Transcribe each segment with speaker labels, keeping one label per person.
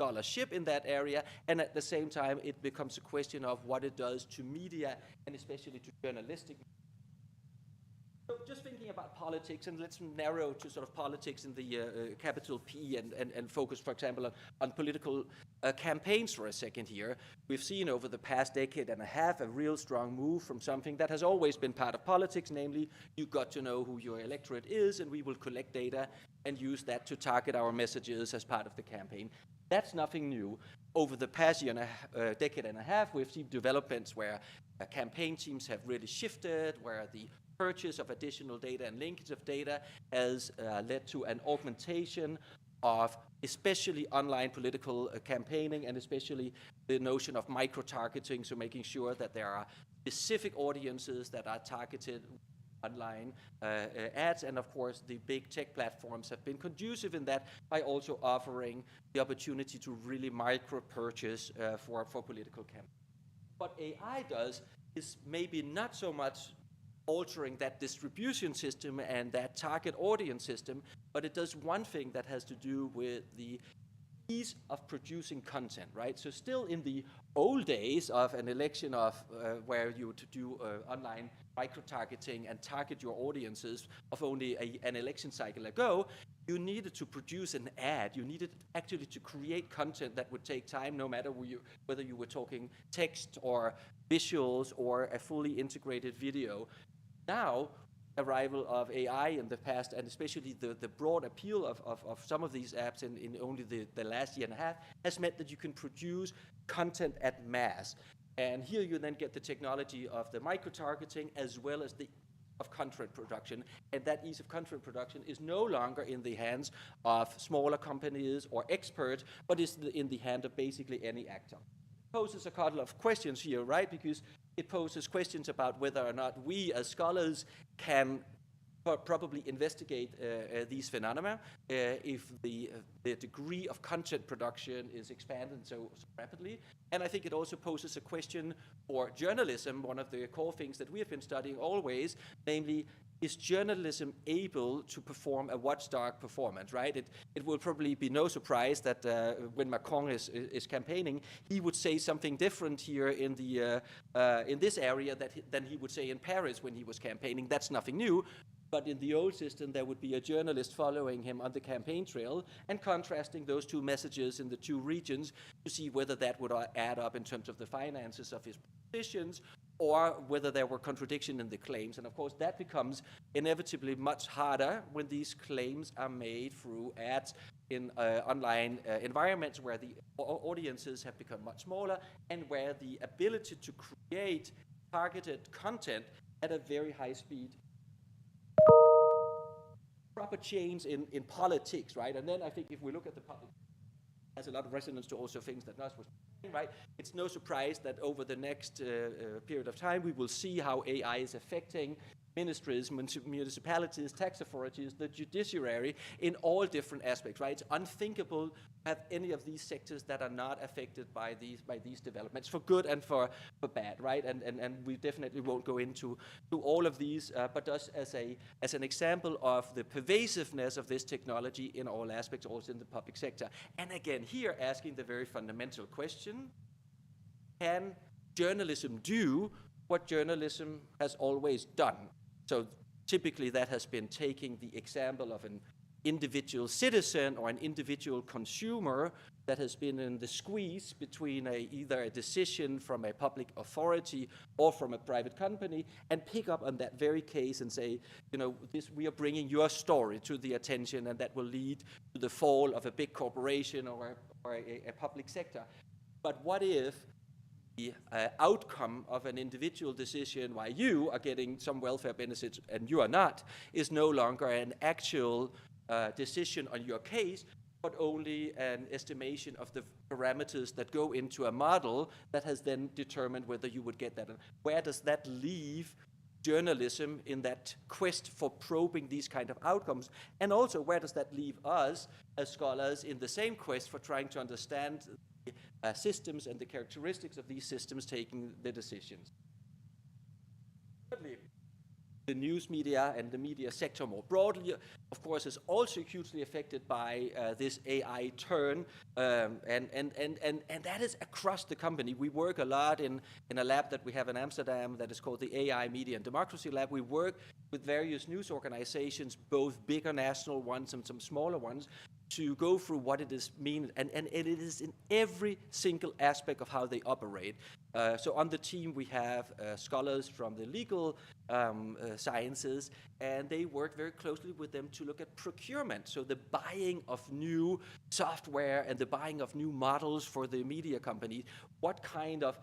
Speaker 1: scholarship in that area, and at the same time it becomes a question of what it does to media, and especially to journalistic. So just thinking about politics, and let's narrow to sort of politics in the capital P, and focus, for example, on political campaigns for a second here. We've seen over the past decade and a half a real strong move from something that has always been part of politics, namely you got to know who your electorate is, and we will collect data and use that to target our messages as part of the campaign. That's nothing new. Over the past decade and a half, we've seen developments where campaign teams have really shifted, where the purchase of additional data and linkage of data has led to an augmentation of especially online political campaigning, and especially the notion of micro-targeting, so making sure that there are specific audiences that are targeted online ads. And of course the big tech platforms have been conducive in that by also offering the opportunity to really micro-purchase for political campaigns. What AI does is maybe not so much altering that distribution system and that target audience system, but it does one thing that has to do with the ease of producing content, right? So still in the old days of an election of where you would do online micro-targeting and target your audiences of only an election cycle ago, you needed to produce an ad. You needed actually to create content that would take time, no matter whether you were talking text or visuals or a fully integrated video. Now, arrival of AI in the past, and especially the broad appeal of some of these apps in only the last year and a half, has meant that you can produce content at mass. And here you then get the technology of the micro-targeting as well as the of content production, and that ease of content production is no longer in the hands of smaller companies or experts, but is in the hand of basically any actor. It poses a couple of questions here, right? Because it poses questions about whether or not we as scholars can probably investigate these phenomena if the degree of content production is expanded so rapidly. And I think it also poses a question for journalism, one of the core things that we have been studying always, namely, is journalism able to perform a watchdog performance, right? It will probably be no surprise that when Macron is campaigning, he would say something different here in this area than he would say in Paris when he was campaigning. That's nothing new. But in the old system, there would be a journalist following him on the campaign trail and contrasting those two messages in the two regions to see whether that would add up in terms of the finances of his positions, or whether there were contradictions in the claims. And of course, that becomes inevitably much harder when these claims are made through ads in online environments where the audiences have become much smaller, and where the ability to create targeted content at a very high speed proper change in politics, right? And then I think if we look at the public, it has a lot of resonance to also things that Nas was saying, right? It's no surprise that over the next period of time, we will see how AI is affecting ministries, municipalities, tax authorities, the judiciary in all different aspects, right? It's unthinkable to have any of these sectors that are not affected by these developments, for good and for bad, right? And we definitely won't go into all of these, but just as an example of the pervasiveness of this technology in all aspects, also in the public sector. And again, here asking the very fundamental question: can journalism do what journalism has always done? So typically that has been taking the example of an individual citizen or an individual consumer that has been in the squeeze between either a decision from a public authority or from a private company, and pick up on that very case and say, you know, we are bringing your story to the attention, and that will lead to the fall of a big corporation or a public sector. But what if the outcome of an individual decision, why you are getting some welfare benefits and you are not, is no longer an actual decision on your case, but only an estimation of the parameters that go into a model that has then determined whether you would get that? And where does that leave journalism in that quest for probing these kind of outcomes? And also, where does that leave us as scholars in the same quest for trying to understand systems and the characteristics of these systems taking the decisions? Thirdly, the news media and the media sector more broadly, of course, is also hugely affected by this AI turn, and that is across the company. We work a lot in a lab that we have in Amsterdam that is called the AI Media and Democracy Lab. We work with various news organizations, both bigger national ones and some smaller ones, to go through what it is mean, and it is in every single aspect of how they operate. So on the team we have scholars from the legal sciences, and they work very closely with them to look at procurement, so the buying of new software and the buying of new models for the media company. What kind of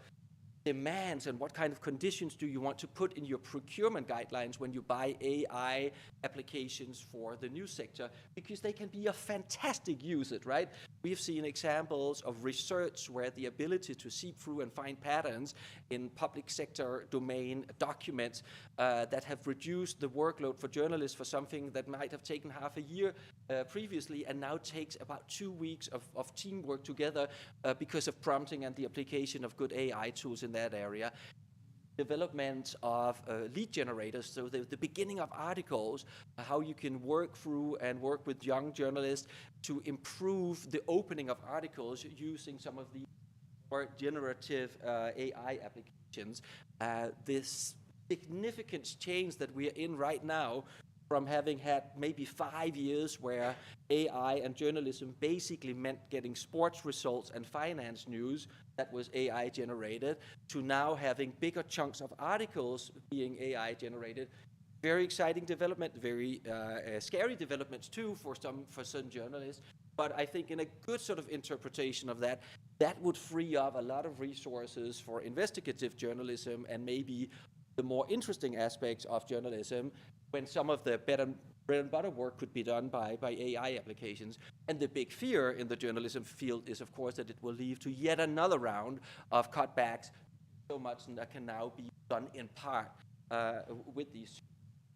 Speaker 1: demands and what kind of conditions do you want to put in your procurement guidelines when you buy AI applications for the news sector? Because they can be a fantastic use, right? We've seen examples of research where the ability to seep through and find patterns in public sector domain documents that have reduced the workload for journalists for something that might have taken half a year previously, and now takes about 2 weeks of teamwork together because of prompting and the application of good AI tools in that area. Development of lead generators, so the beginning of articles, how you can work through and work with young journalists to improve the opening of articles using some of the more generative AI applications. This significant change that we are in right now, from having had maybe 5 years where AI and journalism basically meant getting sports results and finance news that was AI generated, to now having bigger chunks of articles being AI generated. Very exciting development, very scary developments too for some journalists. But I think in a good sort of interpretation of that, that would free up a lot of resources for investigative journalism and maybe the more interesting aspects of journalism, when some of the bread and butter work could be done by AI applications. And the big fear in the journalism field is, of course, that it will lead to yet another round of cutbacks, so much that can now be done in part with these.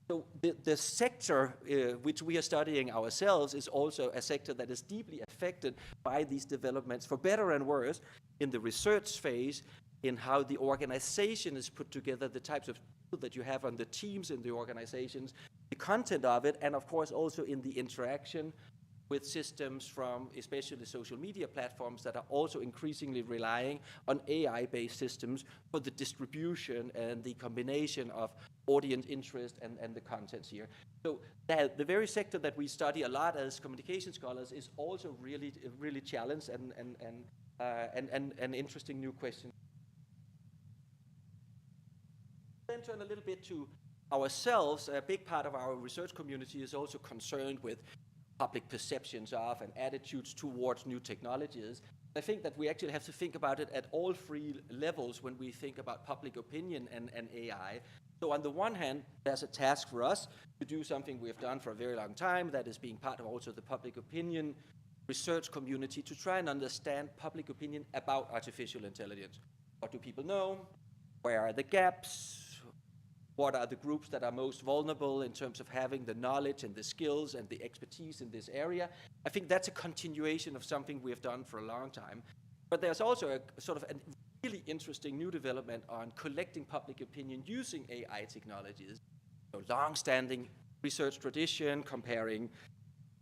Speaker 1: So the sector which we are studying ourselves is also a sector that is deeply affected by these developments, for better and worse, in the research phase, in how the organization is put together, the types of people that you have on the teams in the organizations, the content of it, and of course also in the interaction with systems from especially social media platforms that are also increasingly relying on AI-based systems for the distribution and the combination of audience interest and the contents here. So the very sector that we study a lot as communication scholars is also really challenged and an interesting new question. Then turn a little bit to ourselves. A big part of our research community is also concerned with public perceptions of and attitudes towards new technologies. I think that we actually have to think about it at all three levels when we think about public opinion and AI. So on the one hand, there's a task for us to do something we have done for a very long time, that is being part of also the public opinion research community, to try and understand public opinion about artificial intelligence. What do people know? Where are the gaps? What are the groups that are most vulnerable in terms of having the knowledge and the skills and the expertise in this area? I think that's a continuation of something we have done for a long time. But there's also a sort of a really interesting new development on collecting public opinion using AI technologies. So long-standing research tradition, comparing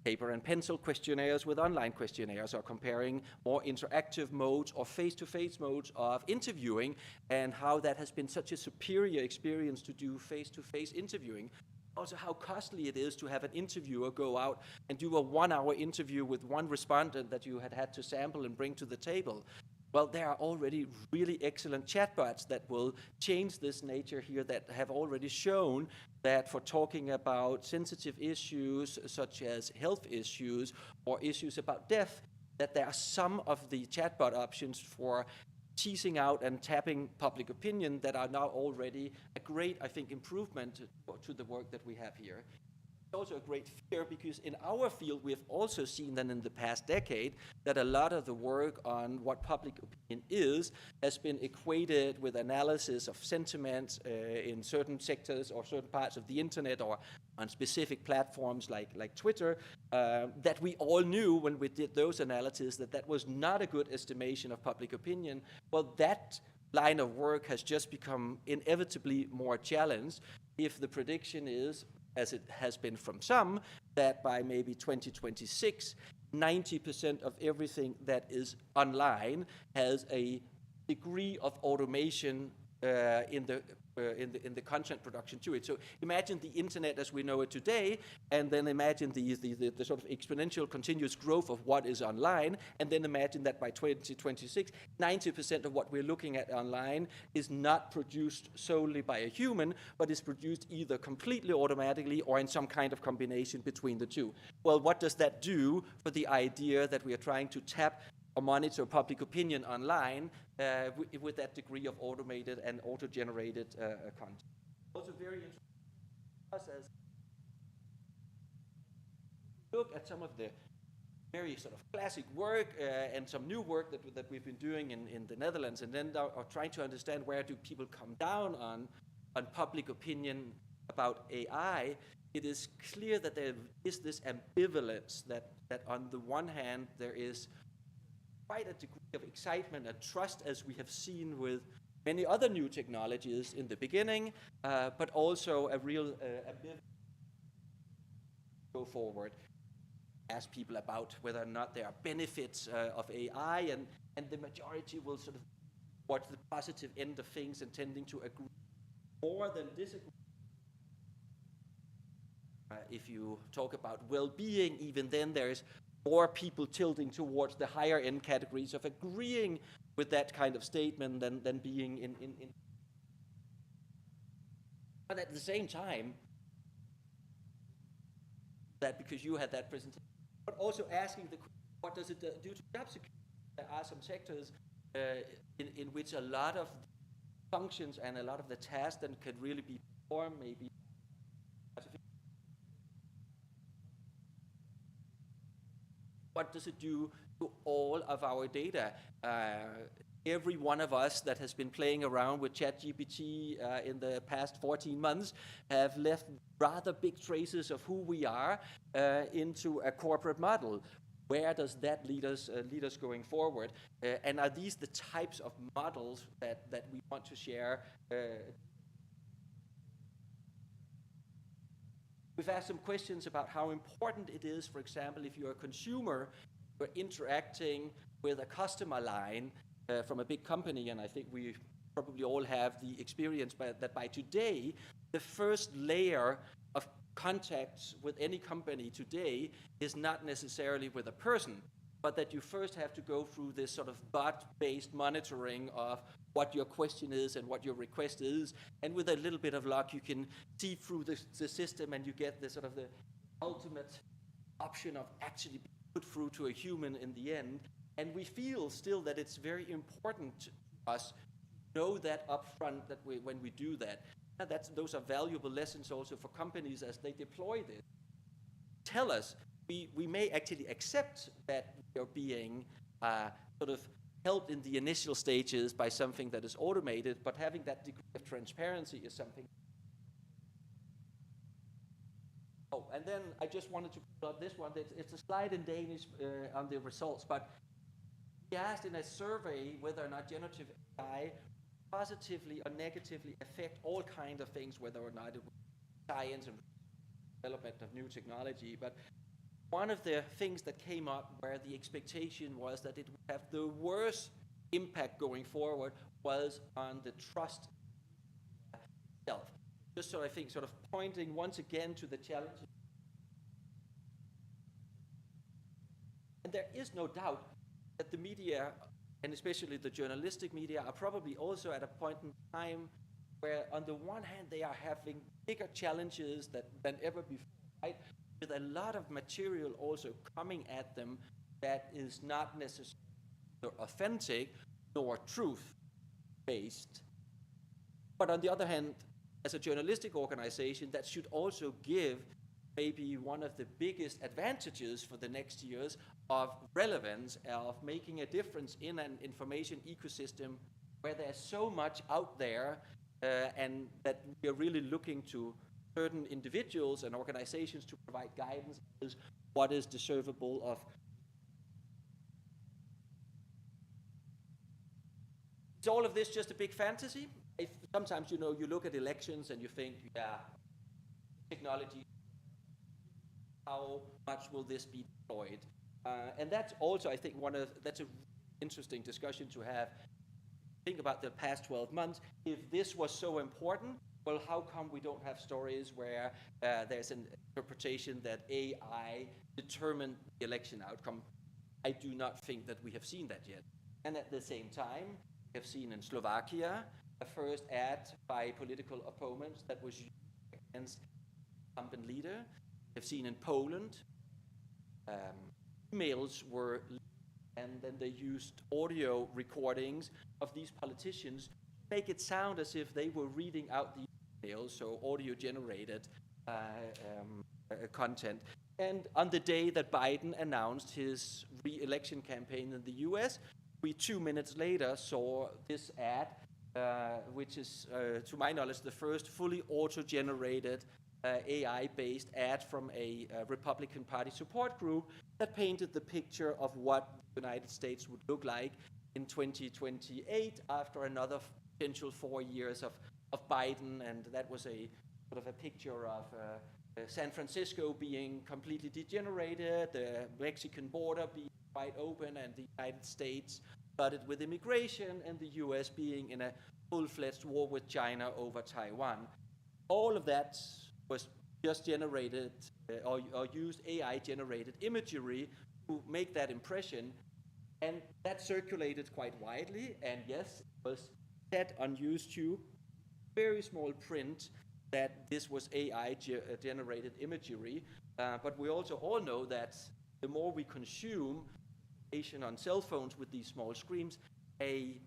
Speaker 1: paper and pencil questionnaires with online questionnaires, or comparing more interactive modes or face-to-face modes of interviewing, and how that has been such a superior experience to do face-to-face interviewing. Also how costly it is to have an interviewer go out and do a 1-hour interview with one respondent that you had to sample and bring to the table. Well, there are already really excellent chatbots that will change this nature here, that have already shown that for talking about sensitive issues such as health issues or issues about death, that there are some of the chatbot options for teasing out and tapping public opinion that are now already a great, I think, improvement to the work that we have here. It's also a great fear, because in our field we have also seen that in the past decade that a lot of the work on what public opinion is has been equated with analysis of sentiment in certain sectors or certain parts of the internet, or on specific platforms like Twitter, that we all knew when we did those analyses that was not a good estimation of public opinion. Well, that line of work has just become inevitably more challenged, if the prediction is, as it has been from some, that by maybe 2026, 90% of everything that is online has a degree of automation in the content production to it. So imagine the internet as we know it today, and then imagine the sort of exponential continuous growth of what is online, and then imagine that by 2026, 90% of what we're looking at online is not produced solely by a human, but is produced either completely automatically or in some kind of combination between the two. Well, what does that do for the idea that we are trying to tap or monitor public opinion online with that degree of automated and auto-generated content? Also very interesting for us as look at some of the very sort of classic work and some new work that we've been doing in the Netherlands, and then are trying to understand where do people come down on public opinion about AI. It is clear that there is this ambivalence that on the one hand there is quite a degree of excitement and trust, as we have seen with many other new technologies in the beginning, but also a real ambivalence go forward. Ask people about whether or not there are benefits of AI, and the majority will sort of watch the positive end of things and tending to agree more than disagree. If you talk about well-being, even then there is more people tilting towards the higher end categories of agreeing with that kind of statement than being in. But at the same time, that because you had that presentation, but also asking the question, what does it do to job security? There are some sectors in which a lot of functions and a lot of the tasks that could really be performed maybe. What does it do to all of our data? Every one of us that has been playing around with ChatGPT in the past 14 months have left rather big traces of who we are into a corporate model. Where does that lead us going forward? And are these the types of models that we want to share? We've asked some questions about how important it is, for example, if you're a consumer, you're interacting with a customer line from a big company, and I think we probably all have the experience that by today, the first layer of contacts with any company today is not necessarily with a person, but that you first have to go through this sort of bot-based monitoring of what your question is and what your request is, and with a little bit of luck you can see through the system and you get the sort of the ultimate option of actually being put through to a human in the end. And we feel still that it's very important to us to know that upfront, that when we do that, those are valuable lessons also for companies as they deploy this. Tell us, we may actually accept that we are being sort of helped in the initial stages by something that is automated, but having that degree of transparency is something. Oh, and then I just wanted to put up this one. It's a slide in Danish on the results, but we asked in a survey whether or not generative AI positively or negatively affect all kinds of things, whether or not it was science and development of new technology. But one of the things that came up where the expectation was that it would have the worst impact going forward was on the trust itself. Just so I think sort of pointing once again to the challenges. And there is no doubt that the media, and especially the journalistic media, are probably also at a point in time where on the one hand they are having bigger challenges than ever before, right? With a lot of material also coming at them that is not necessarily authentic nor truth-based. But on the other hand, as a journalistic organization, that should also give maybe one of the biggest advantages for the next years of relevance, of making a difference in an information ecosystem where there's so much out there and that we are really looking to certain individuals and organizations to provide guidance as what is deservable of. Is all of this just a big fantasy? I sometimes, you know, you look at elections and you think, yeah, technology, how much will this be deployed? And that's also, I think, that's a interesting discussion to have. Think about the past 12 months. If this was so important, well, how come we don't have stories where there's an interpretation that AI determined the election outcome? I do not think that we have seen that yet. And at the same time, we have seen in Slovakia a first ad by political opponents that was used against the incumbent leader. We have seen in Poland, emails were leaked, and then they used audio recordings of these politicians to make it sound as if they were reading out the emails, so audio-generated content. And on the day that Biden announced his re-election campaign in the US, we 2 minutes later saw this ad, which is, to my knowledge, the first fully auto-generated AI-based ad from a Republican Party support group that painted the picture of what the United States would look like in 2028 after another potential 4 years of Biden, and that was a sort of a picture of San Francisco being completely degenerated, the Mexican border being wide open, and the United States flooded with immigration, and the US being in a full-fledged war with China over Taiwan. All of that was just generated or used AI-generated imagery to make that impression, and that circulated quite widely, and yes, it was said on YouTube, very small print, that this was AI-generated imagery, but we also all know that the more we consume information on cell phones with these small screens, a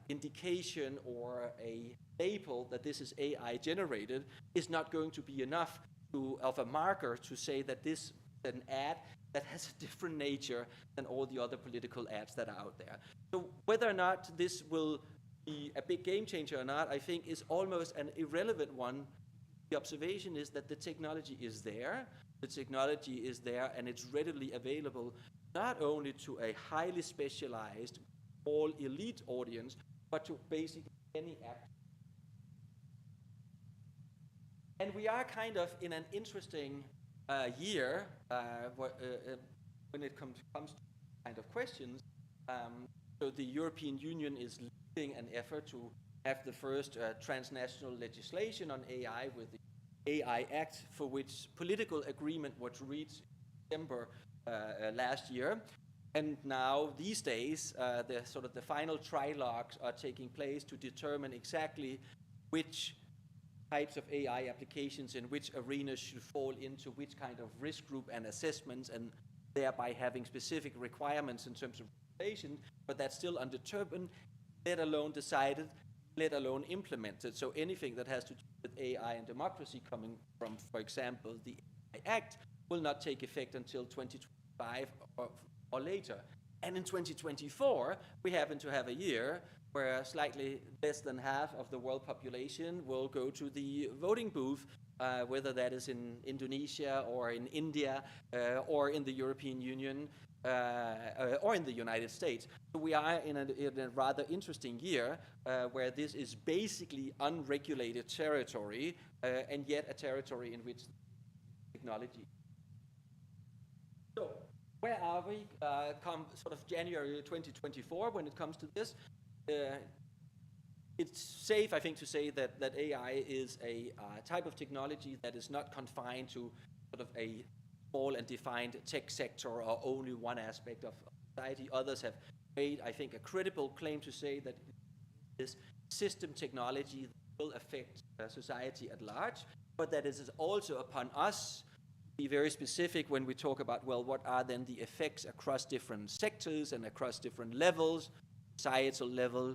Speaker 1: indication or a label that this is AI-generated is not going to be enough of a marker to say that this is an ad that has a different nature than all the other political ads that are out there. So whether or not this will be a big game changer or not, I think is almost an irrelevant one. The observation is that the technology is there. The technology is there and it's readily available not only to a highly specialized, all elite audience, but to basically any actor. And we are kind of in an interesting year when it comes to kind of questions. So the European Union is leading an effort to have the first transnational legislation on AI with the AI Act, for which political agreement was reached in December last year. And now, these days, the final trilogues are taking place to determine exactly which types of AI applications in which arenas should fall into which kind of risk group and assessments, and thereby having specific requirements in terms of regulation, but that's still undetermined, let alone decided, let alone implemented. So anything that has to do with AI and democracy coming from, for example, the AI Act will not take effect until 2025 or later. And in 2024, we happen to have a year where slightly less than half of the world population will go to the voting booth, whether that is in Indonesia or in India or in the European Union or in the United States. So we are in a rather interesting year where this is basically unregulated territory and yet a territory in which technology. So where are we come sort of January 2024 when it comes to this? It's safe, I think, to say that AI is a type of technology that is not confined to sort of a small and defined tech sector or only one aspect of society. Others have made, I think, a credible claim to say that this system technology will affect society at large, but that it is also upon us to be very specific when we talk about, well, what are then the effects across different sectors and across different levels, societal level,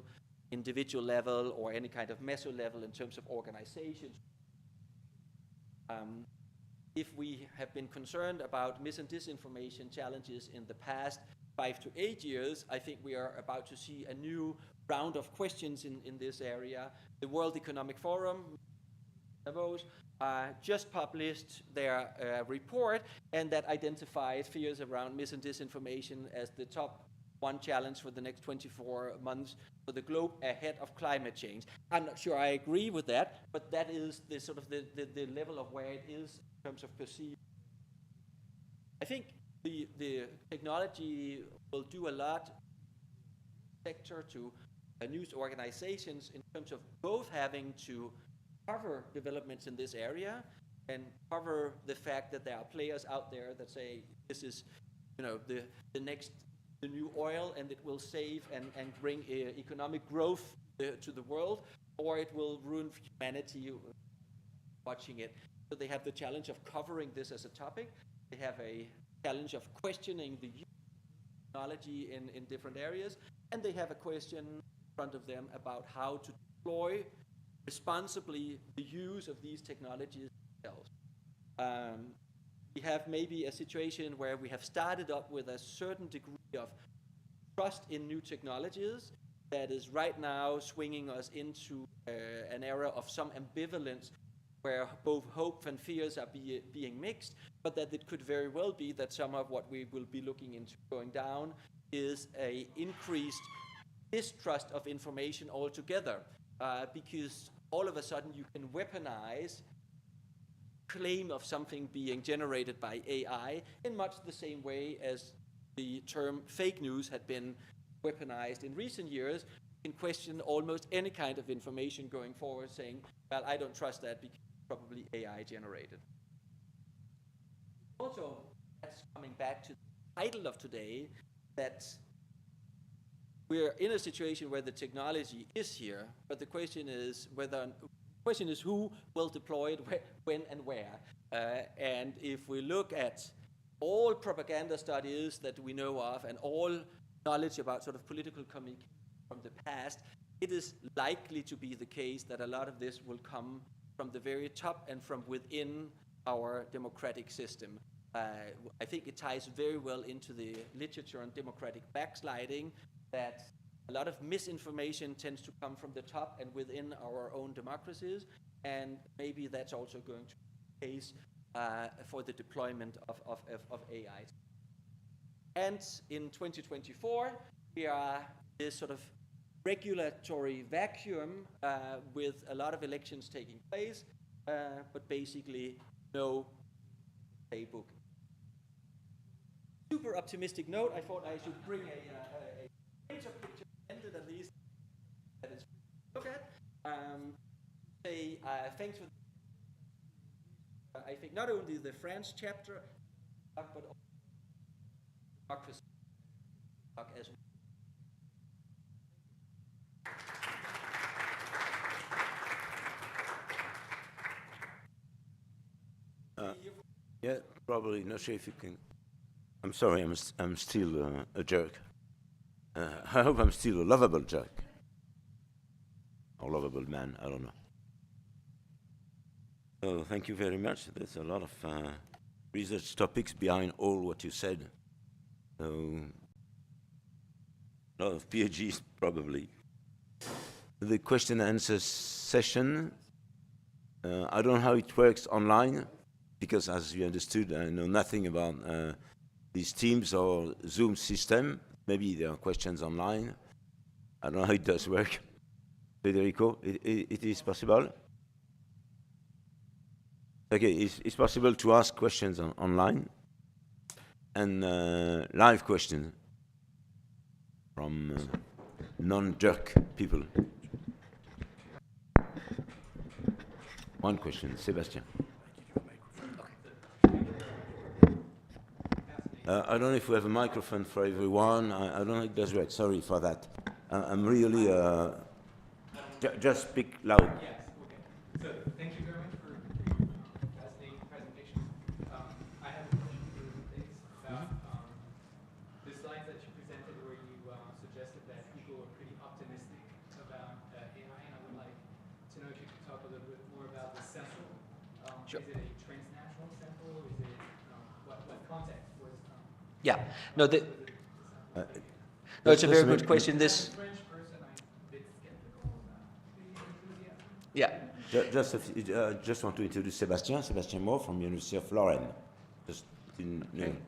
Speaker 1: individual level, or any kind of meso level in terms of organizations. If we have been concerned about mis and disinformation challenges in the past 5 to 8 years, I think we are about to see a new round of questions in this area. The World Economic Forum, Davos, just published their report, and that identified fears around mis and disinformation as the top one challenge for the next 24 months for the globe ahead of climate change. I'm not sure I agree with that, but that is the sort of the level of where it is in terms of perceived. I think the technology will do a lot sector to news organizations in terms of both having to cover developments in this area and cover the fact that there are players out there that say this is, you know, the new oil, and it will save and bring economic growth to the world, or it will ruin humanity watching it. So they have the challenge of covering this as a topic. They have a challenge of questioning the use of technology in different areas, and they have a question in front of them about how to deploy responsibly the use of these technologies themselves. We have maybe a situation where we have started up with a certain degree of trust in new technologies that is right now swinging us into an era of some ambivalence where both hope and fears are being mixed, but that it could very well be that some of what we will be looking into going down is a increased distrust of information altogether, because all of a sudden you can weaponize claim of something being generated by AI in much the same way as the term fake news had been weaponized in recent years. You can question almost any kind of information going forward, saying, well, I don't trust that because it's probably AI generated. Also, that's coming back to the title of today, that we're in a situation where the technology is here, but the question is who will deploy it, when and where. And if we look at all propaganda studies that we know of and all knowledge about sort of political communication from the past, it is likely to be the case that a lot of this will come from the very top and from within our democratic system. I think it ties very well into the literature on democratic backsliding, that a lot of misinformation tends to come from the top and within our own democracies, and maybe that's also going to be the case for the deployment of AI. And in 2024, we are this sort of regulatory vacuum with a lot of elections taking place, but basically no playbook. Super optimistic note, I thought I should bring a picture ended at least that is look at. Say thanks for I think not only the France chapter, but also democracy as well.
Speaker 2: Yeah, probably. Not sure if you can. I'm sorry, I'm still a jerk. I hope I'm still a lovable jerk. Or lovable man, I don't know. So thank you very much. There's a lot of research topics behind all what you said. So a lot of PhDs probably. The question and answer session, I don't know how it works online, because as you understood, I know nothing about these Teams or Zoom system. Maybe there are questions online. I don't know how it does work. Federico, it is possible? Okay, it's possible to ask questions online and live questions from non-jerk people. One question, Sébastien. I don't know if we have a microphone for everyone. I don't know if it does work. Sorry for that. I'm really... just speak loud.
Speaker 3: Yes, okay. So thank you very much for your fascinating presentation. I have a question for you about the slides that you presented where you suggested that people are pretty optimistic about AI, and I would like to know if you could talk a little bit more about the sample.
Speaker 1: Sure.
Speaker 3: Is it a transnational sample? Is it what context was?
Speaker 1: Yeah, no, no, it's a very good question. This.
Speaker 3: French person, I'm a bit skeptical about the enthusiasm.
Speaker 1: Yeah.
Speaker 2: Just want to introduce Sébastien Moore from University of Lorraine. Just in,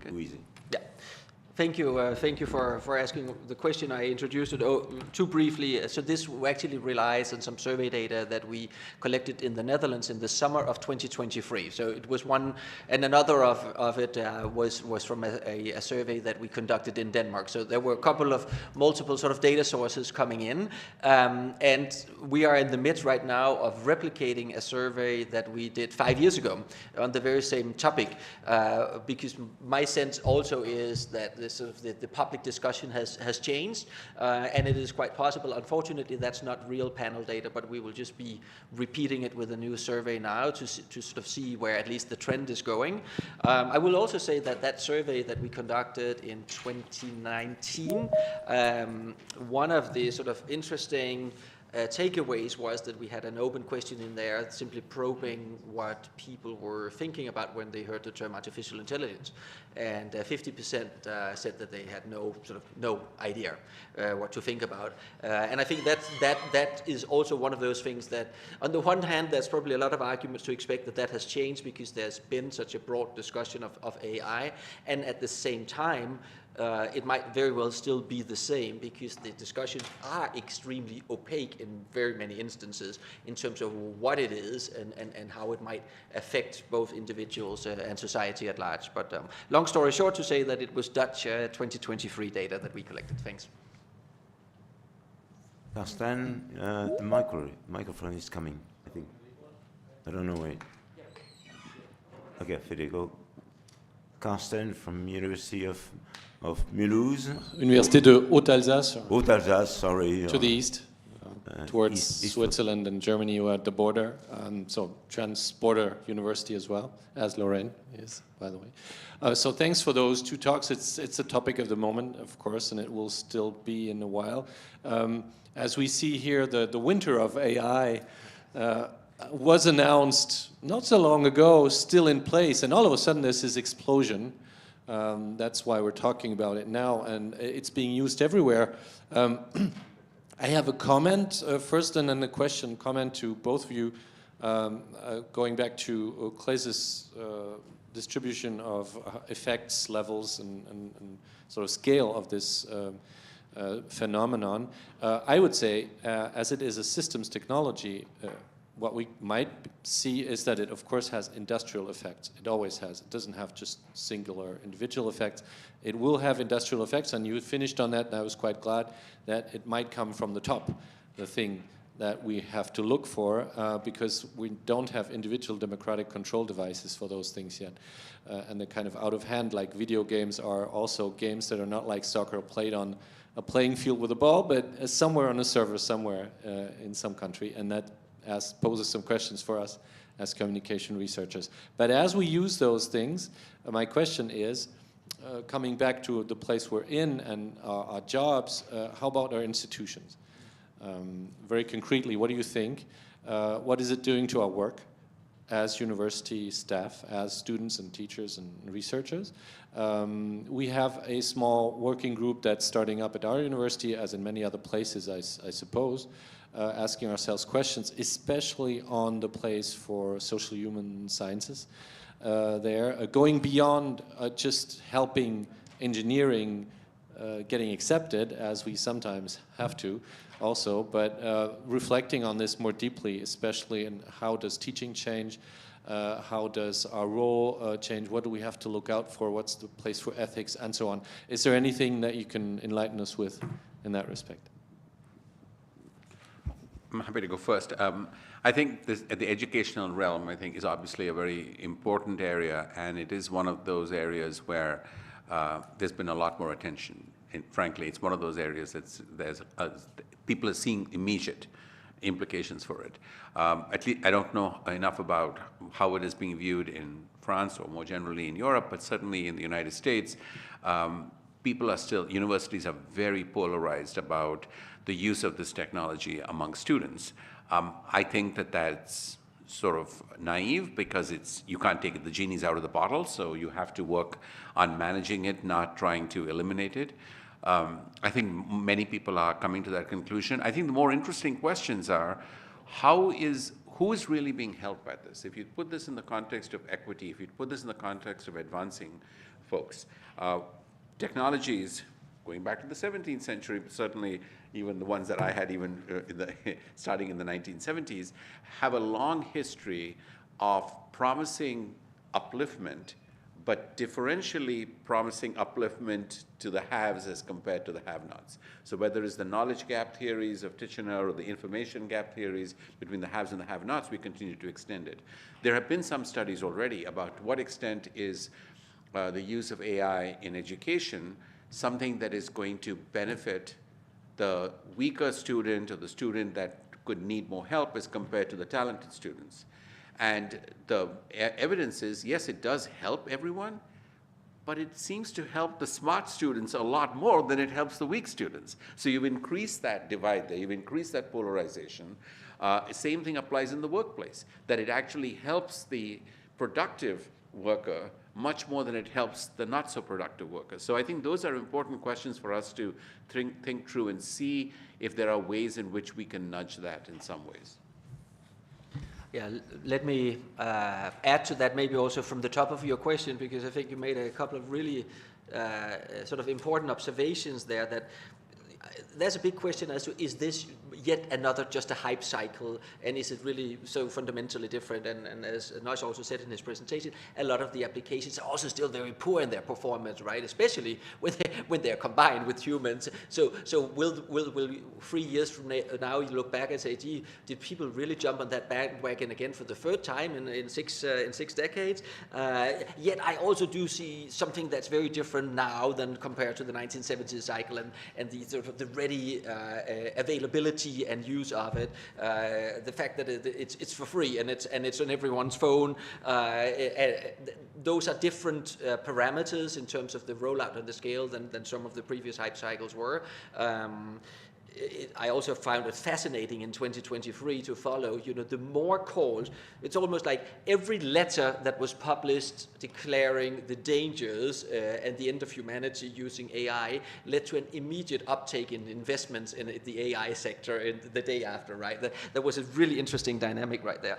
Speaker 2: who is it?
Speaker 1: Yeah. Thank you for asking the question. I introduced it too briefly. So this actually relies on some survey data that we collected in the Netherlands in the summer of 2023. So it was one, and another of it was from a survey that we conducted in Denmark. So there were a couple of multiple sort of data sources coming in, and we are in the midst right now of replicating a survey that we did 5 years ago on the very same topic, because my sense also is that the public discussion has changed, and it is quite possible. Unfortunately, that's not real panel data, but we will just be repeating it with a new survey now to sort of see where at least the trend is going. I will also say that survey that we conducted in 2019, one of the sort of interesting takeaways was that we had an open question in there simply probing what people were thinking about when they heard the term artificial intelligence, and 50% said that they had no idea what to think about, and I think that is also one of those things that on the one hand there's probably a lot of arguments to expect that has changed because there's been such a broad discussion of AI, and at the same time it might very well still be the same because the discussions are extremely opaque in very many instances in terms of what it is and how it might affect both individuals and society at large. But long story short, to say that it was Dutch 2023 data that we collected. Thanks.
Speaker 2: Carsten, the microphone is coming, I think. I don't know where. Okay, Federico. Carsten from University of Mulhouse.
Speaker 4: Université de Haute-Alsace.
Speaker 2: Haute-Alsace, sorry.
Speaker 4: To the east, towards
Speaker 2: east
Speaker 4: Switzerland and Germany, we're at the border. So trans-border university as well, as Lorraine is, by the way. So thanks for those two talks. It's a topic of the moment, of course, and it will still be in a while. As we see here, the winter of AI was announced not so long ago, still in place, and all of a sudden there's this explosion. That's why we're talking about it now, and it's being used everywhere. I have a comment first, and then a question, comment to both of you, going back to Claes's distribution of effects, levels, and sort of scale of this phenomenon. I would say, as it is a systems technology, what we might see is that it, of course, has industrial effects. It always has. It doesn't have just singular individual effects. It will have industrial effects, and you finished on that, and I was quite glad that it might come from the top, the thing that we have to look for, because we don't have individual democratic control devices for those things yet. And they're kind of out of hand, like video games are also games that are not like soccer played on a playing field with a ball, but somewhere on a server somewhere in some country, and that poses some questions for us as communication researchers. But as we use those things, my question is, coming back to the place we're in and our jobs, how about our institutions? Very concretely, what do you think? What is it doing to our work as university staff, as students and teachers and researchers? We have a small working group that's starting up at our university, as in many other places, I suppose, asking ourselves questions, especially on the place for social human sciences there, going beyond just helping engineering getting accepted, as we sometimes have to also, but reflecting on this more deeply, especially in how does teaching change, how does our role change, what do we have to look out for, what's the place for ethics, and so on. Is there anything that you can enlighten us with in that respect?
Speaker 5: I'm happy to go first. I think the educational realm, I think, is obviously a very important area, and it is one of those areas where there's been a lot more attention. And frankly, it's one of those areas that people are seeing immediate implications for it. At least I don't know enough about how it is being viewed in France or more generally in Europe, but certainly in the United States, universities are very polarized about the use of this technology among students. I think that that's sort of naive because you can't take the genie's out of the bottle, so you have to work on managing it, not trying to eliminate it. I think many people are coming to that conclusion. I think the more interesting questions are, who is really being helped by this? If you put this in the context of equity, if you put this in the context of advancing folks, technologies, going back to the 17th century, certainly even the ones that I had even starting in the 1970s, have a long history of promising upliftment, but differentially promising upliftment to the haves as compared to the have-nots. So whether it's the knowledge gap theories of Titchener or the information gap theories between the haves and the have-nots, we continue to extend it. There have been some studies already about to what extent is the use of AI in education something that is going to benefit the weaker student or the student that could need more help as compared to the talented students. And the evidence is, yes, it does help everyone, but it seems to help the smart students a lot more than it helps the weak students. So you've increased that divide there, you've increased that polarization. Same thing applies in the workplace, that it actually helps the productive worker much more than it helps the not so productive workers. So I think those are important questions for us to think through and see if there are ways in which we can nudge that in some ways.
Speaker 1: Yeah, let me add to that maybe also from the top of your question, because I think you made a couple of really sort of important observations there, that there's a big question as to, is this yet another just a hype cycle, and is it really so fundamentally different? And as Nosh also said in his presentation, a lot of the applications are also still very poor in their performance, right? Especially when they're combined with humans. So will 3 years from now you look back and say, gee, did people really jump on that bandwagon again for the third time in six decades? Yet I also do see something that's very different now than compared to the 1970s cycle and the sort of the ready availability and use of it, the fact that it's for free and it's on everyone's phone. Those are different parameters in terms of the rollout and the scale than some of the previous hype cycles were. I also found it fascinating in 2023 to follow, the more calls. It's almost like every letter that was published declaring the dangers and the end of humanity using AI led to an immediate uptake in investments in the AI sector in the day after, right? That was a really interesting dynamic right there.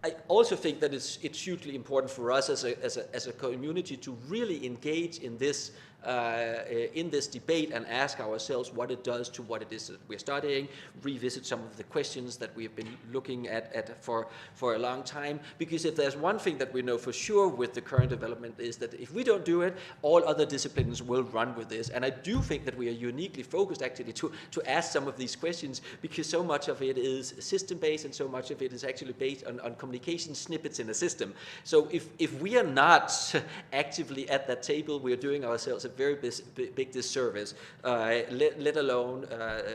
Speaker 1: I also think that it's hugely important for us as a community to really engage in this debate and ask ourselves what it does to what it is that we're studying, revisit some of the questions that we've been looking at for a long time. Because if there's one thing that we know for sure with the current development is that if we don't do it, all other disciplines will run with this. And I do think that we are uniquely focused actually to ask some of these questions, because so much of it is system-based and so much of it is actually based on communication snippets in a system. So if we are not actively at that table, we are doing ourselves a very big disservice, let alone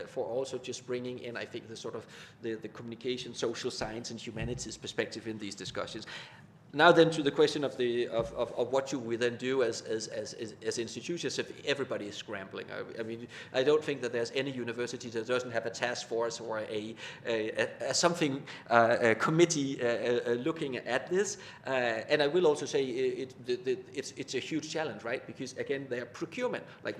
Speaker 1: for also just bringing in, I think, the sort of the communication, social science, and humanities perspective in these discussions. Now then to the question of what you would then do as institutions if everybody is scrambling. I mean, I don't think that there's any university that doesn't have a task force or a committee looking at this. And I will also say it's a huge challenge, right? Because again, their procurement, like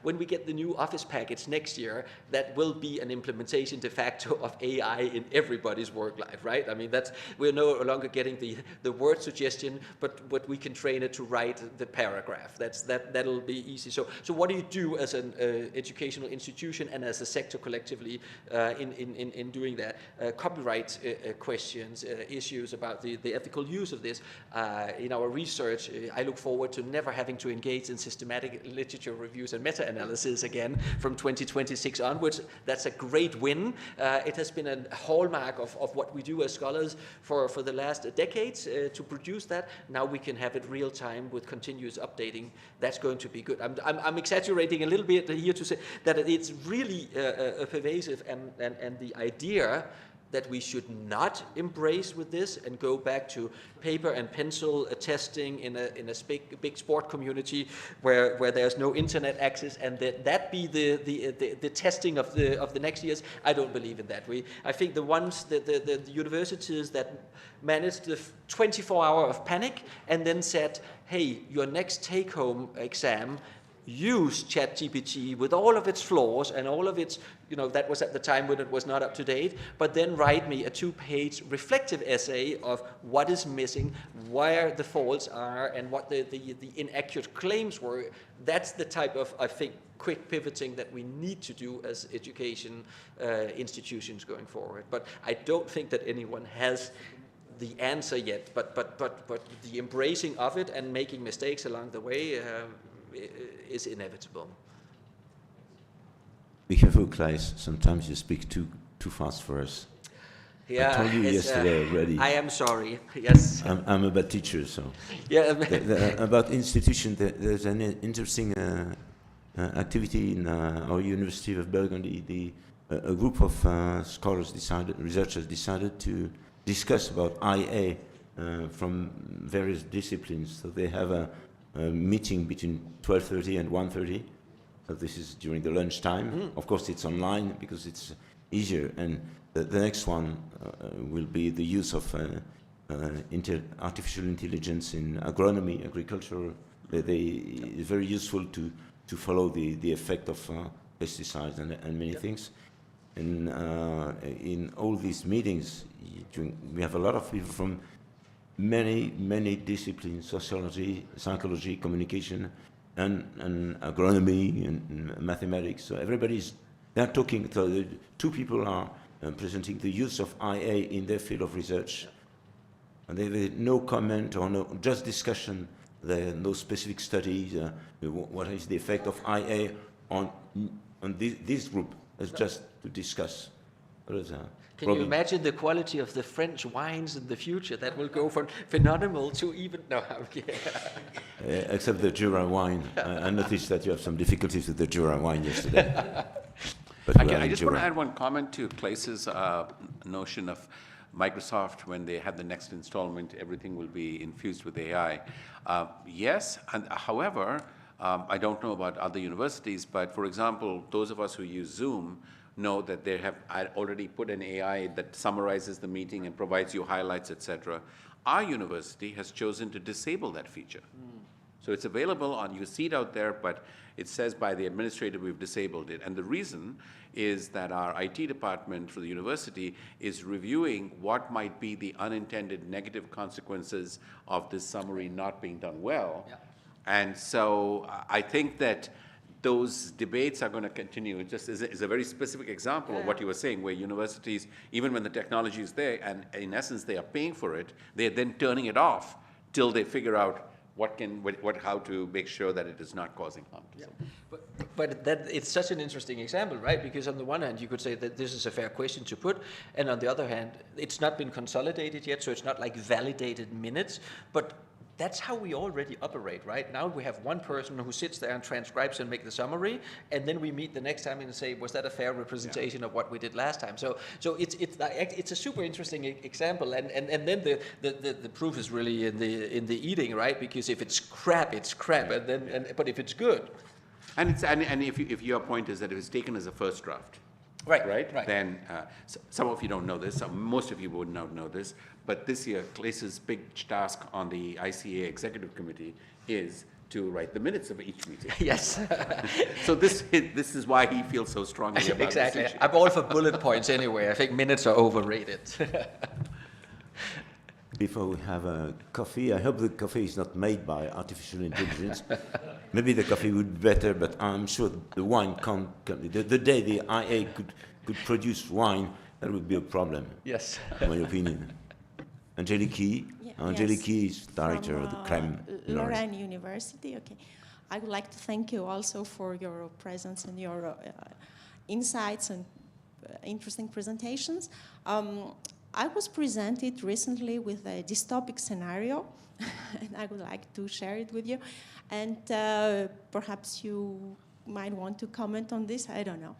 Speaker 1: when we get the new office package next year, that will be an implementation de facto of AI in everybody's work life, right? I mean, we're no longer getting the word suggestion, but we can train it to write the paragraph. That'll be easy. So what do you do as an educational institution and as a sector collectively in doing that? Copyright questions, issues about the ethical use of this. In our research, I look forward to never having to engage in systematic literature reviews and meta-analysis again from 2026 onwards. That's a great win. It has been a hallmark of what we do as scholars for the last decades to produce that. Now we can have it real time with continuous updating. That's going to be good. I'm exaggerating a little bit here to say that it's really pervasive, and the idea that we should not embrace with this and go back to paper and pencil testing in a big sport community where there's no internet access, and that be the testing of the next years. I don't believe in that. I think the universities that managed the 24 hour of panic and then said, hey, your next take-home exam use ChatGPT with all of its flaws and all of its, that was at the time when it was not up to date, but then write me a 2-page reflective essay of what is missing, where the faults are, and what the inaccurate claims were. That's the type of, I think, quick pivoting that we need to do as education institutions going forward. But I don't think that anyone has the answer yet, but the embracing of it and making mistakes along the way is inevitable.
Speaker 2: Be careful, Claes. Sometimes you speak too fast for us.
Speaker 1: Yeah,
Speaker 2: I told you yesterday already.
Speaker 1: I am sorry. Yes.
Speaker 2: I'm a bad teacher, so.
Speaker 1: Yeah.
Speaker 2: About institution, there's an interesting activity in our University of Burgundy. A group of researchers decided to discuss about IA from various disciplines. So they have a meeting between 12:30 and 1:30. So this is during the lunch time. Of course, it's online because it's easier. And the next one will be the use of artificial intelligence in agronomy, agriculture. It's very useful to follow the effect of pesticides and many things. And in all these meetings, we have a lot of people from many disciplines: sociology, psychology, communication, and agronomy and mathematics. So they're talking. So the two people are presenting the use of IA in their field of research, and they no comment or just discussion. There are no specific studies. What is the effect of IA on this group? It's just to discuss.
Speaker 1: Can you imagine the quality of the French wines in the future? That will go from phenomenal to even... No,
Speaker 2: except the Jura wine. I noticed that you have some difficulties with the Jura wine yesterday. But
Speaker 5: I just want to add one comment to Claes's notion of Microsoft. When they have the next installment, everything will be infused with AI. Yes, and however, I don't know about other universities, but for example, those of us who use Zoom know that they have already put an AI that summarizes the meeting and provides you highlights, etc. Our university has chosen to disable that feature. So it's available you see it out there, but it says by the administrator we've disabled it. And the reason is that our IT department for the university is reviewing what might be the unintended negative consequences of this summary not being done well. Yeah. And so I think that those debates are going to continue. It just is a very specific example of what you were saying, where universities, even when the technology is there, and in essence they are paying for it, they're then turning it off till they figure out how to make sure that it is not causing harm.
Speaker 1: Yeah. But it's such an interesting example, right? Because on the one hand, you could say that this is a fair question to put, and on the other hand, it's not been consolidated yet, so it's not like validated minutes, but that's how we already operate, right? Now we have one person who sits there and transcribes and makes the summary, and then we meet the next time and say, was that a fair representation of what we did last time? So it's a super interesting example, and then the proof is really in the eating, right? Because if it's crap, it's crap, but if it's good,
Speaker 5: and if your point is that it was taken as a first draft. Right. Then some of you don't know this. Most of you would not know this. But this year, Claes's big task on the ICA Executive Committee is to write the minutes of each meeting.
Speaker 1: Yes.
Speaker 5: So this is why he feels so strongly about
Speaker 1: exactly.
Speaker 5: This issue.
Speaker 1: I'm all for bullet points anyway. I think minutes are overrated.
Speaker 2: Before we have a coffee, I hope the coffee is not made by artificial intelligence. Maybe the coffee would be better, but I'm sure the wine can't. The day the IA could produce wine, that would be a problem.
Speaker 1: Yes.
Speaker 2: In my opinion. Angelique is director of the CREM.
Speaker 6: Lorraine University. Okay. I would like to thank you also for your presence and your insights and interesting presentations. I was presented recently with a dystopic scenario, and I would like to share it with you. And perhaps you might want to comment on this, I don't know.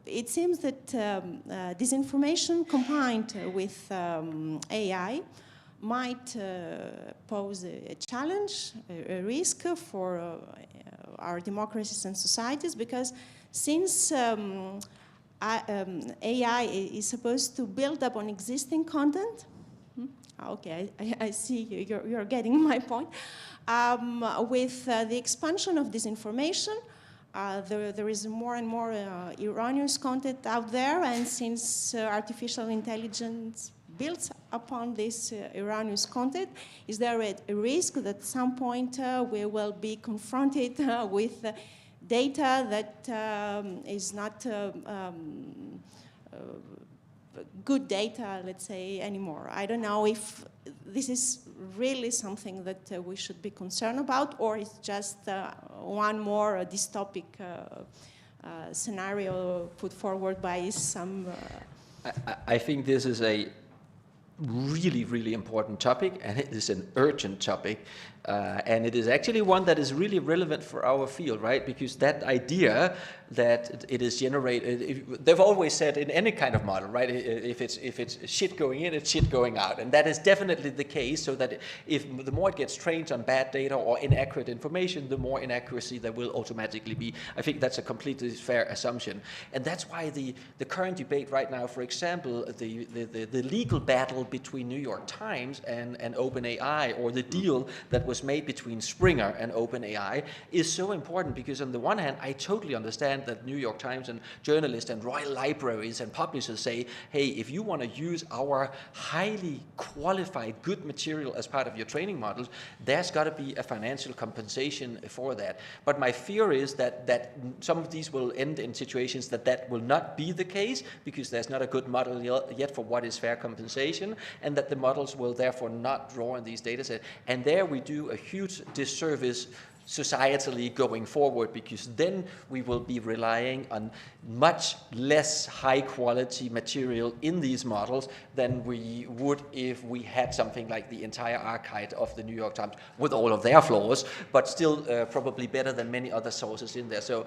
Speaker 6: It seems that disinformation combined with AI might pose a challenge, a risk for our democracies and societies, because since AI is supposed to build up on existing content, Okay, I see you're getting my point. With the expansion of disinformation, there is more and more erroneous content out there, and since artificial intelligence builds upon this erroneous content, is there a risk that at some point we will be confronted with data that is not good data, let's say, anymore? I don't know if this is really something that we should be concerned about, or it's just one more dystopic scenario put forward by some...
Speaker 7: I think this is a really, really important topic, and it is an urgent topic. And it is actually one that is really relevant for our field, right? Because that idea that it is generated, they've always said in any kind of model, right? If it's shit going in, it's shit going out. And that is definitely the case, so that if the more it gets trained on bad data or inaccurate information, the more inaccuracy there will automatically be. I think that's a completely fair assumption. And that's why the current debate right now, for example, the legal battle between New York Times and OpenAI, or the deal that was made between Springer and OpenAI, is so important, because on the one hand, I totally understand that New York Times and journalists and royal libraries and publishers say, hey, if you want to use our highly qualified, good material as part of your training models, there's got to be a financial compensation for that. But my fear is that some of these will end in situations that will not be the case, because there's not a good model yet for what is fair compensation, and that the models will therefore not draw on these data sets. And there we do a huge disservice societally going forward, because then we will be relying on much less high quality material in these models than we would if we had something like the entire archive of the New York Times, with all of their flaws, but still probably better than many other sources in there. So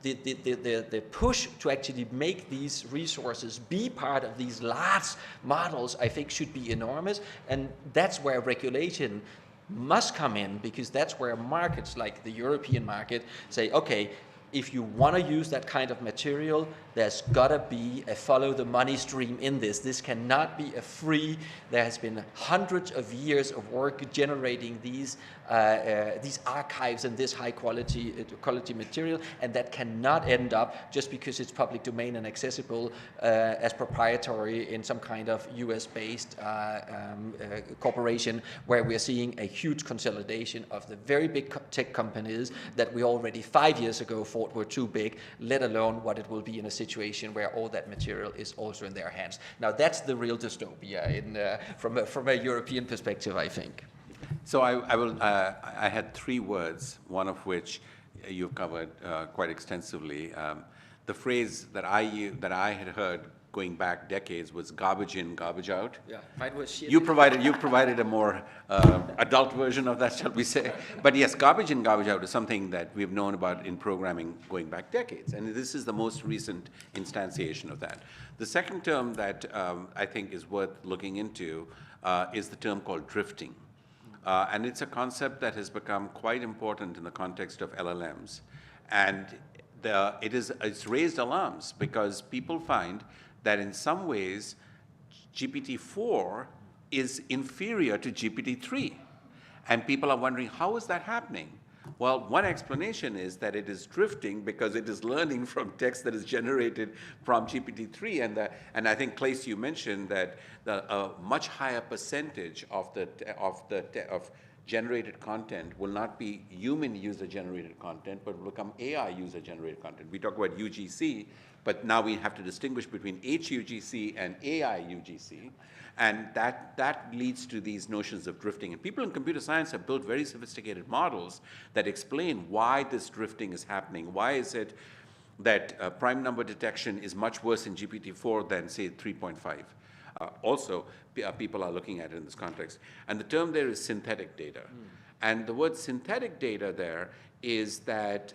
Speaker 7: the push to actually make these resources be part of these large models, I think, should be enormous, and that's where regulation must come in, because that's where markets like the European market say, okay, if you want to use that kind of material, there's got to be a follow the money stream in this. This cannot be a free. There has been hundreds of years of work generating these archives and this high quality material, and that cannot end up just because it's public domain and accessible as proprietary in some kind of US-based corporation, where we're seeing a huge consolidation of the very big tech companies that we already 5 years ago thought were too big, let alone what it will be in a situation where all that material is also in their hands. Now that's the real dystopia from a European perspective, I think.
Speaker 5: So I had 3 words, one of which you've covered quite extensively. The phrase that I had heard going back decades was garbage in, garbage out.
Speaker 7: Yeah, mine was shit.
Speaker 5: You provided a more adult version of that, shall we say. But yes, garbage in, garbage out is something that we've known about in programming going back decades. And this is the most recent instantiation of that. The second term that I think is worth looking into is the term called drifting. And it's a concept that has become quite important in the context of LLMs. And it's raised alarms, because people find that in some ways, GPT-4 is inferior to GPT-3. And people are wondering, how is that happening? Well, one explanation is that it is drifting because it is learning from text that is generated from GPT-3. And I think, Claes, you mentioned that a much higher percentage of generated content will not be human user-generated content, but will become AI user-generated content. We talk about UGC, but now we have to distinguish between HUGC and AI UGC. And that leads to these notions of drifting. And people in computer science have built very sophisticated models that explain why this drifting is happening. Why is it that prime number detection is much worse in GPT-4 than, say, 3.5? Also, people are looking at it in this context. And the term there is synthetic data. And the word synthetic data there is that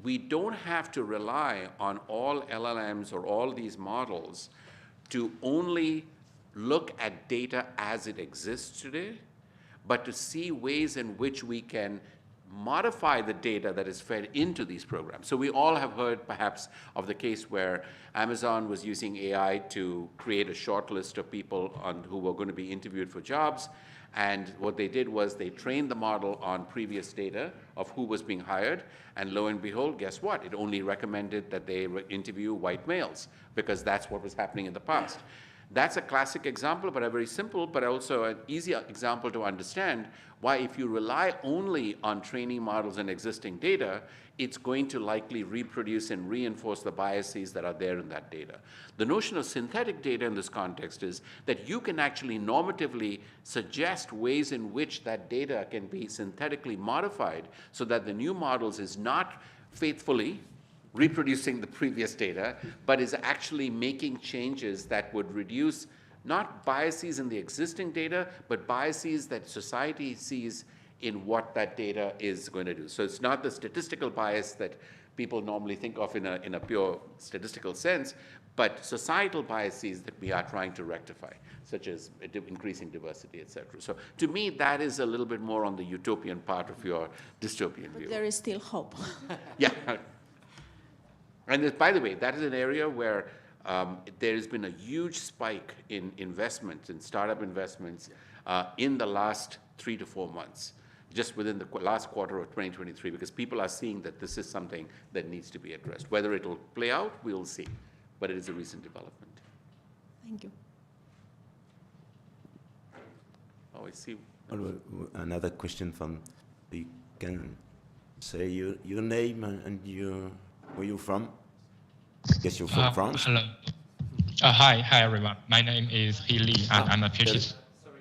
Speaker 5: we don't have to rely on all LLMs or all these models to only look at data as it exists today, but to see ways in which we can modify the data that is fed into these programs. So we all have heard perhaps of the case where Amazon was using AI to create a short list of people who were going to be interviewed for jobs. And what they did was they trained the model on previous data of who was being hired. And lo and behold, guess what? It only recommended that they interview white males because that's what was happening in the past. That's a classic example, but a very simple, but also an easy example to understand why if you rely only on training models and existing data, it's going to likely reproduce and reinforce the biases that are there in that data. The notion of synthetic data in this context is that you can actually normatively suggest ways in which that data can be synthetically modified so that the new models is not faithfully reproducing the previous data, but is actually making changes that would reduce not biases in the existing data, but biases that society sees in what that data is going to do. So it's not the statistical bias that people normally think of in a pure statistical sense, but societal biases that we are trying to rectify, such as increasing diversity, et cetera. So to me, that is a little bit more on the utopian part of your dystopian view.
Speaker 6: But there is still hope.
Speaker 5: Yeah. And by the way, that is an area where there has been a huge spike in investments, in startup investments, in the last 3 to 4 months, just within the last quarter of 2023, because people are seeing that this is something that needs to be addressed. Whether it will play out, we'll see. But it is a recent development.
Speaker 6: Thank you.
Speaker 5: Oh, I see.
Speaker 2: Another question from, you can say your name and where you're from? Guess you're from France?
Speaker 8: Hello. Hi everyone. My name is He Li, and I'm a PhD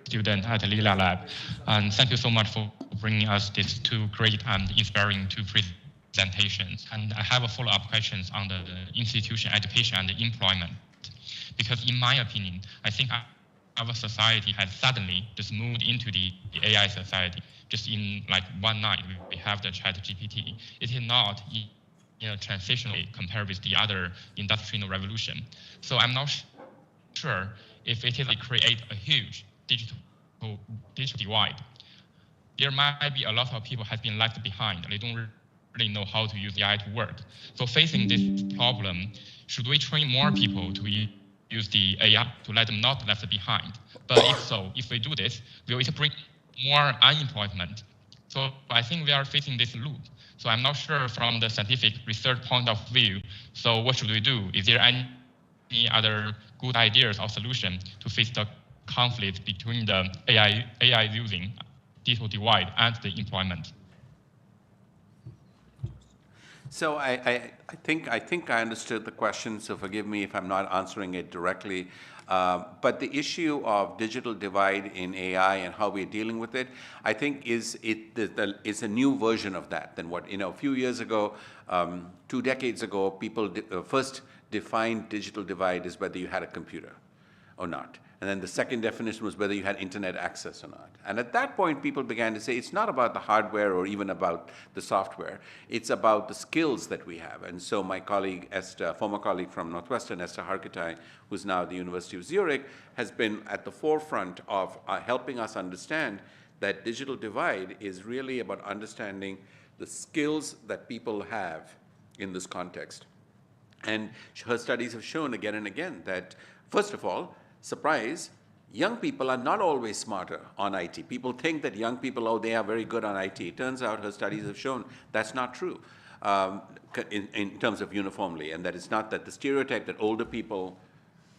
Speaker 8: student at Lila Lab. And thank you so much for bringing us these two great and inspiring presentations. And I have a follow-up questions on the institution, education, and employment. Because in my opinion, I think our society has suddenly just moved into the AI society. Just in like one night, we have the ChatGPT. It is not transitionally compared with the other industrial revolution. So I'm not sure if it will create a huge digital divide. There might be a lot of people have been left behind. They don't really know how to use AI to work. So facing this problem, should we train more people to use the AI to let them not left behind? But if so, if we do this, will it bring more unemployment? So I think we are facing this loop. So I'm not sure from the scientific research point of view. So what should we do? Is there any other good ideas or solution to face the conflict between the AI using digital divide and the employment?
Speaker 5: So I think I understood the question, so forgive me if I'm not answering it directly. But the issue of digital divide in AI and how we're dealing with it, I think is a new version of that than what, a few years ago, 2 decades ago, people first defined digital divide as whether you had a computer or not. And then the second definition was whether you had internet access or not. And at that point, people began to say, it's not about the hardware or even about the software. It's about the skills that we have. And so my colleague, Esther, former colleague from Northwestern, Esther Harkatai, who's now at the University of Zurich, has been at the forefront of helping us understand that digital divide is really about understanding the skills that people have in this context. And her studies have shown again and again that, first of all, surprise, young people are not always smarter on IT. People think that young people, they are very good on IT. It turns out her studies have shown that's not true in terms of uniformly, and that it's not that the stereotype that older people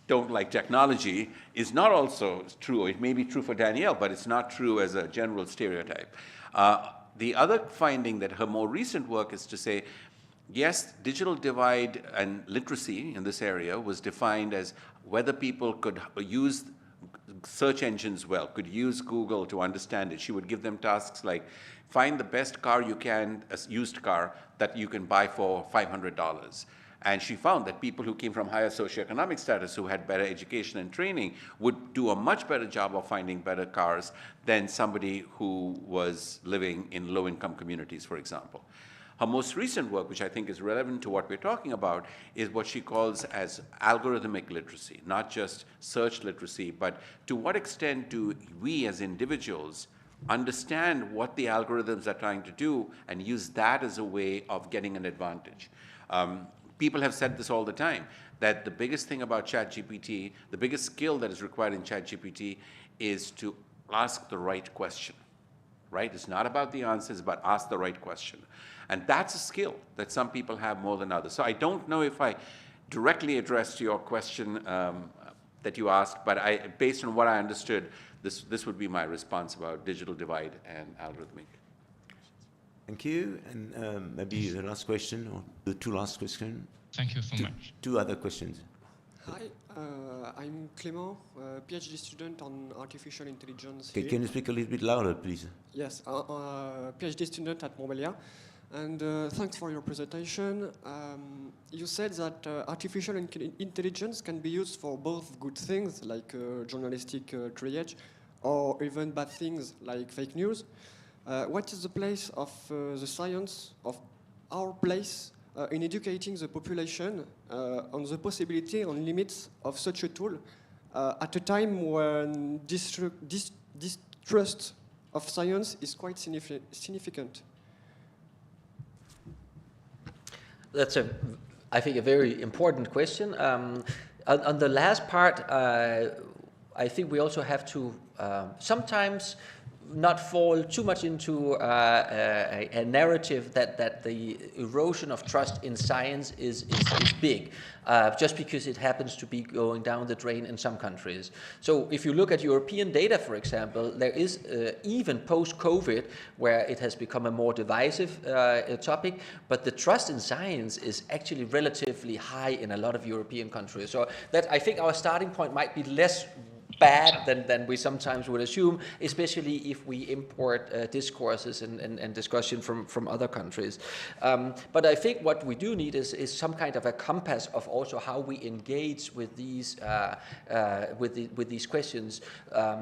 Speaker 5: don't like technology is not also true. It may be true for Danielle, but it's not true as a general stereotype. The other finding that her more recent work is to say, yes, digital divide and literacy in this area was defined as whether people could use search engines well, could use Google to understand it. She would give them tasks like, find the best car you can, a used car, that you can buy for $500. And she found that people who came from higher socioeconomic status, who had better education and training, would do a much better job of finding better cars than somebody who was living in low-income communities, for example. Her most recent work, which I think is relevant to what we're talking about, is what she calls as algorithmic literacy, not just search literacy, but to what extent do we as individuals understand what the algorithms are trying to do and use that as a way of getting an advantage. People have said this all the time, that the biggest thing about ChatGPT, the biggest skill that is required in ChatGPT is to ask the right question, right? It's not about the answers, but ask the right question. And that's a skill that some people have more than others. So I don't know if I directly addressed your question that you asked, but based on what I understood, this would be my response about digital divide and algorithmic.
Speaker 2: Thank you. And maybe the last question, or the two last questions.
Speaker 8: Thank you so much.
Speaker 2: Two other questions.
Speaker 9: Hi, I'm Clément, PhD student on artificial intelligence.
Speaker 2: Okay, can you speak a little bit louder, please?
Speaker 9: Yes, PhD student at Montbéliard. And thanks for your presentation. You said that artificial intelligence can be used for both good things, like journalistic triage, or even bad things, like fake news. What is the place of the science, of our place, in educating the population on the possibility and limits of such a tool at a time when distrust of science is quite significant?
Speaker 7: That's I think, a very important question. On the last part, I think we also have to sometimes not fall too much into a narrative that the erosion of trust in science is big, just because it happens to be going down the drain in some countries. So if you look at European data, for example, there is even post-COVID, where it has become a more divisive topic, but the trust in science is actually relatively high in a lot of European countries. So that, I think, our starting point might be less bad than we sometimes would assume, especially if we import discourses and discussion from other countries. But I think what we do need is some kind of a compass of also how we engage with these with these questions.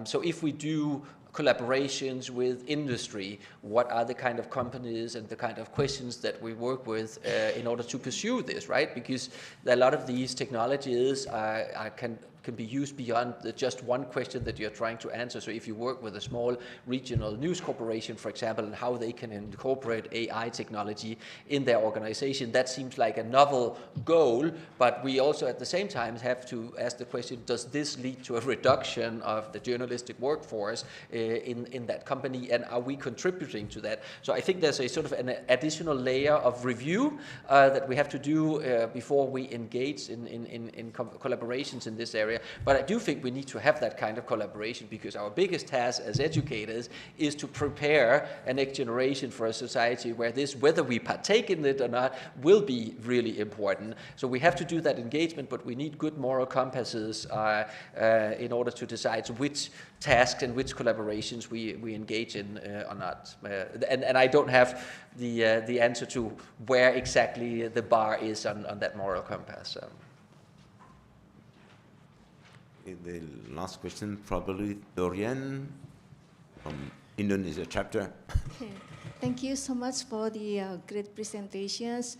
Speaker 7: So if we do collaborations with industry, what are the kind of companies and the kind of questions that we work with in order to pursue this, right? Because a lot of these technologies can be used beyond just one question that you're trying to answer. So if you work with a small regional news corporation, for example, and how they can incorporate AI technology in their organization, that seems like a novel goal, but we also at the same time have to ask the question, does this lead to a reduction of the journalistic workforce in that company, and are we contributing to that? So I think there's a sort of an additional layer of review that we have to do before we engage in collaborations in this area. But I do think we need to have that kind of collaboration, because our biggest task as educators is to prepare a next generation for a society where this, whether we partake in it or not, will be really important. So we have to do that engagement, but we need good moral compasses in order to decide which tasks and which collaborations we engage in or not. And I don't have the answer to where exactly the bar is on that moral compass.
Speaker 2: The last question, probably Dorian from Indonesia chapter.
Speaker 10: Okay. Thank you so much for the great presentations.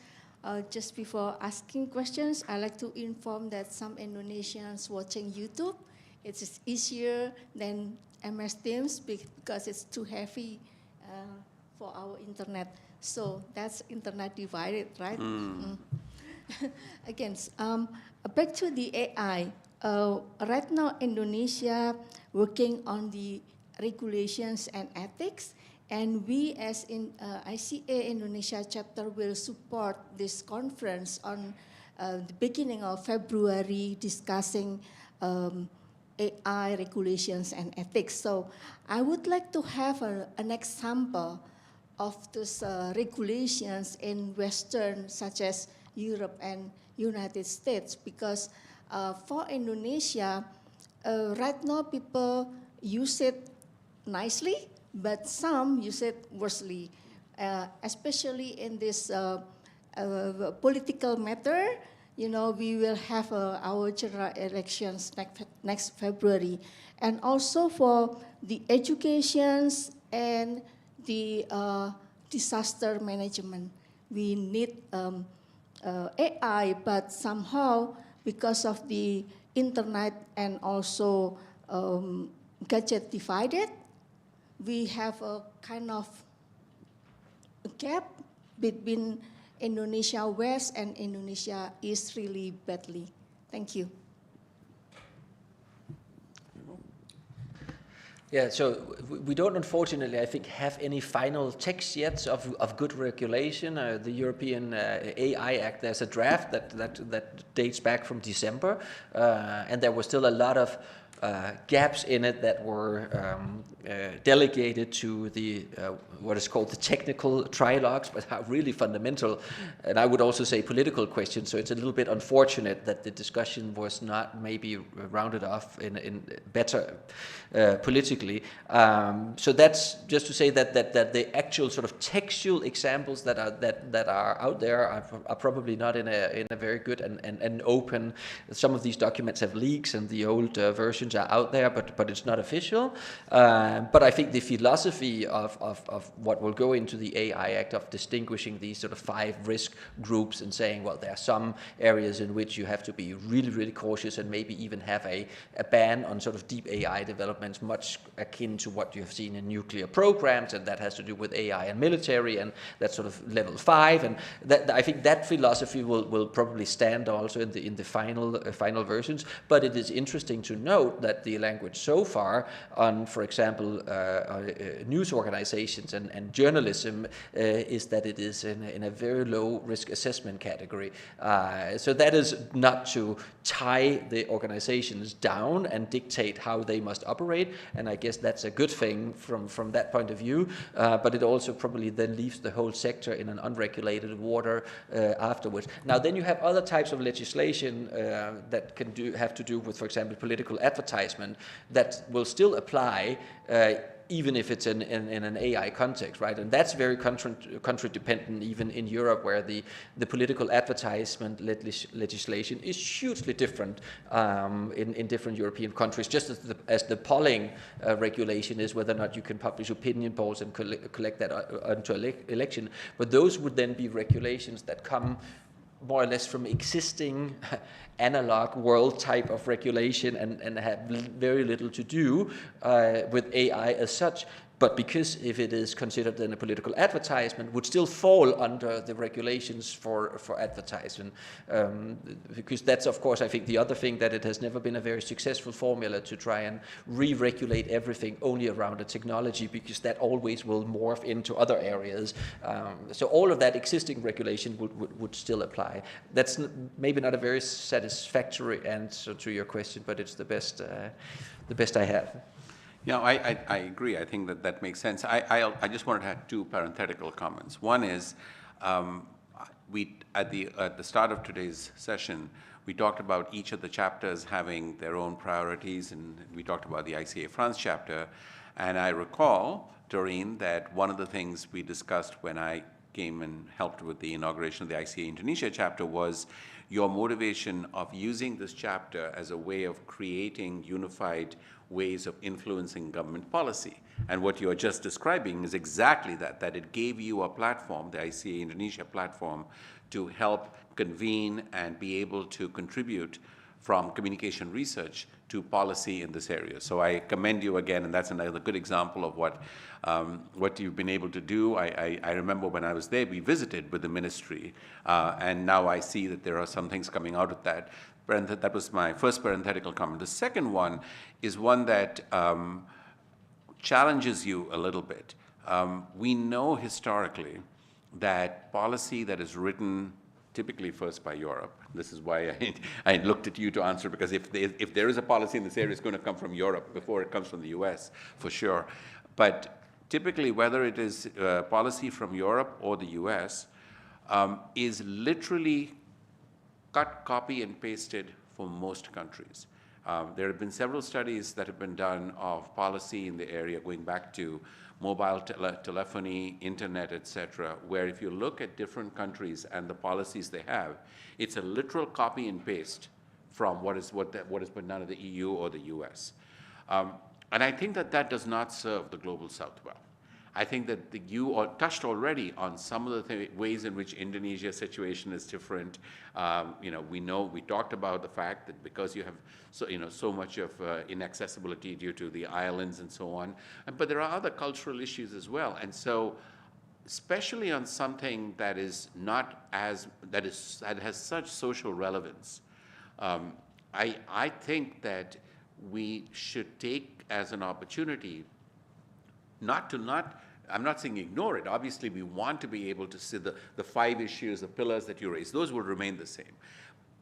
Speaker 10: Just before asking questions, I'd like to inform that some Indonesians watching YouTube, it is easier than MS Teams because it's too heavy for our internet. So that's internet divided, right? Again, back to the AI. Right now, Indonesia working on the regulations and ethics, and we as in ICA Indonesia chapter will support this conference on the beginning of February, discussing AI regulations and ethics. So I would like to have an example of those regulations in Western, such as Europe and United States, because for Indonesia, right now people use it nicely, but some use it worstly, especially in this political matter. You know, we will have our general elections next February. And also for the educations and the disaster management. We need AI, but somehow, because of the internet and also gadget divided, we have a kind of a gap between Indonesia West and Indonesia East really badly. Thank you.
Speaker 7: Yeah, so we don't, unfortunately, I think, have any final text yet of good regulation. The European AI Act, there's a draft that dates back from December, and there was still a lot of gaps in it that were delegated to the what is called the technical trilogues, but are really fundamental, and I would also say political questions. So it's a little bit unfortunate that the discussion was not maybe rounded off in better politically. So that's just to say that the actual sort of textual examples that are out there are probably not in a very good and open. Some of these documents have leaks, and the old versions are out there, but it's not official. But I think the philosophy of what will go into the AI Act of distinguishing these sort of 5 risk groups and saying, well, there are some areas in which you have to be really, really cautious and maybe even have a ban on sort of deep AI developments, much akin to what you have seen in nuclear programs, and that has to do with AI and military, and that's sort of level 5. And that, I think that philosophy will probably stand also in the final versions. But it is interesting to note that the language so far on, for example, news organizations and journalism is that it is in a very low risk assessment category. So that is not to tie the organizations down and dictate how they must operate, and I guess that's a good thing from that point of view, but it also probably then leaves the whole sector in an unregulated water afterwards. Now then you have other types of legislation that have to do with, for example, political advertisement that will still apply even if it's in an AI context, right? And that's very country dependent, even in Europe, where the political advertisement legislation is hugely different in different European countries, just as the polling regulation is, whether or not you can publish opinion polls and collect that onto election. But those would then be regulations that come more or less from existing analog world type of regulation and have very little to do with AI as such. But because if it is considered in a political advertisement, would still fall under the regulations for advertisement. Because that's, of course, I think the other thing, that it has never been a very successful formula to try and re-regulate everything only around the technology, because that always will morph into other areas. So all of that existing regulation would still apply. That's maybe not a very satisfactory answer to your question, but it's the best I have.
Speaker 5: Yeah, I agree. I think that makes sense. I just wanted to have 2 parenthetical comments. One is, we at the start of today's session, we talked about each of the chapters having their own priorities, and we talked about the ICA France chapter. And I recall, Doreen, that one of the things we discussed when I came and helped with the inauguration of the ICA Indonesia chapter was your motivation of using this chapter as a way of creating unified ways of influencing government policy. And what you're just describing is exactly that it gave you a platform, the ICA Indonesia platform, to help convene and be able to contribute from communication research to policy in this area. So I commend you again, and that's another good example of what you've been able to do. I remember when I was there, we visited with the ministry, and now I see that there are some things coming out of that. That was my first parenthetical comment. The second one is one that challenges you a little bit. We know historically that policy that is written typically first by Europe. This is why I looked at you to answer, because if there is a policy in this area, it's going to come from Europe before it comes from the US, for sure. But typically, whether it is policy from Europe or the US, is literally cut, copy, and pasted for most countries. There have been several studies that have been done of policy in the area going back to mobile telephony, internet, etc., where if you look at different countries and the policies they have, it's a literal copy and paste from what has been done in the EU or the US. And I think that does not serve the Global South well. I think that you all touched already on some of the ways in which Indonesia's situation is different. We talked about the fact that because you have so much of inaccessibility due to the islands and so on, but there are other cultural issues as well. And so, especially on something that has such social relevance, I think that we should take as an opportunity I'm not saying ignore it. Obviously, we want to be able to see the 5 issues, the pillars that you raised, those will remain the same.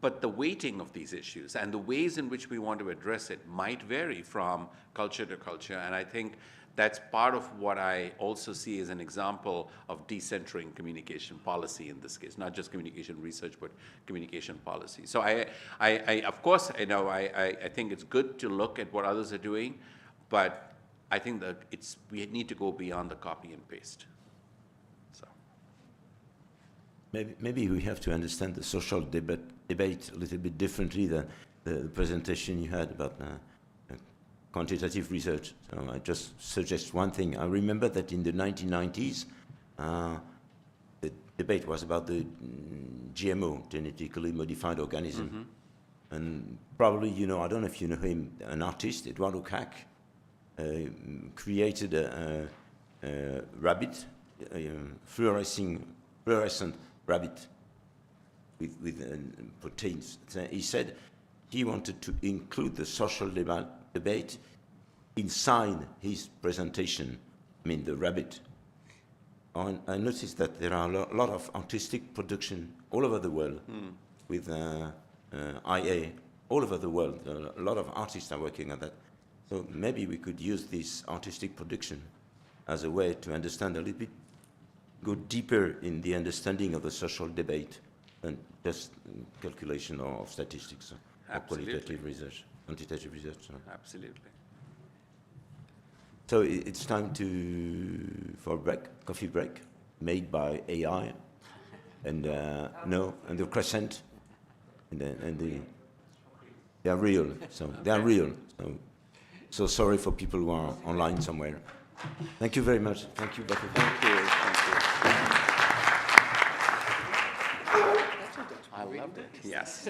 Speaker 5: But the weighting of these issues and the ways in which we want to address it might vary from culture to culture. And I think that's part of what I also see as an example of decentering communication policy in this case, not just communication research, but communication policy. So of course, I think it's good to look at what others are doing, but I think that we need to go beyond the copy and paste. So
Speaker 2: maybe we have to understand the social debate a little bit differently than the presentation you had about quantitative research. So I just suggest one thing. I remember that in the 1990s, the debate was about the GMO, genetically modified organism. Mm-hmm. And probably, I don't know if you know him, an artist, Eduardo Cac, created a rabbit, fluorescent rabbit with proteins. So he said he wanted to include the social debate inside his presentation, the rabbit. I noticed that there are a lot of artistic production all over the world with IA, all over the world. A lot of artists are working on that. So maybe we could use this artistic production as a way to understand a little bit, go deeper in the understanding of the social debate than just calculation of statistics or qualitative research, quantitative research.
Speaker 5: Absolutely.
Speaker 2: So it's time for a break, coffee break, made by AI, and the crescent, and they are real. So they are real. So sorry for people who are online somewhere. Thank you very much. Thank you, both of you.
Speaker 5: Thank you. I loved it. Yes.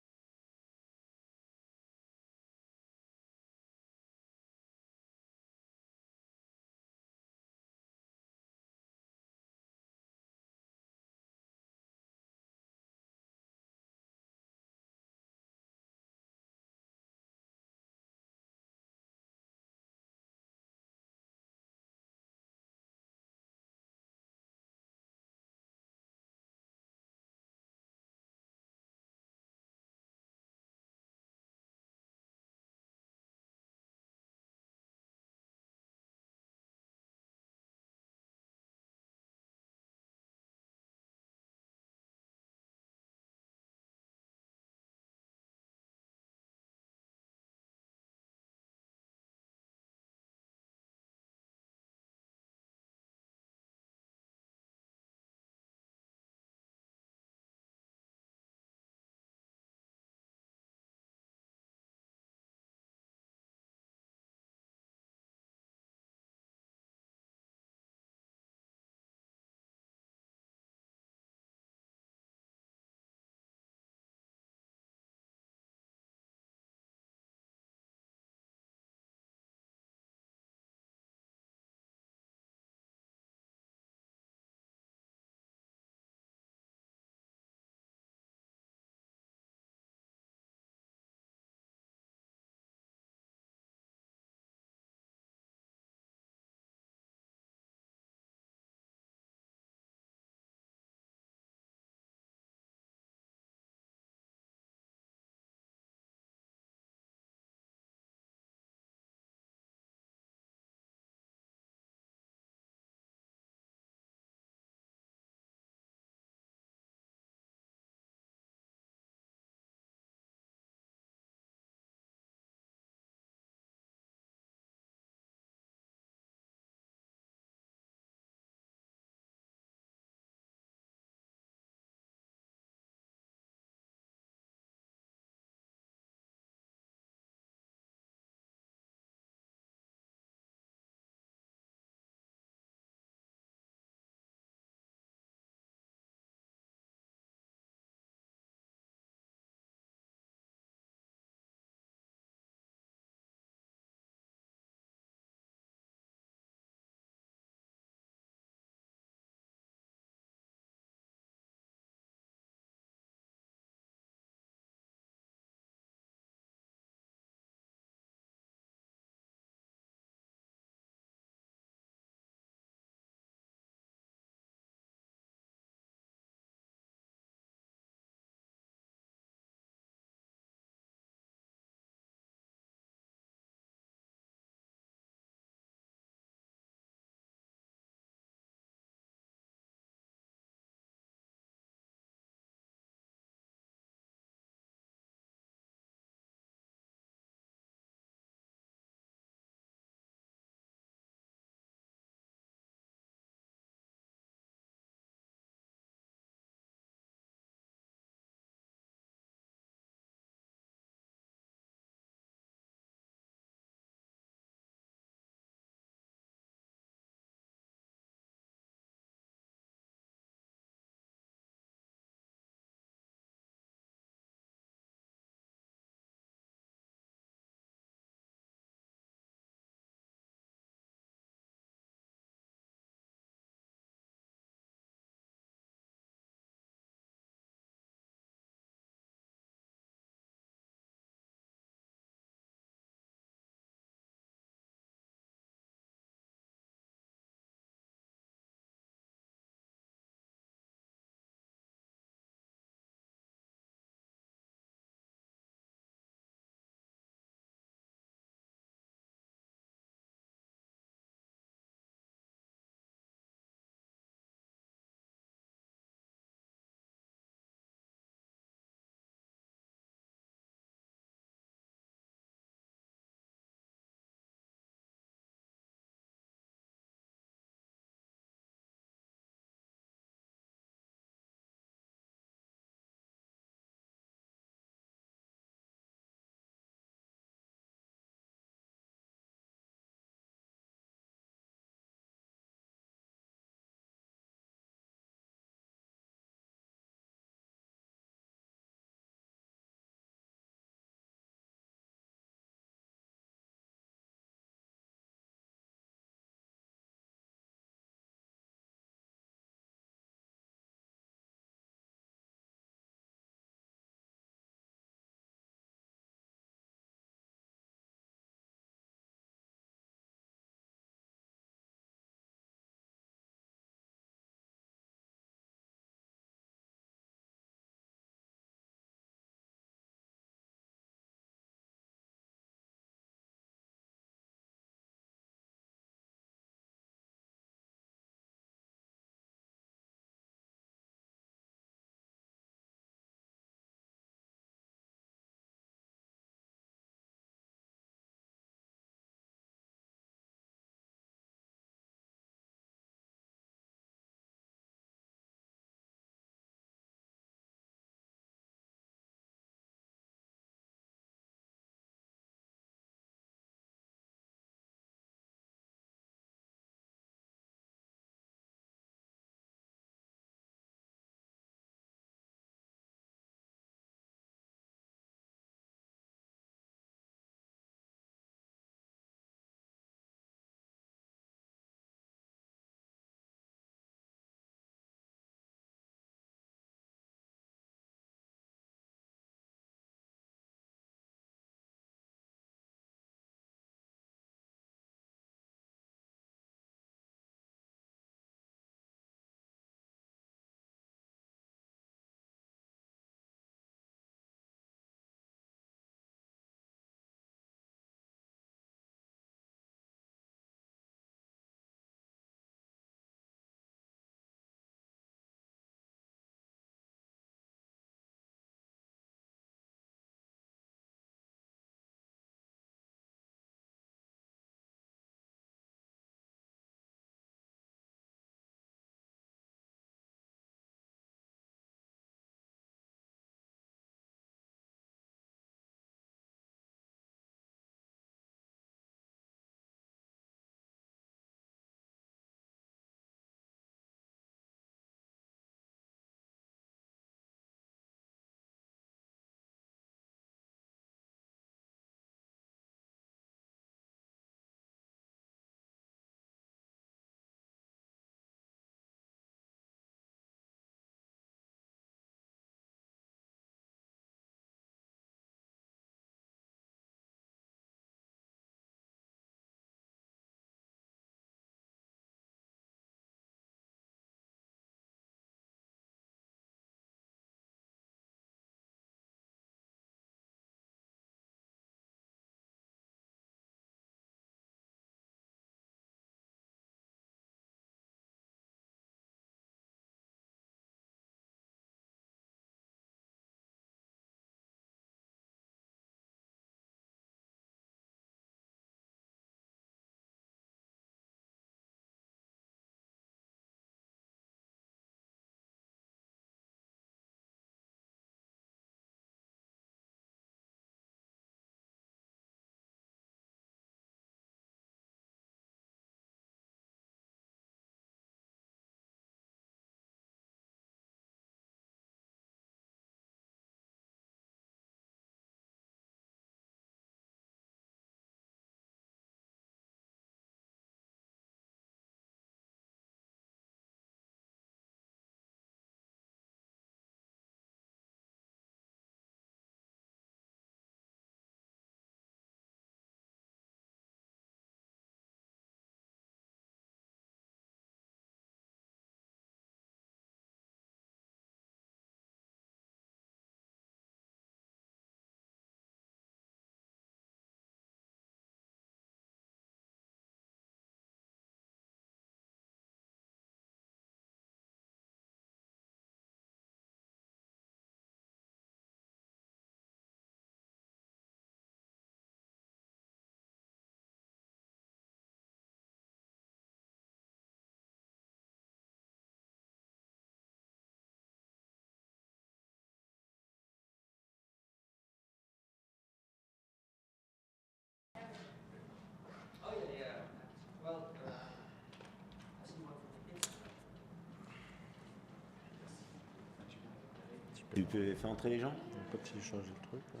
Speaker 2: Tu peux faire entrer les gens?
Speaker 4: On peut télécharger le truc, là.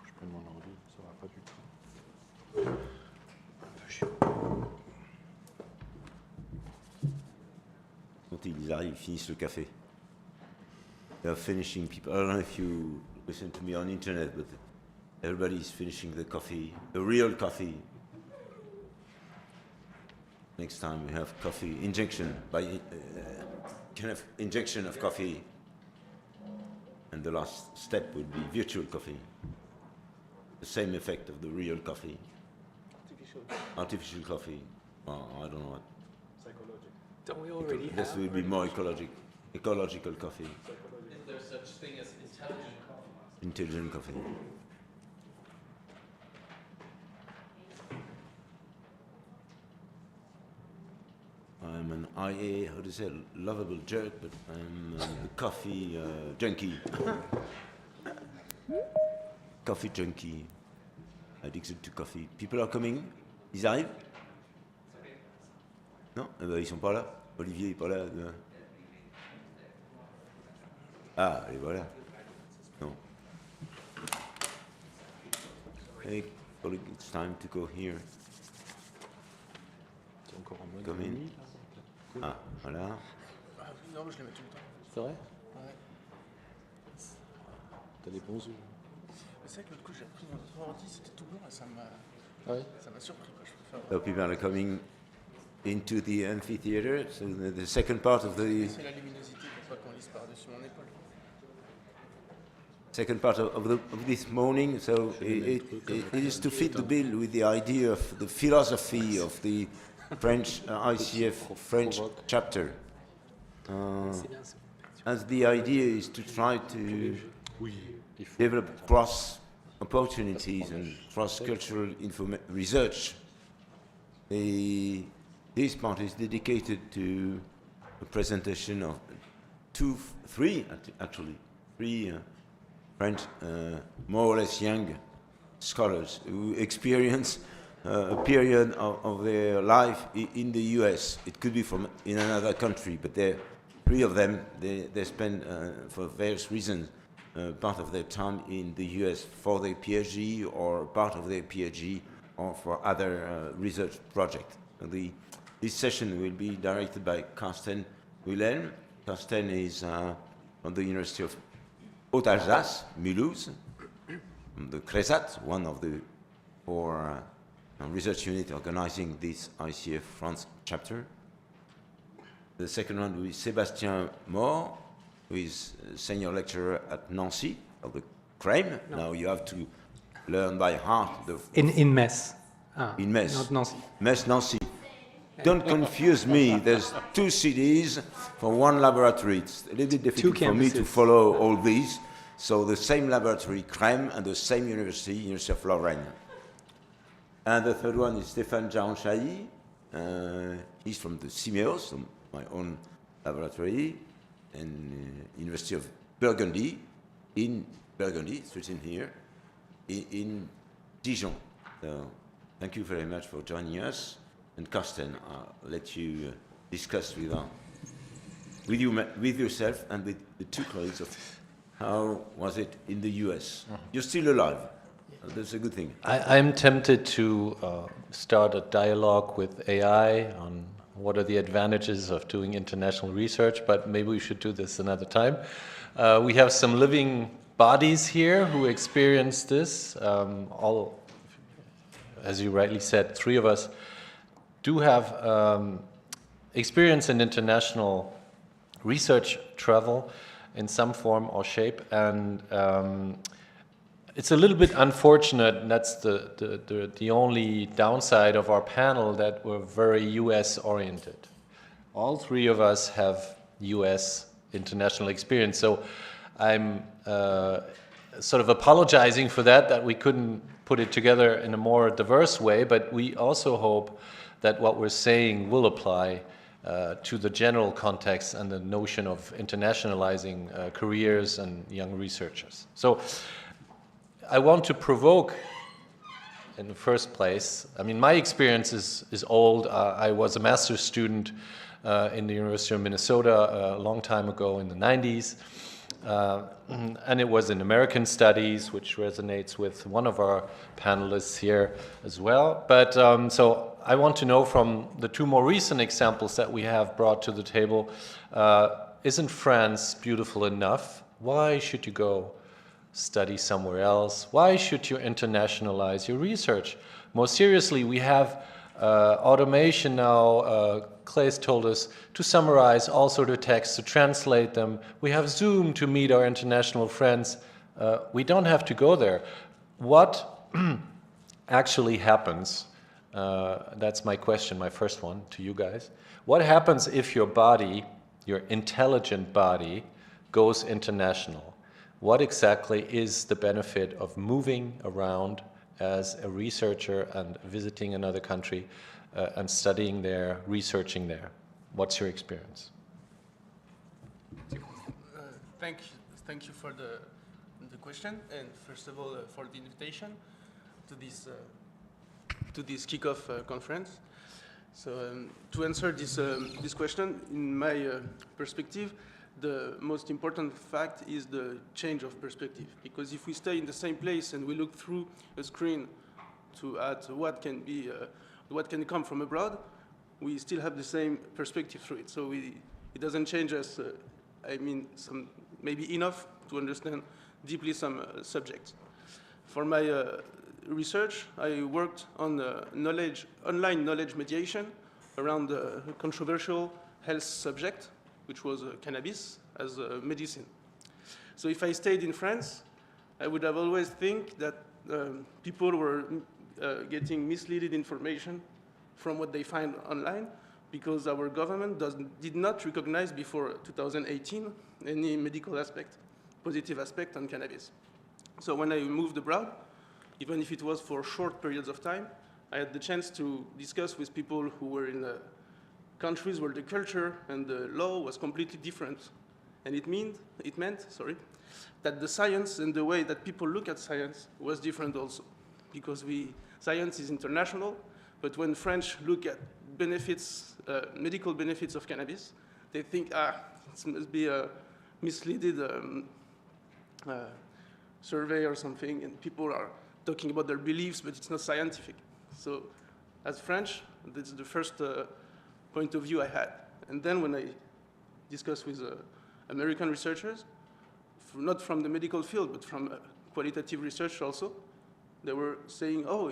Speaker 4: Je prends mon ordi, ça va pas du tout.
Speaker 2: Quand ils arrivent, ils finissent le café. They are finishing people. I don't know if you listen to me on internet, but everybody is finishing the coffee, the real coffee. Next time we have coffee injection kind of injection of coffee, and the last step would be virtual coffee. The same effect of the real coffee. Artificial coffee. Well, I don't know what.
Speaker 3: Psychological. Don't we already
Speaker 2: This will be more ecological coffee.
Speaker 4: Is there such thing as intelligent coffee?
Speaker 2: Intelligent coffee. I'm an IA, how to say, lovable jerk, but I'm a coffee junkie. Coffee junkie. Addicted to coffee. People are coming. Ils arrivent? Non? Eh ben, ils sont pas là. Olivier est pas là. Ah, et voilà. Non. Hey, colleague, it's time to go here.
Speaker 4: C'est encore en mode
Speaker 2: Come in.
Speaker 4: nuit, là.
Speaker 2: Ah, voilà.
Speaker 11: Non, mais je les mets tout le temps.
Speaker 4: C'est vrai?
Speaker 11: Ouais.
Speaker 4: T'as des bons yeux.
Speaker 11: C'est vrai que l'autre coup, j'ai pris mon ordi, c'était tout blanc et ça m'a surpris. Quoi. Je peux faire...
Speaker 2: So people are coming into the amphitheater. So the second part of the
Speaker 11: C'est la luminosité pour pas qu'on lise par-dessus mon épaule.
Speaker 2: second part of this morning. So it is to fit the bill with the idea of the philosophy of the French ICA French Chapter. As the idea is to try to develop cross opportunities and cross-cultural research. This part is dedicated to a presentation of three French, more or less young scholars who experience a period of their life in the US. It could be from in another country, but three of them, they spend, for various reasons, part of their time in the US for their PhD or part of their PhD or for other research projects. This session will be directed by Carsten Wilhelm. Carsten is from the University of Haute-Alsace, Mulhouse, from the CRESAT, one of the four research units organizing this ICA France chapter. The second one will be Sébastien More, who is a senior lecturer at Nancy, of the CREM. No. Now you have to learn by heart the...
Speaker 3: In Metz.
Speaker 2: In Metz.
Speaker 3: Not Nancy.
Speaker 2: Metz, Nancy. Don't confuse me. There's two cities for one laboratory. It's a little bit difficult for me to follow all these. So the same laboratory, CREM, and the same university, University of Lorraine. And the third one is Stéphane Jaronchaï. He's from the CIMEOS, my own laboratory, and University of Burgundy, in Burgundy, it's written here, in Dijon. So thank you very much for joining us. And Carsten, I'll let you discuss with yourself and with the two colleagues of how was it in the US. You're still alive. That's a good thing.
Speaker 4: I'm tempted to start a dialogue with AI on what are the advantages of doing international research, but maybe we should do this another time. We have some living bodies here who experience this. All, as you rightly said, three of us do have experience in international research travel in some form or shape, and it's a little bit unfortunate, and that's the only downside of our panel, that we're very US oriented. All three of us have US international experience, so I'm sort of apologizing for that we couldn't put it together in a more diverse way, but we also hope that what we're saying will apply to the general context and the notion of internationalizing careers and young researchers. So I want to provoke in the first place. I mean, my experience is old. I was a master's student in the University of Minnesota a long time ago in the 90s. And it was in American studies, which resonates with one of our panelists here as well. But so I want to know from the two more recent examples that we have brought to the table, isn't France beautiful enough? Why should you go study somewhere else? Why should you internationalize your research? More seriously, we have automation now. Claes told us to summarize all sort of texts, to translate them. We have Zoom to meet our international friends. We don't have to go there. What actually happens? That's my question, my first one to you guys. What happens if your body, your intelligent body, goes international? What exactly is the benefit of moving around as a researcher and visiting another country and studying there, researching there? What's your experience?
Speaker 11: Thank you for the question, and first of all for the invitation to this kickoff conference. So to answer this question, in my perspective, the most important fact is the change of perspective. Because if we stay in the same place and we look through a screen at what can come from abroad, we still have the same perspective through it. So it doesn't change us, maybe enough to understand deeply some subjects. For my research, I worked on online knowledge mediation around a controversial health subject, which was cannabis as a medicine. So if I stayed in France, I would have always think that people were getting misleaded information from what they find online, because our government did not recognize before 2018 any medical aspect, positive aspect on cannabis. So when I moved abroad, even if it was for short periods of time, I had the chance to discuss with people who were in countries where the culture and the law was completely different. And it meant that the science and the way that people look at science was different also. Because science is international, but when French look at benefits, medical benefits of cannabis, they think, it must be a misleaded survey or something, and people are talking about their beliefs, but it's not scientific. So as French, that's the first point of view I had. And then when I discussed with American researchers, not from the medical field, but from qualitative research also, they were saying, how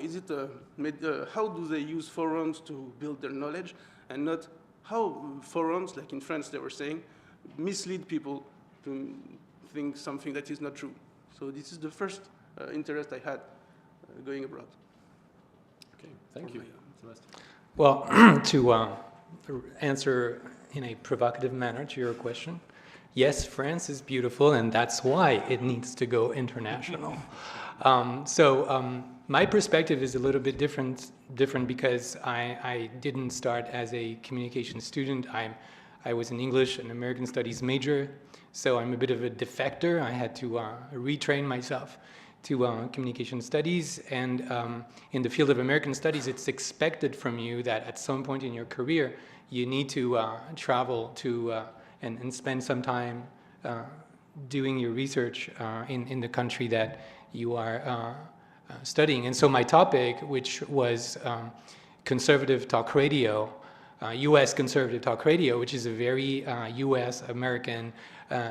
Speaker 11: do they use forums to build their knowledge, and not how forums, like in France they were saying, mislead people to think something that is not true. So this is the first interest I had going abroad.
Speaker 4: Okay, thank you.
Speaker 12: Well, to answer in a provocative manner to your question, yes, France is beautiful, and that's why it needs to go international. My perspective is a little bit different because I didn't start as a communication student. I was an English and American Studies major, so I'm a bit of a defector. I had to retrain myself to communication studies, and in the field of American Studies, it's expected from you that at some point in your career, you need to travel to and spend some time doing your research in the country that you are studying. And so my topic, which was conservative talk radio, U.S. conservative talk radio, which is a very U.S. American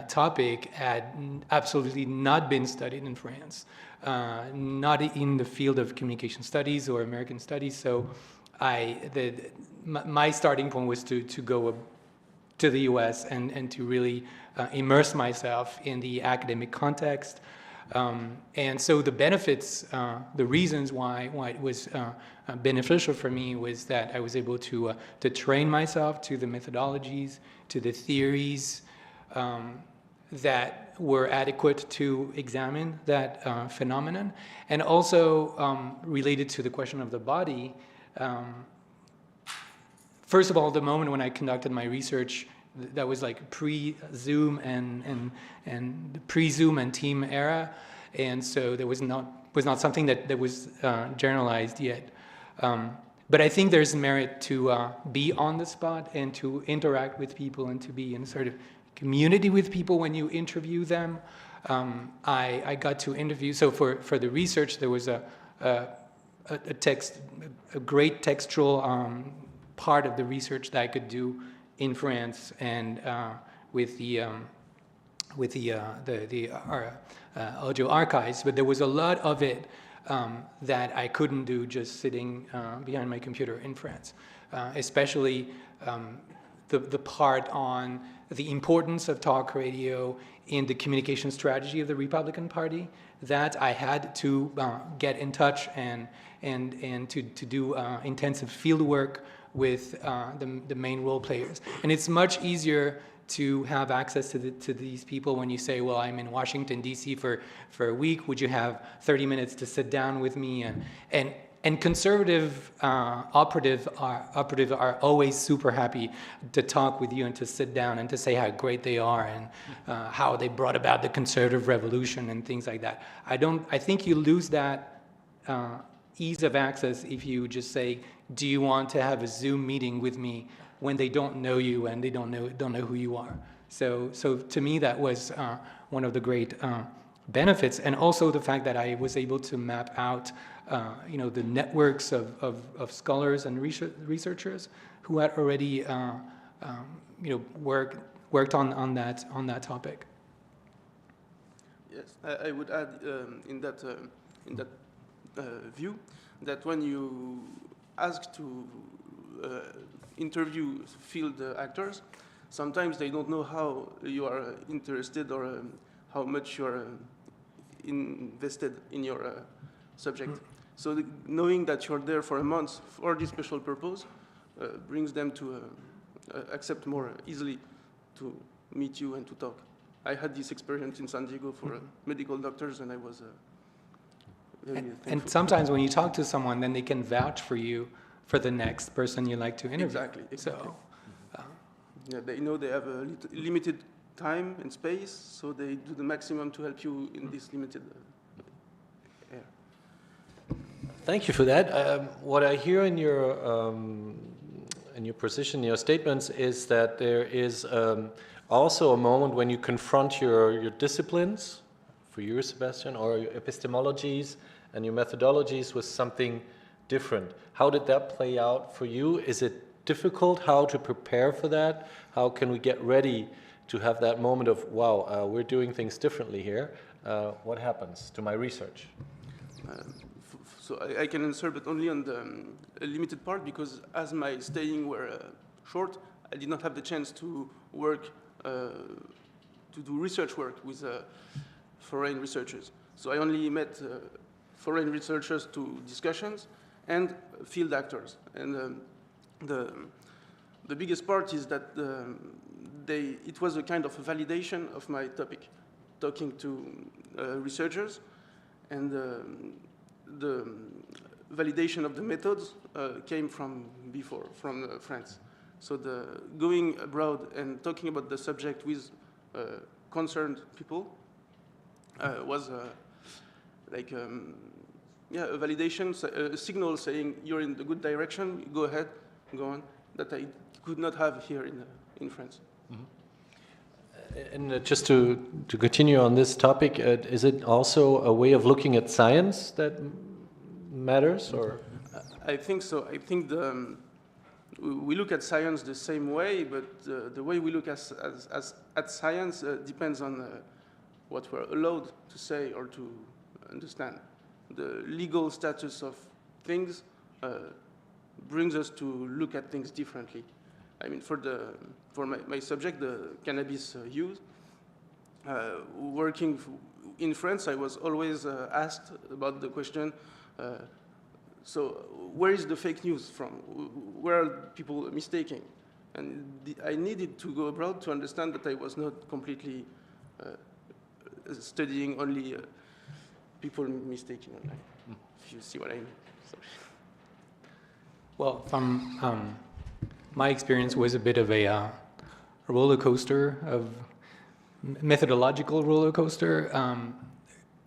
Speaker 12: topic, had absolutely not been studied in France, not in the field of communication studies or American studies. So my starting point was to go to the U.S. and to really immerse myself in the academic context. And so the benefits, the reasons why it was beneficial for me was that I was able to train myself to the methodologies, to the theories that were adequate to examine that phenomenon, and also related to the question of the body. First of all, the moment when I conducted my research, that was like pre-Zoom and the pre-Zoom and team era, and so there was not not something that was generalized yet. But I think there's merit to be on the spot and to interact with people and to be in a sort of community with people when you interview them. I got to interview, so for the research there was a great textual part of the research that I could do in France and with the audio archives, but there was a lot of it that I couldn't do just sitting behind my computer in France, especially the part on the importance of talk radio in the communication strategy of the Republican Party. That I had to get in touch and to do intensive field work with the main role players. And it's much easier to have access to these people when you say, well, I'm in Washington, D.C. for a week. Would you have 30 minutes to sit down with me? And conservative operatives are always super happy to talk with you and to sit down and to say how great they are and how they brought about the conservative revolution and things like that. I think you lose that ease of access if you just say, do you want to have a Zoom meeting with me, when they don't know you and they don't know who you are. So to me that was one of the great benefits, and also the fact that I was able to map out the networks of scholars and researchers who had already worked on that topic.
Speaker 11: Yes, I would add in that view that when you ask to interview field actors, sometimes they don't know how you are interested or how much you are invested in your subject. So knowing that you're there for a month for this special purpose brings them to accept more easily to meet you and to talk. I had this experience in San Diego for medical doctors, and I was very thankful.
Speaker 12: And sometimes when you talk to someone, then they can vouch for you for the next person you like to interview.
Speaker 11: Exactly.
Speaker 12: So,
Speaker 11: yeah, they know they have a limited time and space, so they do the maximum to help you in this limited area.
Speaker 4: Thank you for that. What I hear in your position, your statements, is that there is also a moment when you confront your disciplines, for you, Sebastian, or your epistemologies and your methodologies with something different. How did that play out for you? Is it difficult? How to prepare for that? How can we get ready to have that moment of, wow, we're doing things differently here? What happens to my research?
Speaker 11: So I can answer, but only on the limited part, because as my staying were short, I did not have the chance to work, to do research work with foreign researchers. So I only met foreign researchers to discussions and field actors. And the biggest part is that it was a kind of a validation of my topic, talking to researchers, and the validation of the methods came from before, from France. So the going abroad and talking about the subject with concerned people was like a validation, a signal saying you're in the good direction, go ahead, go on, that I could not have here in France.
Speaker 4: And just to continue on this topic, is it also a way of looking at science that matters, or?
Speaker 11: I think so. I think we look at science the same way, but the way we look at science depends on what we're allowed to say or to understand. The legal status of things brings us to look at things differently. I mean, for my subject, the cannabis use, working in France, I was always asked about the question, so where is the fake news from? Where are people mistaking? And I needed to go abroad to understand that I was not completely studying only people mistaking online, if you see what I mean. Sorry.
Speaker 12: Well, from my experience was a bit of a methodological roller coaster.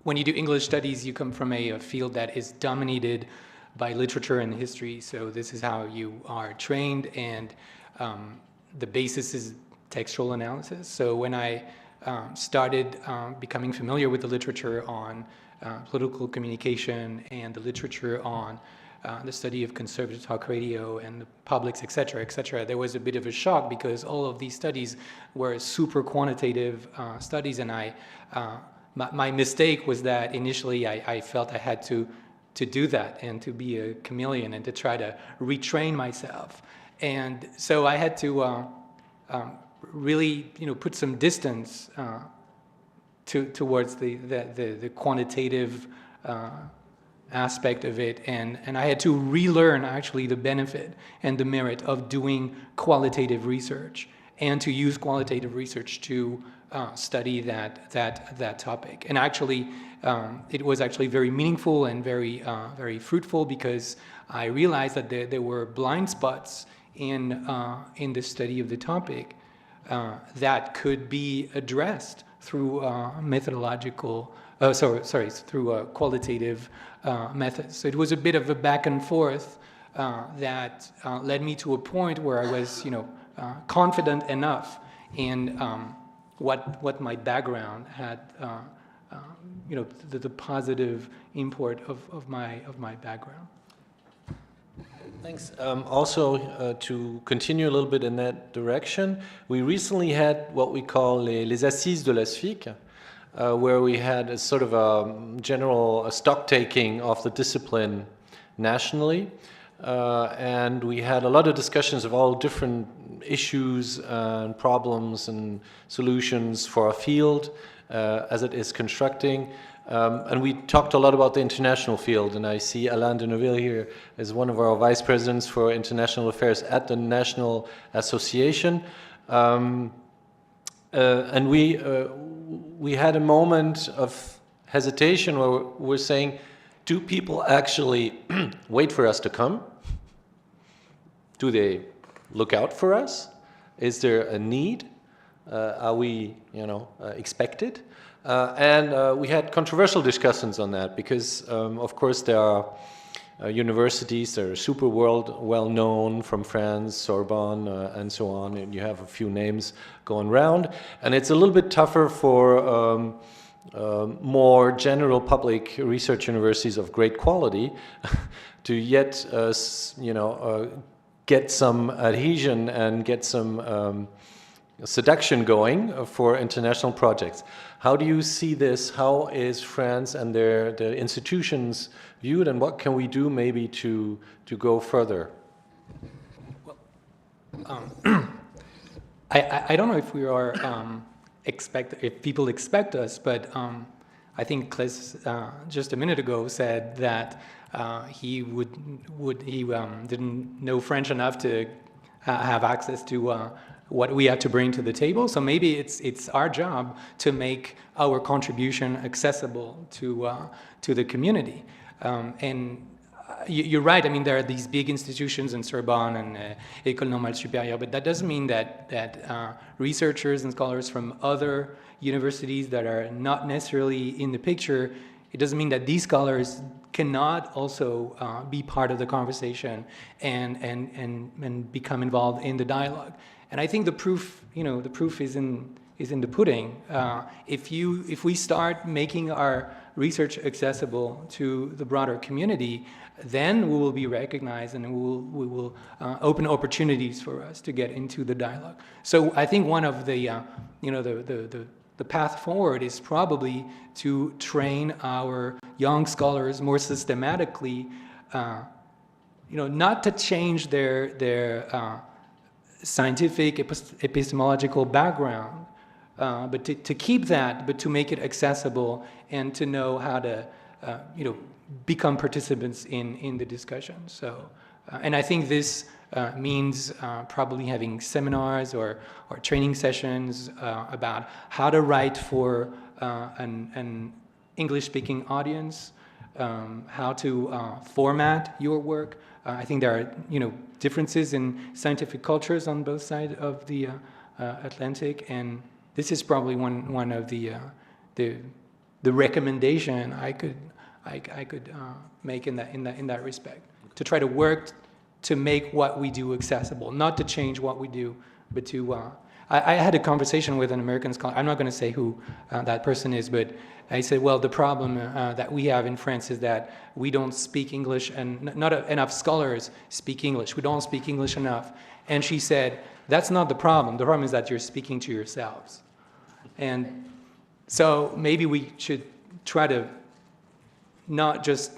Speaker 12: when you do English studies, you come from a field that is dominated by literature and history, so this is how you are trained, and the basis is textual analysis. So when I started becoming familiar with the literature on political communication and the literature on the study of conservative talk radio and the publics, et cetera, there was a bit of a shock because all of these studies were super quantitative studies, and my mistake was that initially I felt I had to do that and to be a chameleon and to try to retrain myself. And so I had to really, put some distance towards the quantitative aspect of it, and I had to relearn actually the benefit and the merit of doing qualitative research and to use qualitative research to study that topic. And actually, it was actually very meaningful and very fruitful because I realized that there were blind spots in the study of the topic that could be addressed through through qualitative methods. So it was a bit of a back and forth that led me to a point where I was, confident enough in what my background had, the positive import of my background.
Speaker 4: Thanks. Also, to continue a little bit in that direction, we recently had what we call les Assises de la SFIC, where we had a sort of a general stock-taking of the discipline nationally. And we had a lot of discussions of all different issues and problems and solutions for our field as it is constructing. And we talked a lot about the international field, and I see Alain de Neuville here as one of our vice presidents for international affairs at the National Association. And we had a moment of hesitation where we're saying, do people actually wait for us to come? Do they look out for us? Is there a need? Are we, expected? And we had controversial discussions on that because, of course, there are universities that are super well known from France, Sorbonne, and so on, and you have a few names going around. And it's a little bit tougher for more general public research universities of great quality to yet, get some adhesion and get some seduction going for international projects. How do you see this? How is France and their institutions viewed, and what can we do maybe to go further?
Speaker 12: Well, I don't know if we are if people expect us, but I think Cles just a minute ago said that he didn't know French enough to have access to what we have to bring to the table. So maybe it's our job to make our contribution accessible to the community. And you're right. I mean, there are these big institutions in Sorbonne and École Normale Supérieure, but that doesn't mean that researchers and scholars from other universities that are not necessarily in the picture, it doesn't mean that these scholars cannot also be part of the conversation and become involved in the dialogue. And I think the proof is in the pudding. If we start making our research accessible to the broader community, then we will be recognized and we will open opportunities for us to get into the dialogue. So I think one of the path forward is probably to train our young scholars more systematically, not to change their scientific epistemological background, but to keep that, but to make it accessible and to know how to, become participants in the discussion. So, and I think this means probably having seminars or training sessions about how to write for an English-speaking audience, how to format your work. I think there are, differences in scientific cultures on both sides of the Atlantic, and this is probably one of the the recommendation I could make in that respect, to try to work to make what we do accessible, not to change what we do, but to. I had a conversation with an American scholar. I'm not going to say who that person is, but I said, well, the problem that we have in France is that we don't speak English, and not enough scholars speak English. We don't speak English enough. And she said, that's not the problem. The problem is that you're speaking to yourselves. And so maybe we should try to not just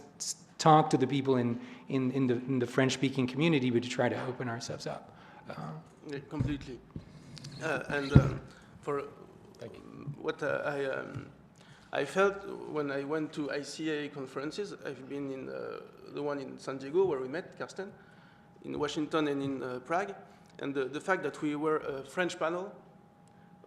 Speaker 12: talk to the people in the French-speaking community, but to try to open ourselves up.
Speaker 11: Yeah, completely. For what I felt when I went to ICA conferences, I've been in the one in San Diego where we met, Karsten, in Washington and in Prague, and the fact that we were a French panel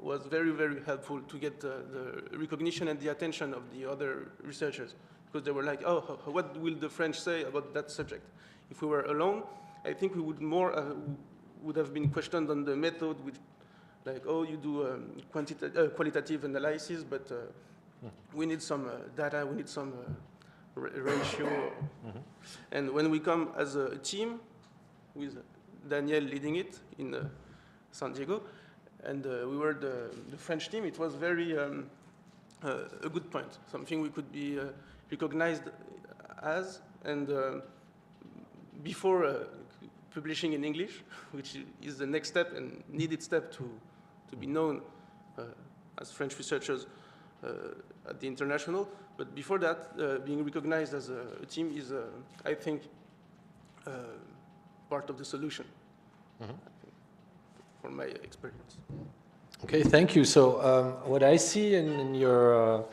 Speaker 11: was very, very helpful to get the recognition and the attention of the other researchers, because they were like, oh, what will the French say about that subject? If we were alone, I think we would would have been questioned on the method, which, like, oh, you do qualitative analysis, but we need some data, we need some ratio. Mm-hmm. And when we come as a team, with Daniel leading it in San Diego, and we were the French team, it was very a good point, something we could be recognized as, and before publishing in English, which is the next step and needed step to be known as French researchers at the international. But before that, being recognized as a team is, I think, part of the solution, mm-hmm. From my experience.
Speaker 4: Okay, thank you. So what I see in your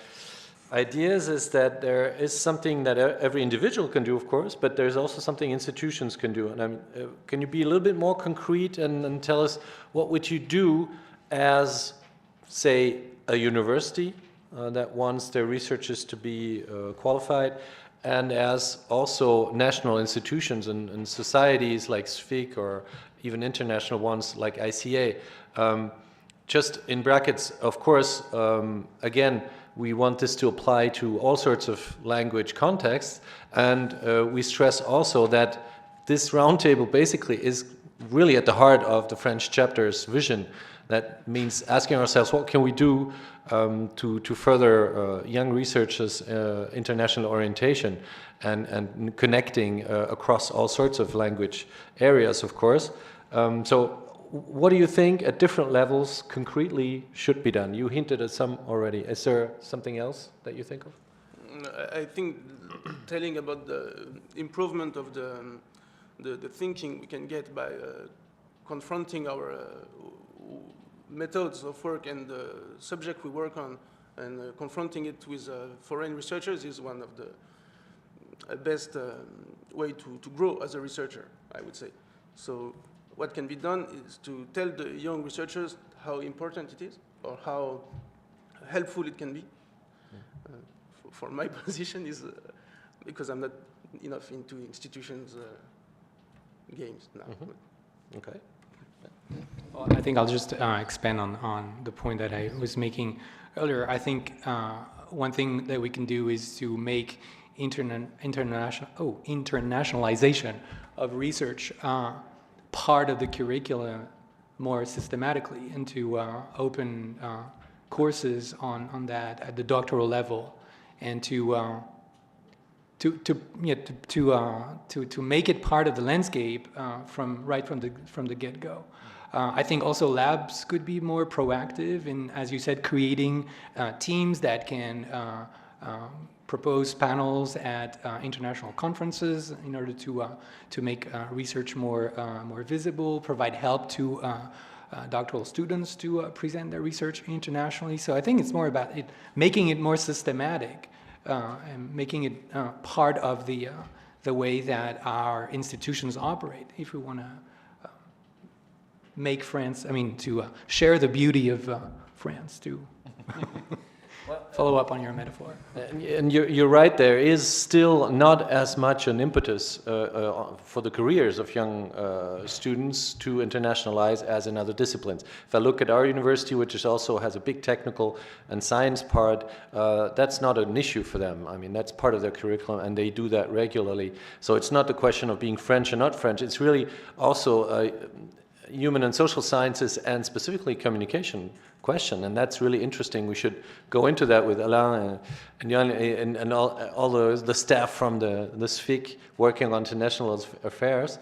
Speaker 4: ideas is that there is something that every individual can do, of course, but there's also something institutions can do. And can you be a little bit more concrete and tell us what would you do as, say, a university that wants their researchers to be qualified, and as also national institutions and societies like SFIC or even international ones like ICA. Just in brackets, of course, again, we want this to apply to all sorts of language contexts, and we stress also that this roundtable basically is really at the heart of the French chapter's vision. That means asking ourselves, what can we do to further young researchers' international orientation and connecting across all sorts of language areas, of course. So what do you think at different levels concretely should be done? You hinted at some already. Is there something else that you think of?
Speaker 11: I think telling about the improvement of the thinking we can get by confronting our methods of work and the subject we work on, and confronting it with foreign researchers is one of the best way to grow as a researcher, I would say. So what can be done is to tell the young researchers how important it is, or how helpful it can be. For my position is, because I'm not enough into institutions games now.
Speaker 4: Mm-hmm. Okay.
Speaker 12: Well, I think I'll just expand on the point that I was making earlier. I think one thing that we can do is to make internationalization of research part of the curricula more systematically, and to open courses on that at the doctoral level, and to make it part of the landscape from the get-go. I think also labs could be more proactive in, as you said, creating teams that can propose panels at international conferences in order to make research more visible, provide help to doctoral students to present their research internationally. So I think it's more about making it more systematic and making it part of the way that our institutions operate, if we want to make France, to share the beauty of France too. follow up on your metaphor.
Speaker 4: And you're right, there is still not as much an impetus for the careers of young students to internationalize as in other disciplines. If I look at our university, which also has a big technical and science part, that's not an issue for them. I mean, that's part of their curriculum, and they do that regularly. So it's not the question of being French or not French, it's really also human and social sciences and specifically communication question, and that's really interesting. We should go into that with Alain and Jan and all the staff from the SFIC working on international affairs.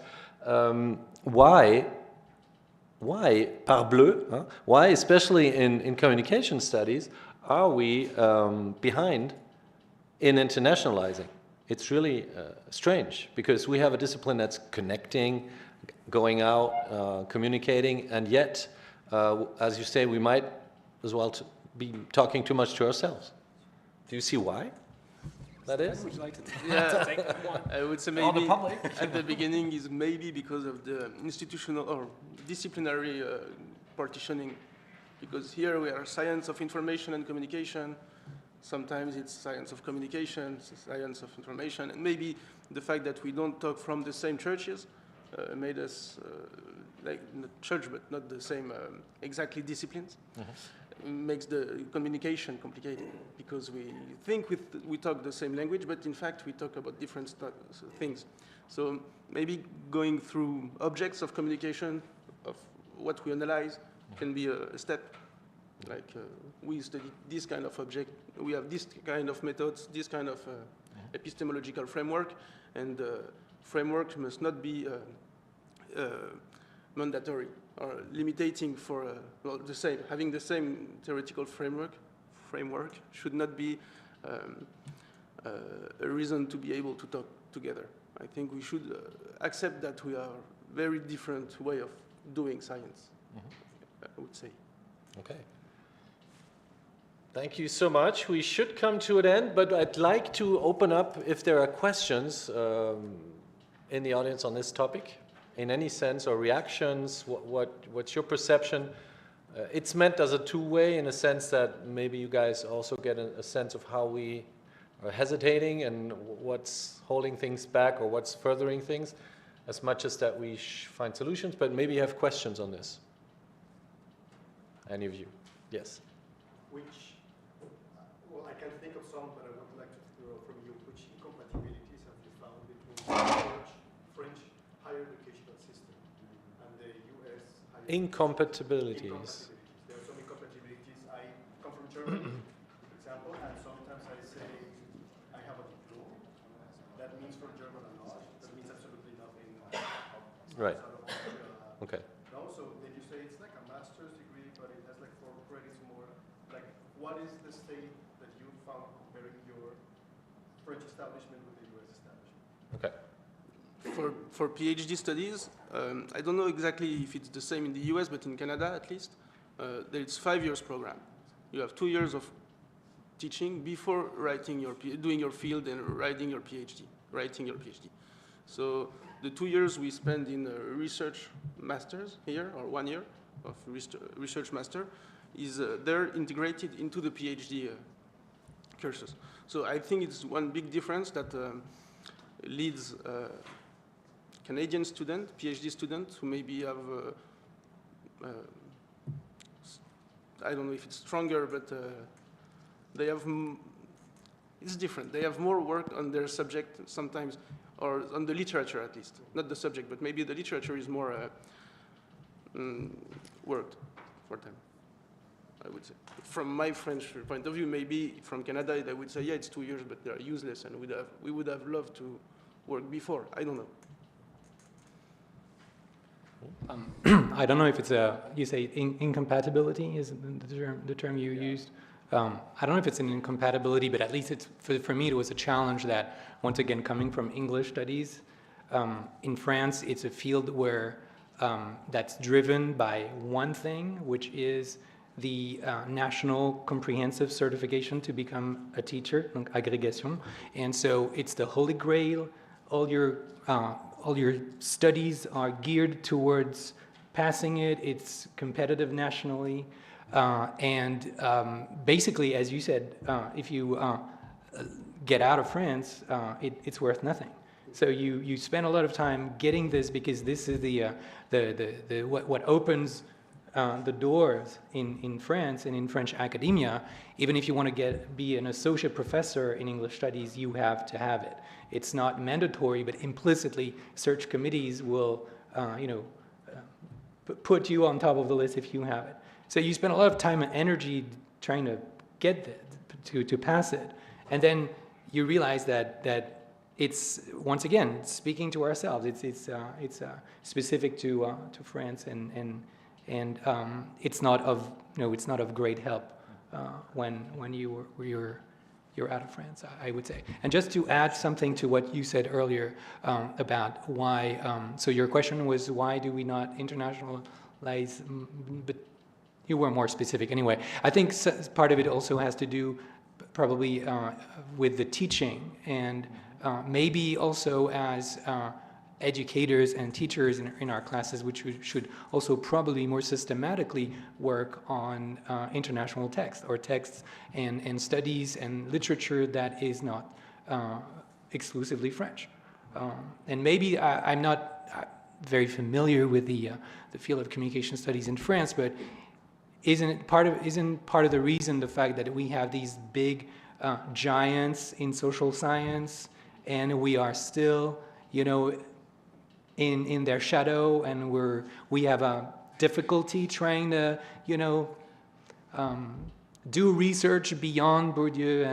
Speaker 4: Why, parbleu, huh? Why, especially in communication studies, are we behind in internationalizing? It's really strange, because we have a discipline that's connecting, going out, communicating, and yet, as you say, we might as well be talking too much to ourselves. Do you see why that is?
Speaker 11: Would you like to take that one? I would say maybe at the beginning is maybe because of the institutional or disciplinary partitioning, because here we are science of information and communication. Sometimes it's science of communication, science of information, and maybe the fact that we don't talk from the same churches made us like not church, but not the same exactly disciplines. Makes the communication complicated, because we think we talk the same language, but in fact we talk about different things. So maybe going through objects of communication, of what we analyze, can be a step. Like we study this kind of object, we have this kind of methods, this kind of epistemological framework, and the framework must not be mandatory or limiting for well, the same. Having the same theoretical framework should not be a reason to be able to talk together. I think we should accept that we are very different way of doing science, I would say.
Speaker 4: Okay. Thank you so much. We should come to an end, but I'd like to open up if there are questions in the audience on this topic, in any sense, or reactions. What's your perception? It's meant as a two-way, in a sense that maybe you guys also get a sense of how we are hesitating and what's holding things back or what's furthering things, as much as that we find solutions. But maybe you have questions on this. Any of you? Yes.
Speaker 13: Well, I can think of some, but I would like to know from you, which incompatibilities have you found between the French higher educational system and the US higher
Speaker 4: Incompatibilities.
Speaker 13: There are some incompatibilities. I come from Germany, for example, and sometimes I say I have a diploma. That means for German a lot. That means absolutely nothing.
Speaker 4: Right. Okay.
Speaker 13: No, so then you say it's like a master's degree, but it has like 4 credits more. Like, what is the state that you found comparing your French establishment with the US establishment?
Speaker 4: Okay.
Speaker 11: For PhD studies, I don't know exactly if it's the same in the US, but in Canada at least, it's 5 years program. You have 2 years of teaching before doing your field and writing your PhD. So the 2 years we spend in research masters here, or 1 year of research master, is they're integrated into the PhD courses. So I think it's one big difference that leads Canadian student, PhD students, who maybe have, I don't know if it's stronger, but they have, it's different. They have more work on their subject sometimes, or on the literature at least. Not the subject, but maybe the literature is more worked for them, I would say. From my French point of view, maybe from Canada, they would say, yeah, it's 2 years, but they're useless, and we would have loved to work before. I don't know.
Speaker 12: I don't know if it's you say incompatibility is the term you used. I don't know if it's an incompatibility, but at least it's, for me, it was a challenge that, once again, coming from English studies, in France, it's a field where that's driven by one thing, which is the national comprehensive certification to become a teacher, donc agrégation. And so it's the holy grail. All your studies are geared towards passing it. It's competitive nationally. Basically, as you said, if you get out of France, it's worth nothing. So you spend a lot of time getting this because this is what opens the doors in France and in French academia. Even if you want to be an associate professor in English studies, you have to have it. It's not mandatory, but implicitly, search committees will, put you on top of the list if you have it. So you spend a lot of time and energy trying to get to pass it, and then you realize that it's, once again, speaking to ourselves. It's specific to France, and it's not of great help when you're out of France, I would say. And just to add something to what you said earlier about why. So your question was, why do we not internationalize? But you were more specific anyway. I think part of it also has to do probably with the teaching, and maybe also as educators and teachers in our classes, which we should also probably more systematically work on international text, or texts and studies and literature that is not exclusively French. And maybe I'm not very familiar with the field of communication studies in France, but isn't part of the reason the fact that we have these big giants in social science, and we are still, in their shadow, and we have a difficulty trying to, do research beyond Bourdieu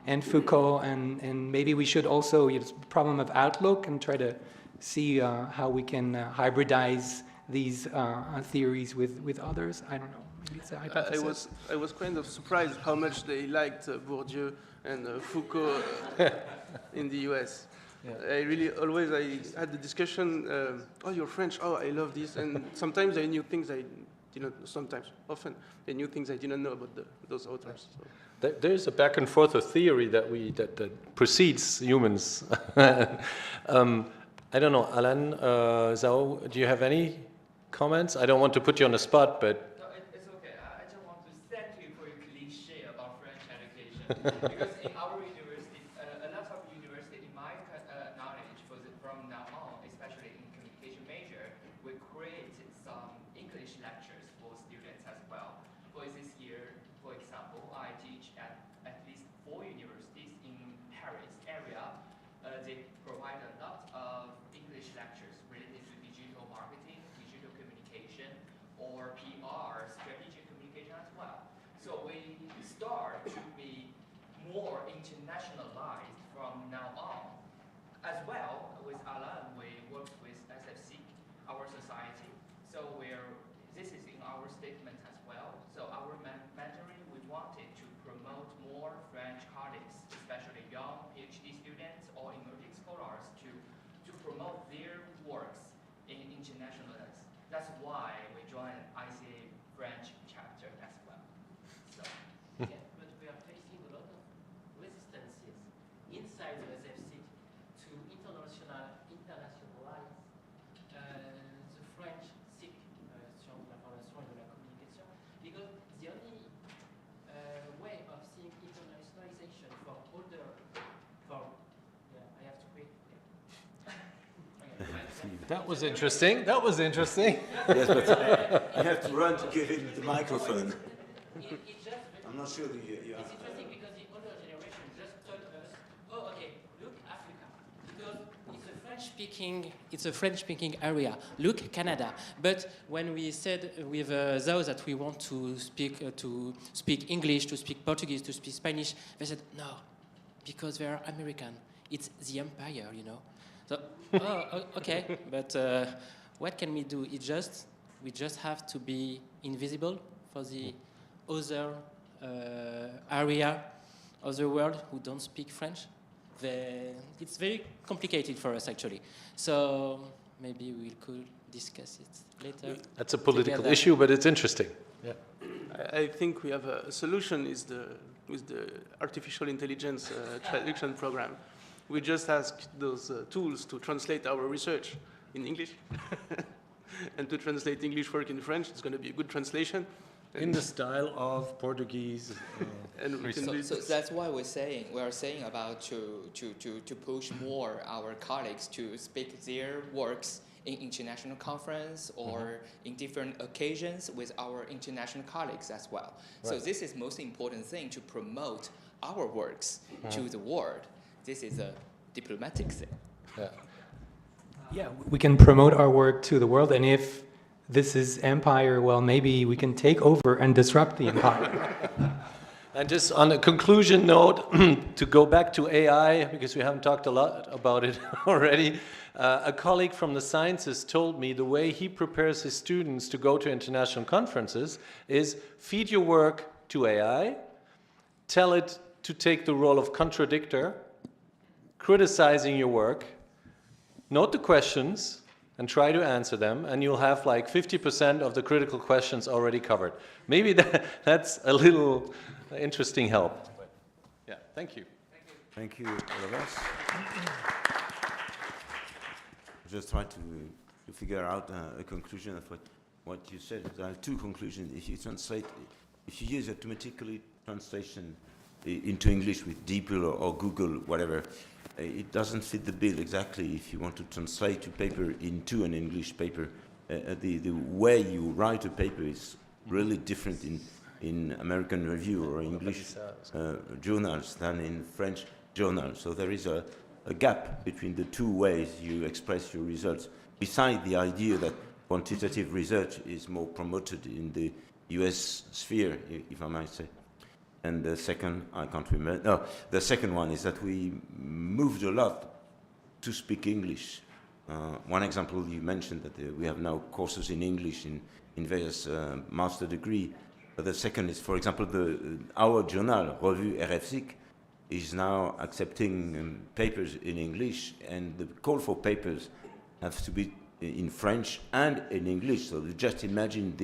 Speaker 12: and Foucault, and maybe we should also, it's a problem of outlook, and try to see how we can hybridize these theories with others. I don't know. Maybe it's a hypothesis.
Speaker 11: I was kind of surprised how much they liked Bourdieu and Foucault in the US. Yeah. I had the discussion, oh, you're French, oh, I love this, and sometimes I knew things I didn't, often I knew things I didn't know about those authors. So.
Speaker 4: There's a back and forth of theory that precedes humans. I don't know, Alan, Zhao, do you have any comments? I don't want to put you on the spot, but...
Speaker 14: No, it's okay. I just want to thank you for your cliche about French education. Because in our university, a lot of universities, in my knowledge, from now on, especially in communication major, we create some English lectures for students as well. For this year, for example, I teach at least 4 universities in Paris area. They provide a lot of English lectures related to digital marketing, digital communication, or PR, strategic communication as well. So we start to be more internationalized from now on. As well, with Alan, we work with SFC, our society. So this is in our statement as well. So our mentoring, we wanted to promote more French colleagues, especially young PhD students or emerging scholars, to promote their works in internationalize. That's why we joined ICA French Chapter as well. So,
Speaker 15: yeah, but we are facing a lot of resistances inside the SFC to internationalize the French SIC, Sciences de l'Information et de la Communication, because the only way of seeing internationalization for older, I have to quit.
Speaker 4: That was interesting. That was interesting.
Speaker 2: Yes, but you have to run to give him the microphone. I'm not sure that you
Speaker 15: It's interesting because the older generation just told us, oh, okay, look, Africa, because it's a French-speaking area. Look, Canada. But when we said with those that we want to speak English, to speak Portuguese, to speak Spanish, they said, no, because they are American. It's the empire, So, oh, okay, but what can we do? We just have to be invisible for the other area of the world who don't speak French. It's very complicated for us, actually. So maybe we could discuss it later.
Speaker 4: That's a political issue, but it's interesting. Yeah.
Speaker 11: I think we have a solution with the artificial intelligence traduction program. We just ask those tools to translate our research in English and to translate English work in French. It's going to be a good translation.
Speaker 4: in the style of Portuguese.
Speaker 11: And we can do
Speaker 14: So that's why we are saying about to push more our colleagues to speak their works in international conference or in different occasions with our international colleagues as well. So this is most important thing, to promote our works to the world. This is a diplomatic thing.
Speaker 12: Yeah, we can promote our work to the world, and if this is empire, well, maybe we can take over and disrupt the empire.
Speaker 4: And just on a conclusion note, to go back to AI, because we haven't talked a lot about it already, a colleague from the sciences told me the way he prepares his students to go to international conferences is feed your work to AI, tell it to take the role of contradictor, criticizing your work, note the questions, and try to answer them, and you'll have like 50% of the critical questions already covered. Maybe that's a little interesting help. Yeah, thank you.
Speaker 2: Thank you, all of us. Just try to figure out a conclusion of what you said. There are two conclusions. If you translate, if you use automatically translation into English with DeepL or Google, whatever, it doesn't fit the bill exactly. If you want to translate a paper into an English paper, the way you write a paper is really different in American Review or English journals than in French journals. So there is a gap between the two ways you express your results, beside the idea that quantitative research is more promoted in the US sphere, if I might say. And the second, I can't remember, no, the second one is that we moved a lot to speak English. One example, you mentioned that we have now courses in English in various master degree. But the second is, for example, our journal, Revue RFSIC, is now accepting papers in English, and the call for papers have to be in French and in English. So just imagine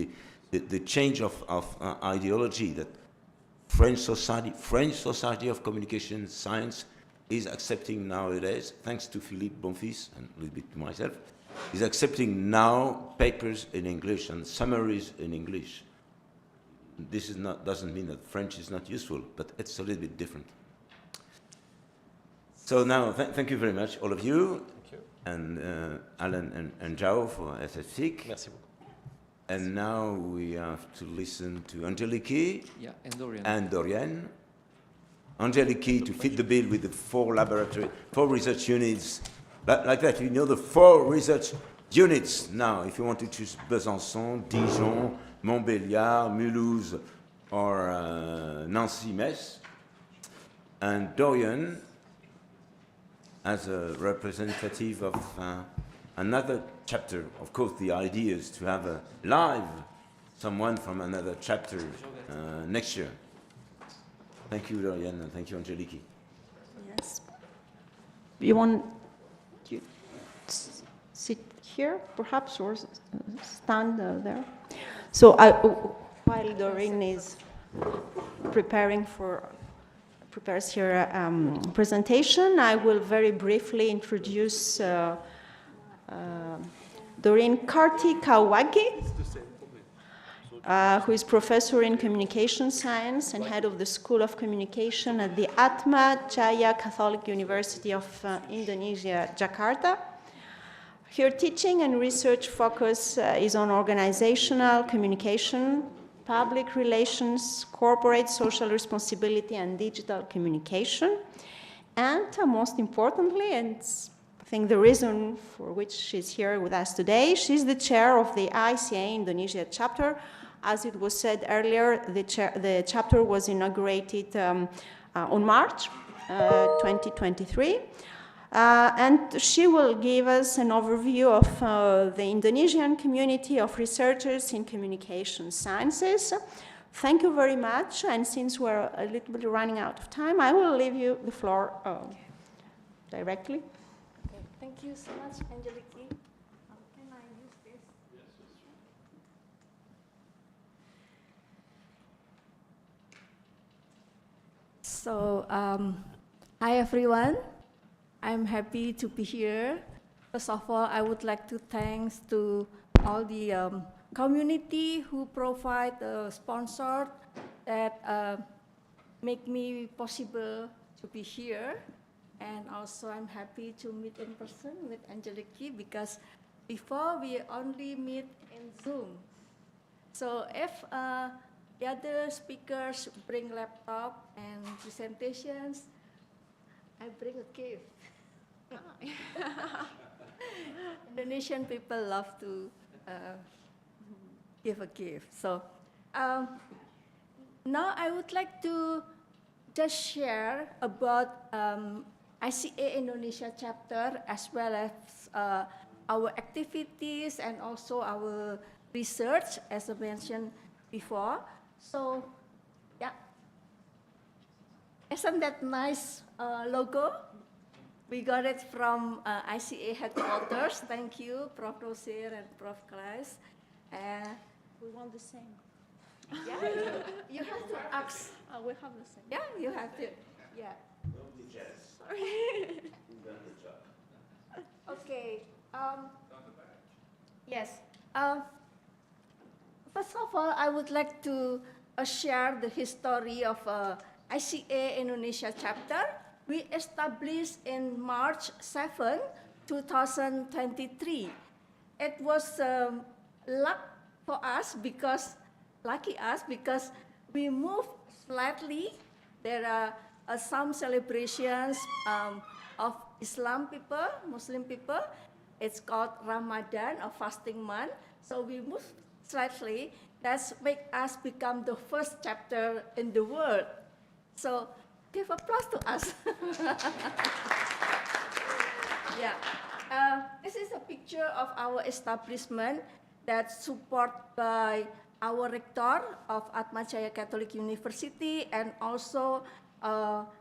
Speaker 2: the change of ideology that French Society of Communication Science is accepting nowadays, thanks to Philippe Bonfils and a little bit to myself, is accepting now papers in English and summaries in English. This doesn't mean that French is not useful, but it's a little bit different. So now, thank you very much, all of you.
Speaker 4: Thank you.
Speaker 2: And Alan and Zhao for SFSIC.
Speaker 4: Merci beaucoup.
Speaker 2: And now we have to listen to Angelique and Dorian. Angelique to fit the bill with the 4 research units. Like that, you know the 4 research units. Now, if you want to choose Besançon, Dijon, Montbéliard, Mulhouse, or Nancy-Metz. And Dorian, as a representative of another chapter. Of course, the idea is to have a someone from another chapter next year. Thank you, Dorian, and thank you, Angelique.
Speaker 6: Yes. You want to sit here, perhaps, or stand there? So while Dorian is prepares her presentation, I will very briefly introduce Doreen Karti-Kawagi, who is professor in communication science and head of the School of Communication at the Atma Jaya Catholic University of Indonesia, Jakarta. Her teaching and research focus is on organizational communication, public relations, corporate social responsibility, and digital communication. And most importantly, and I think the reason for which she's here with us today, she's the chair of the ICA Indonesia chapter. As it was said earlier, the chapter was inaugurated on March 2023. And she will give us an overview of the Indonesian community of researchers in communication sciences. Thank you very much. And since we're a little bit running out of time, I will leave you the floor directly.
Speaker 10: Okay. Thank you so much, Angelique. Can I use this? Yes. So, hi everyone. I'm happy to be here. First of all, I would like to thank to all the community who provide sponsor that make me possible to be here. And also I'm happy to meet in person with Angeliki because before we only meet in Zoom. So if the other speakers bring laptop and presentations, I bring a gift. Indonesian people love to give a gift. So now I would like to just share about ICA Indonesia chapter as well as our activities and also our research, as I mentioned before. So, yeah. Isn't that nice logo? We got it from ICA headquarters. Thank you, Prof. Rosier and Prof. Klaes.
Speaker 6: We want the same.
Speaker 10: Yeah, you have to ask.
Speaker 6: We have the same.
Speaker 10: Yeah, you have to. Yeah.
Speaker 6: Sorry.
Speaker 10: Okay. Yes. First of all, I would like to share the history of ICA Indonesia chapter. We established in March 7, 2023. It was lucky us because we moved slightly. There are some celebrations of Islam people, Muslim people. It's called Ramadan, a fasting month. So we moved slightly. That's make us become the first chapter in the world. So give applause to us. Yeah. This is a picture of our establishment that's supported by our rector of Atmajaya Catholic University and also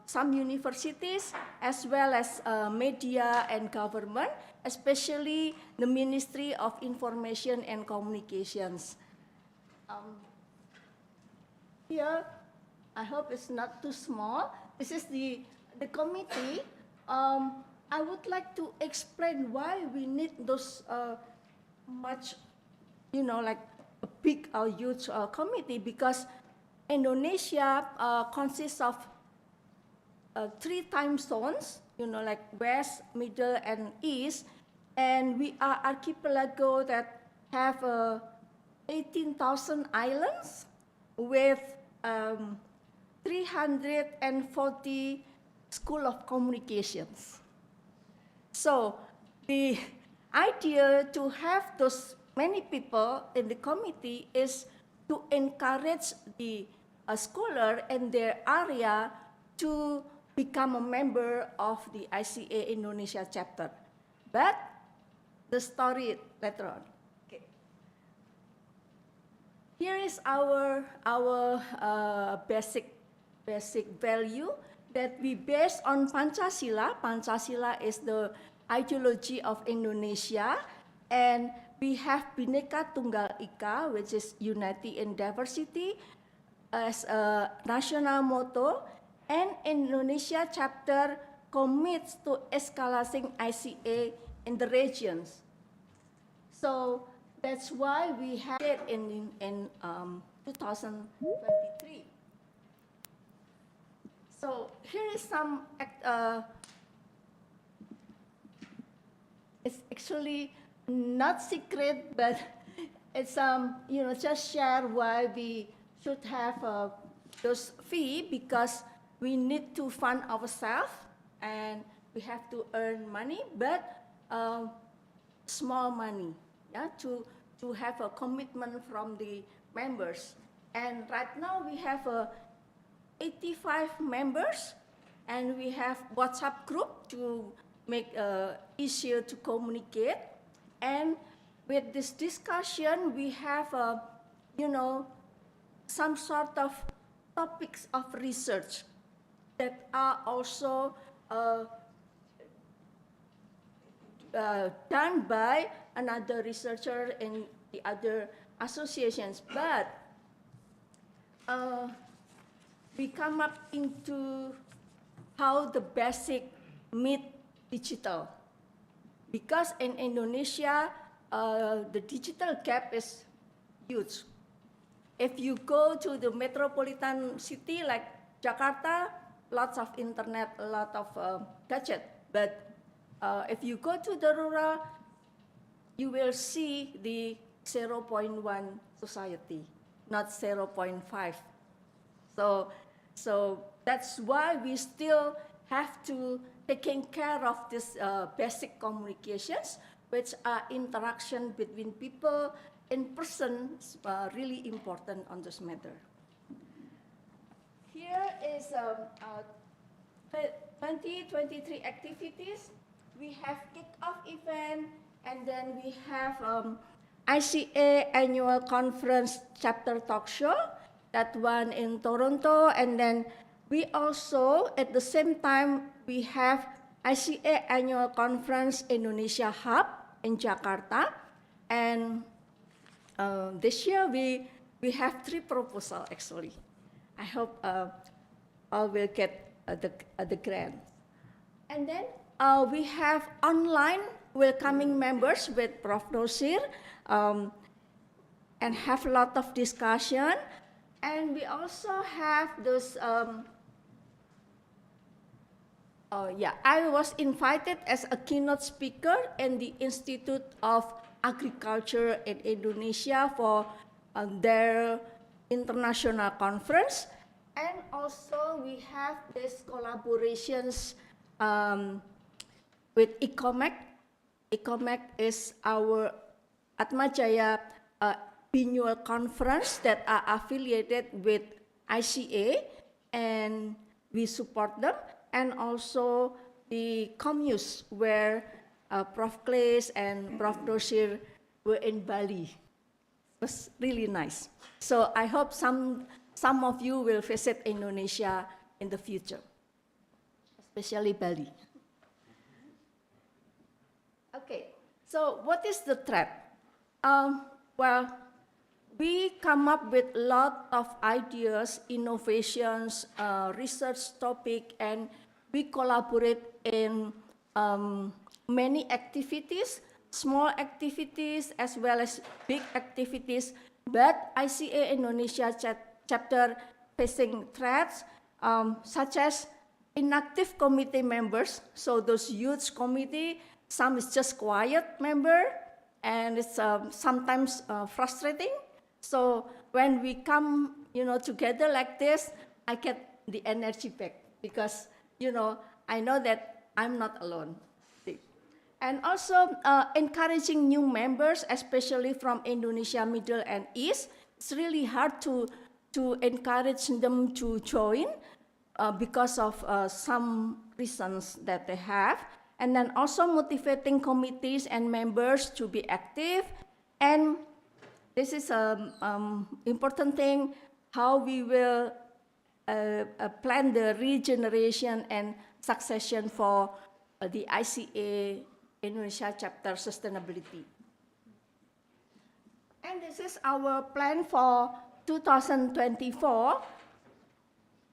Speaker 10: some universities as well as media and government, especially the Ministry of Information and Communications. Here, I hope it's not too small. This is the committee. I would like to explain why we need those much, like a big or huge committee, because Indonesia consists of 3 time zones, like West, Middle, and East, and we are archipelago that have 18,000 islands with 340 school of communications. So the idea to have those many people in the committee is to encourage the scholar in their area to become a member of the ICA Indonesia chapter. But the story later on. Okay. Here is our basic value that we base on Pancasila. Pancasila is the ideology of Indonesia, and we have Bhinneka Tunggal Ika, which is unity in diversity, as a national motto, and Indonesia chapter commits to escalating ICA in the regions. So that's why we have it in 2023. So here is some, it's actually not secret, but it's just share why we should have those fee, because we need to fund ourselves and we have to earn money, but small money, yeah, to have a commitment from the members. And right now we have 85 members, and we have WhatsApp group to make easier to communicate. And with this discussion, we have, some sort of topics of research that are also done by another researcher in the other associations. But we come up into how the basic meet digital. Because in Indonesia, the digital gap is huge. If you go to the metropolitan city like Jakarta, lots of internet, a lot of gadget. But if you go to the rural, you will see the 0.1 society, not 0.5. So that's why we still have to taking care of this basic communications, which are interaction between people in person, really important on this matter. Here is 2023 activities. We have kickoff event, and then we have ICA Annual Conference Chapter Talk Show, that one in Toronto, and then we also, at the same time, we have ICA Annual Conference Indonesia Hub in Jakarta, and this year we have 3 proposals actually. I hope all will get the grant. And then we have online welcoming members with Prof. Nosir, and have a lot of discussion. And we also have those, I was invited as a keynote speaker in the Institute of Agriculture in Indonesia for their international conference. And also we have these collaborations with ICOMEC. ICOMEC is our Atmajaya biannual conference that are affiliated with ICA, and we support them. And also the communes where Prof. Claes and Prof. Nosir were in Bali. It was really nice. So I hope some of you will visit Indonesia in the future, especially Bali. Okay, so what is the threat? Well, we come up with a lot of ideas, innovations, research topic, and we collaborate in many activities, small activities as well as big activities. But ICA Indonesia chapter facing threats such as inactive committee members. So those youth committee, some is just quiet member, and it's sometimes frustrating. So when we come, together like this, I get the energy back because, I know that I'm not alone. And also encouraging new members, especially from Indonesia, Middle and East. It's really hard to encourage them to join because of some reasons that they have. And then also motivating committees and members to be active. And this is an important thing, how we will plan the regeneration and succession for the ICA Indonesia chapter sustainability. And this is our plan for 2024.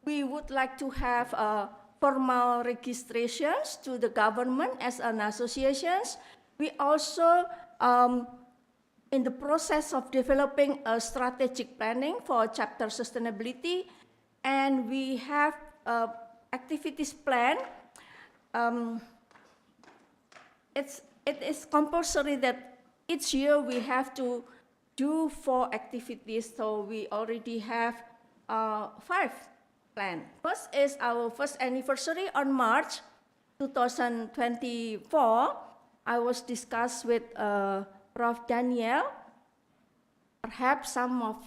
Speaker 10: We would like to have formal registrations to the government as an associations. We also in the process of developing a strategic planning for chapter sustainability, and we have activities plan. It is compulsory that each year we have to do 4 activities, so we already have 5 planned. First is our first anniversary on March 2024. I was discussed with Prof. Daniel. Perhaps some of,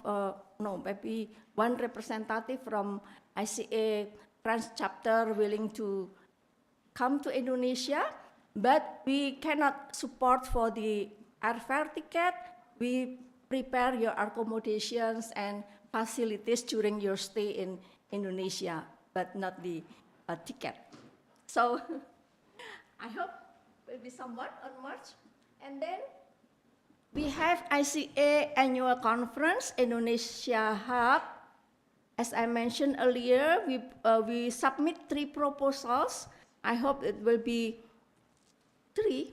Speaker 10: maybe one representative from ICA France Chapter willing to come to Indonesia, but we cannot support for the airfare ticket. We prepare your accommodations and facilities during your stay in Indonesia, but not the ticket. So I hope will be someone on March. And then we have ICA Annual Conference Indonesia Hub. As I mentioned earlier, we submit 3 proposals. I hope it will be 3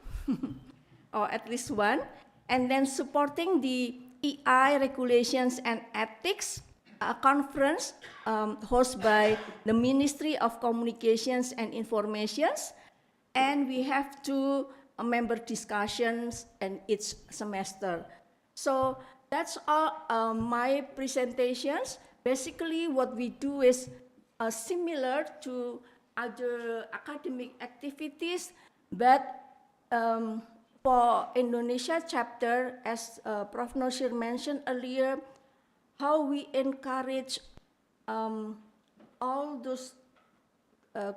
Speaker 10: or at least 1. And then supporting the EI Regulations and Ethics, a conference hosted by the Ministry of Communications and Informations, and we have 2 member discussions in each semester. So that's all my presentations. Basically, what we do is similar to other academic activities, but for Indonesia chapter, as Prof. Nosir mentioned earlier, how we encourage all those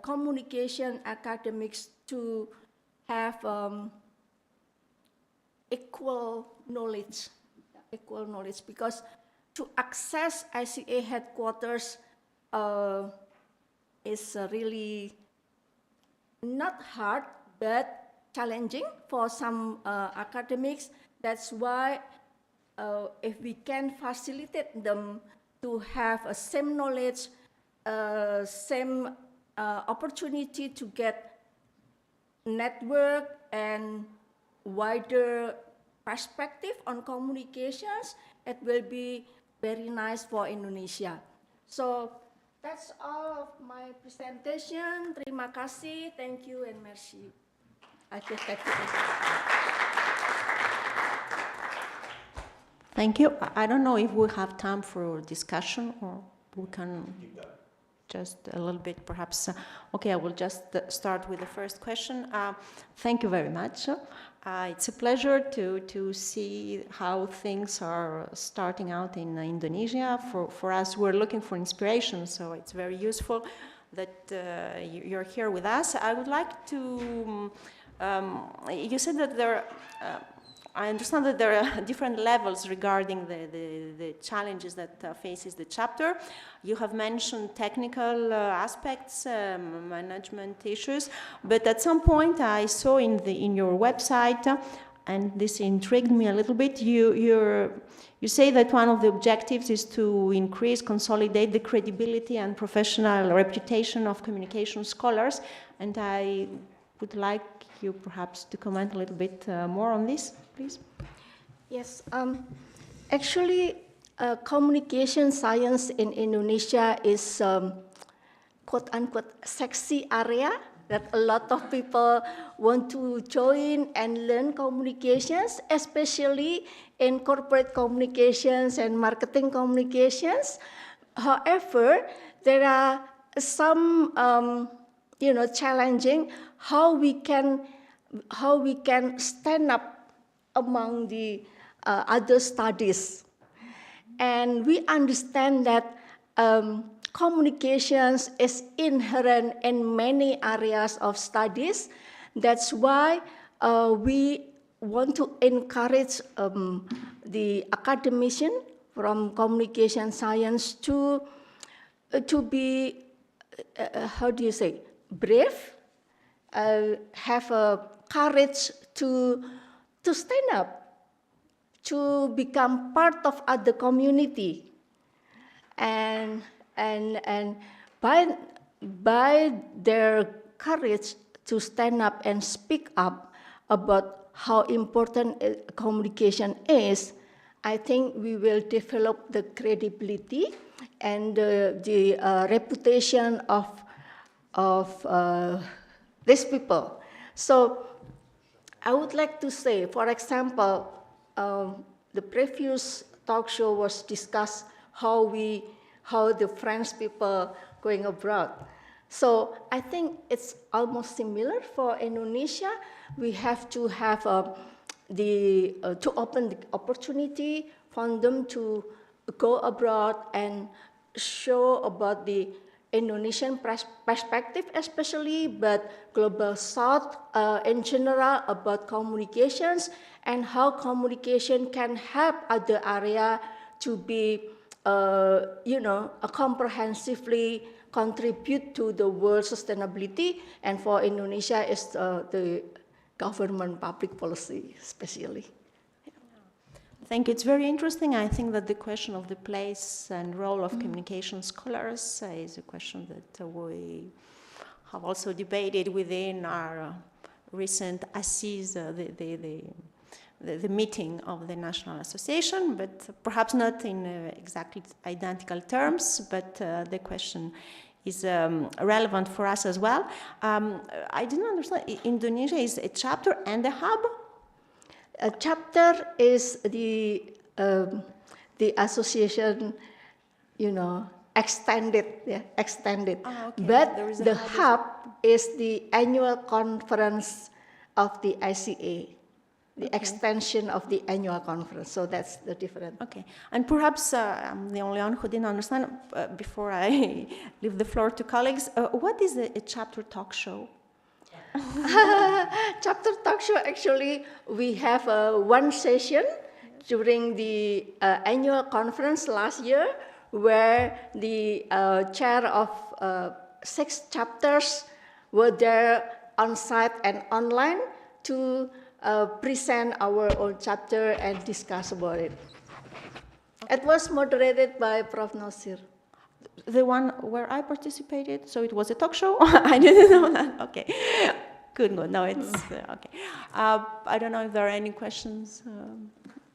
Speaker 10: communication academics to have equal knowledge, because to access ICA headquarters is really not hard, but challenging for some academics. That's why if we can facilitate them to have a same knowledge, same opportunity to get network and wider perspective on communications, it will be very nice for Indonesia. So that's all of my presentation. Terima kasih, thank you, and merci. I give back to you.
Speaker 6: Thank you. I don't know if we have time for discussion or we can just a little bit perhaps. Okay, I will just start with the first question. Thank you very much. It's a pleasure to see how things are starting out in Indonesia. For us, we're looking for inspiration, so it's very useful that you're here with us. I would like to, you said that there I understand that there are different levels regarding the challenges that faces the chapter. You have mentioned technical aspects, management issues, but at some point I saw in your website, and this intrigued me a little bit, you say that one of the objectives is to increase, consolidate the credibility and professional reputation of communication scholars, and I would like you perhaps to comment a little bit more on this, please.
Speaker 10: Yes, actually, communication science in Indonesia is quote-unquote sexy area that a lot of people want to join and learn communications, especially in corporate communications and marketing communications. However, there are some challenging how we can stand up among the other studies. And we understand that communications is inherent in many areas of studies. That's why we want to encourage the academician from communication science to be, how do you say, brave, have a courage to stand up, to become part of other community, and by their courage to stand up and speak up about how important communication is, I think we will develop the credibility and the reputation of these people. So I would like to say, for example, the previous talk show was discussed how the French people going abroad. So I think it's almost similar for Indonesia. We have to have to open the opportunity for them to go abroad and show about the Indonesian perspective especially, but global south in general about communications and how communication can help other area to be, comprehensively contribute to the world sustainability, and for Indonesia is the government public policy especially.
Speaker 6: Thank you. It's very interesting. I think that the question of the place and role of communication scholars is a question that we have also debated within our recent ACIS, the meeting of the National Association, but perhaps not in exactly identical terms, but the question is relevant for us as well. I didn't understand, Indonesia is a chapter and a hub?
Speaker 10: A chapter is the association, you know, extended.
Speaker 6: Ah, okay.
Speaker 10: But the hub is the annual conference of the ICA, the extension of the annual conference. So that's the difference.
Speaker 6: Okay, and perhaps I'm the only one who didn't understand. Before I leave the floor to colleagues, what is a chapter talk show?
Speaker 10: Chapter talk show, actually, we have one session during the annual conference last year, where the chair of 6 chapters were there on site and online to present our own chapter and discuss about it. It was moderated by Prof. Nasir.
Speaker 6: The one where I participated, so it was a talk show? I didn't know that. Okay, good. No, it's okay. I don't know if there are any questions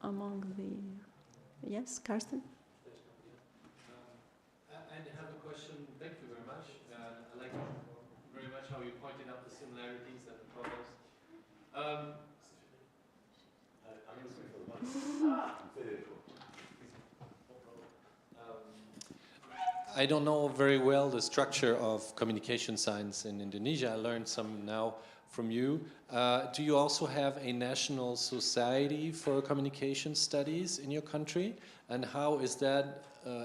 Speaker 6: among the. Yes, Karsten?
Speaker 4: I have a question. Thank you very much. I like very much how you pointed out the similarities and the problems. I don't know very well the structure of communication science in Indonesia. I learned some now from you. Do you also have a national society for communication studies in your country? And how is that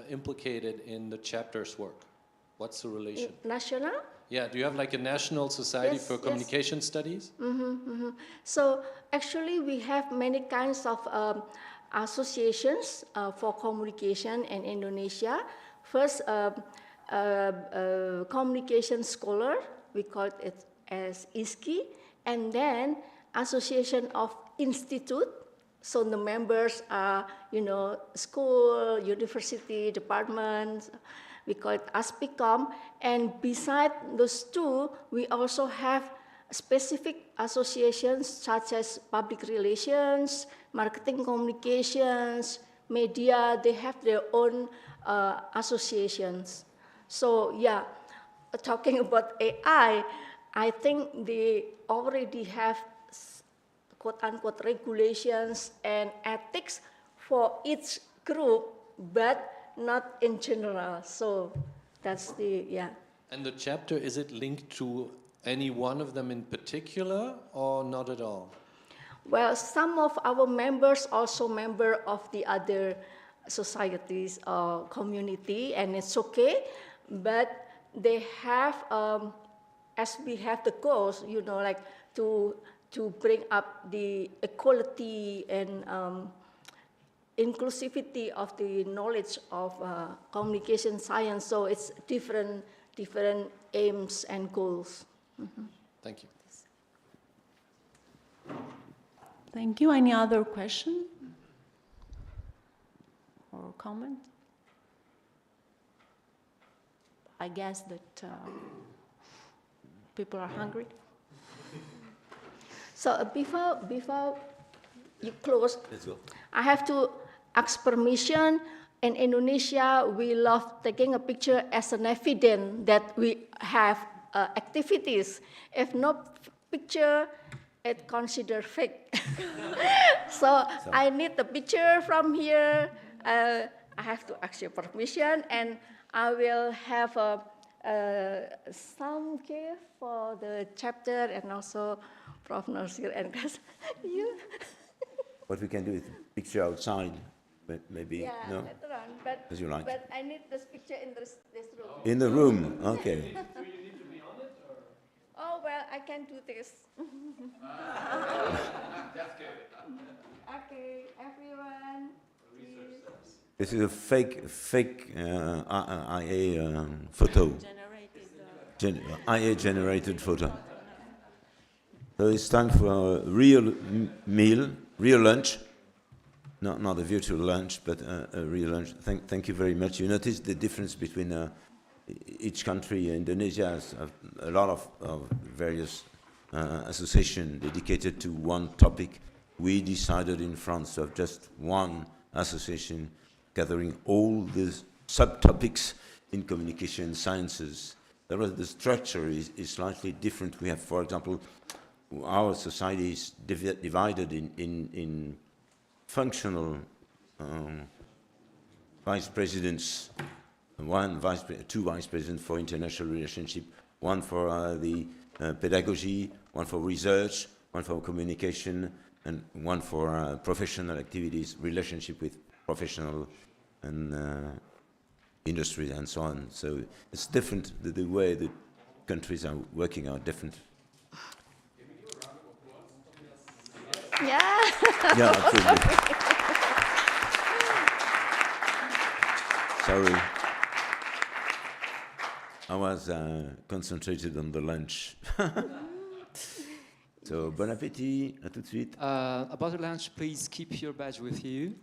Speaker 4: implicated in the chapter's work? What's the relation?
Speaker 10: National?
Speaker 4: Yeah, do you have like a national society for communication studies?
Speaker 10: So actually we have many kinds of associations for communication in Indonesia. First, communication scholar, we call it as ISKI, and then Association of Institute. So the members are, you know, school, university, departments, we call it ASPICOM. And beside those two, we also have specific associations such as public relations, marketing communications, media. They have their own associations. So yeah, talking about AI, I think they already have quote-unquote regulations and ethics for each group, but not in general. So that's the, yeah.
Speaker 4: And the chapter, is it linked to any one of them in particular or not at all?
Speaker 10: Well, some of our members also member of the other societies or community, and it's okay, but they have, as we have the goals, you know, like to bring up the equality and inclusivity of the knowledge of communication science. So it's different aims and goals.
Speaker 4: Thank you.
Speaker 6: Thank you. Any other question or comment? I guess that people are hungry.
Speaker 10: So before you close,
Speaker 2: Let's go.
Speaker 10: I have to ask permission. In Indonesia, we love taking a picture as an evidence that we have activities. If no picture, it's considered fake. so I need the picture from here. I have to ask your permission, and I will have some gift for the chapter and also Prof. Nasir and you.
Speaker 2: What we can do is picture outside, but maybe no.
Speaker 10: Later on, but,
Speaker 2: As you like.
Speaker 10: but I need this picture in this room.
Speaker 2: In the room, okay.
Speaker 4: Do you need to be on it? Or?
Speaker 10: Oh, well, I can do this.
Speaker 4: That's good.
Speaker 10: Okay, everyone.
Speaker 2: This is a fake IA photo. IA generated photo. So it's time for a real meal, real lunch. Not a virtual lunch, but a real lunch. Thank you very much. You notice the difference between each country. Indonesia has a lot of various associations dedicated to one topic. we decided in France to have just one association gathering all the subtopics in communication sciences. The structure is slightly different. We have, for example, our society is divided in functional vice presidents, two vice presidents for international relationship, one for the pedagogy, one for research, one for communication, and one for professional activities, relationship with professional and industry and so on. So it's different, the way the countries are working are different.
Speaker 10: Yeah.
Speaker 2: Yeah, absolutely. Sorry. I was concentrated on the lunch. So, bon appétit, à tout de suite.
Speaker 16: About the lunch, please keep your badge with you.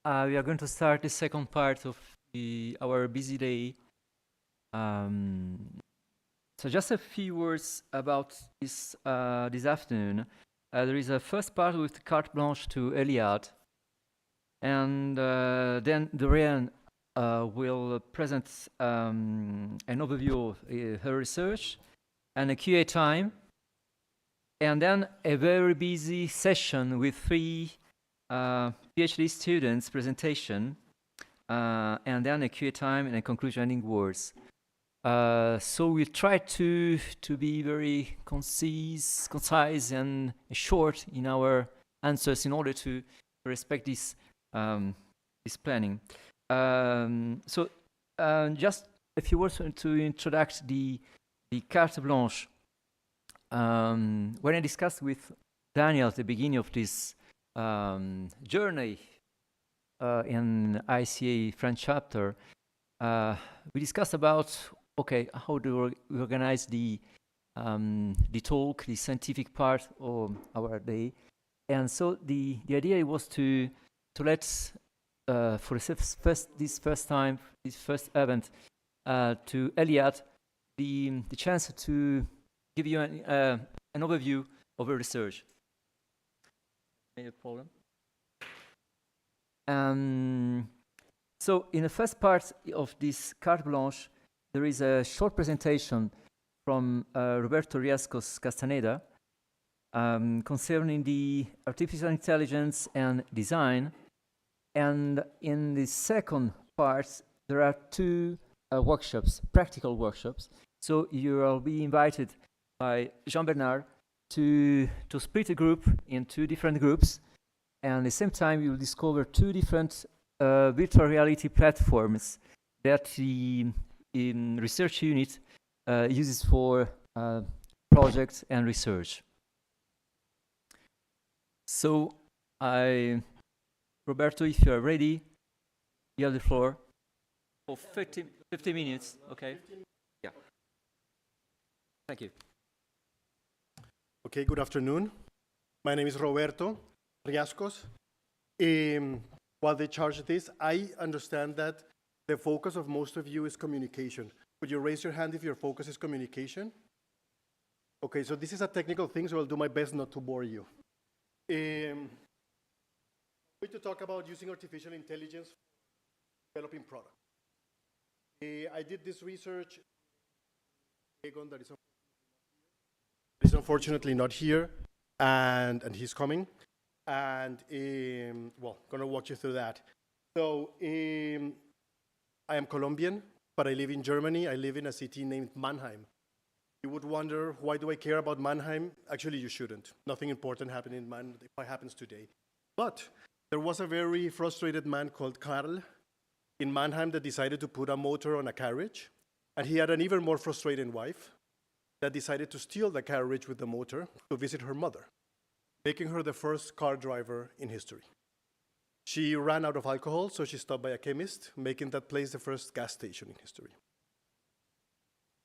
Speaker 17: We are going to start the second part of our busy day. So just a few words about this this afternoon. There is a first part with carte blanche to ELLIADD, and then Dorian will present an overview of her research and a Q&A time, and then a very busy session with 3 PhD students' presentation, and then a Q&A time and a conclusion ending words. So we'll try to be very concise and short in our answers in order to respect this this planning. So just a few words to introduce the carte blanche. When I discussed with Daniel at the beginning of this journey in ICA France Chapter, we discussed about how do we organize the talk, the scientific part of our day, and so the idea was to let for this first event to ELLIADD the chance to give you an overview of our research. Any problem? So in the first part of this carte blanche, there is a short presentation from Roberto Riascos Castaneda concerning the artificial intelligence and design. And in the second part, there are 2 workshops, practical workshops. So you will be invited by Jean-Bernard to split a group in 2 different groups. And at the same time, you will discover 2 different virtual reality platforms that the research unit uses for projects and research. So, Roberto, if you are ready, you have the floor for 50 minutes. Okay. Yeah. Thank you.
Speaker 13: Okay, good afternoon. My name is Roberto Riascos. While they charge this, I understand that the focus of most of you is communication. Would you raise your hand if your focus is communication? Okay, so this is a technical thing, so I'll do my best not to bore you. I'm going to talk about using artificial intelligence for developing products. I did this research. Egon, that is unfortunately not here, and he's coming. And, well, going to walk you through that. So, I am Colombian, but I live in Germany. I live in a city named Mannheim. You would wonder, why do I care about Mannheim? Actually, you shouldn't. Nothing important happened in Mannheim happens today. But there was a very frustrated man called Karl in Mannheim that decided to put a motor on a carriage. And he had an even more frustrated wife that decided to steal the carriage with the motor to visit her mother, making her the first car driver in history. She ran out of alcohol, so she stopped by a chemist, making that place the first gas station in history.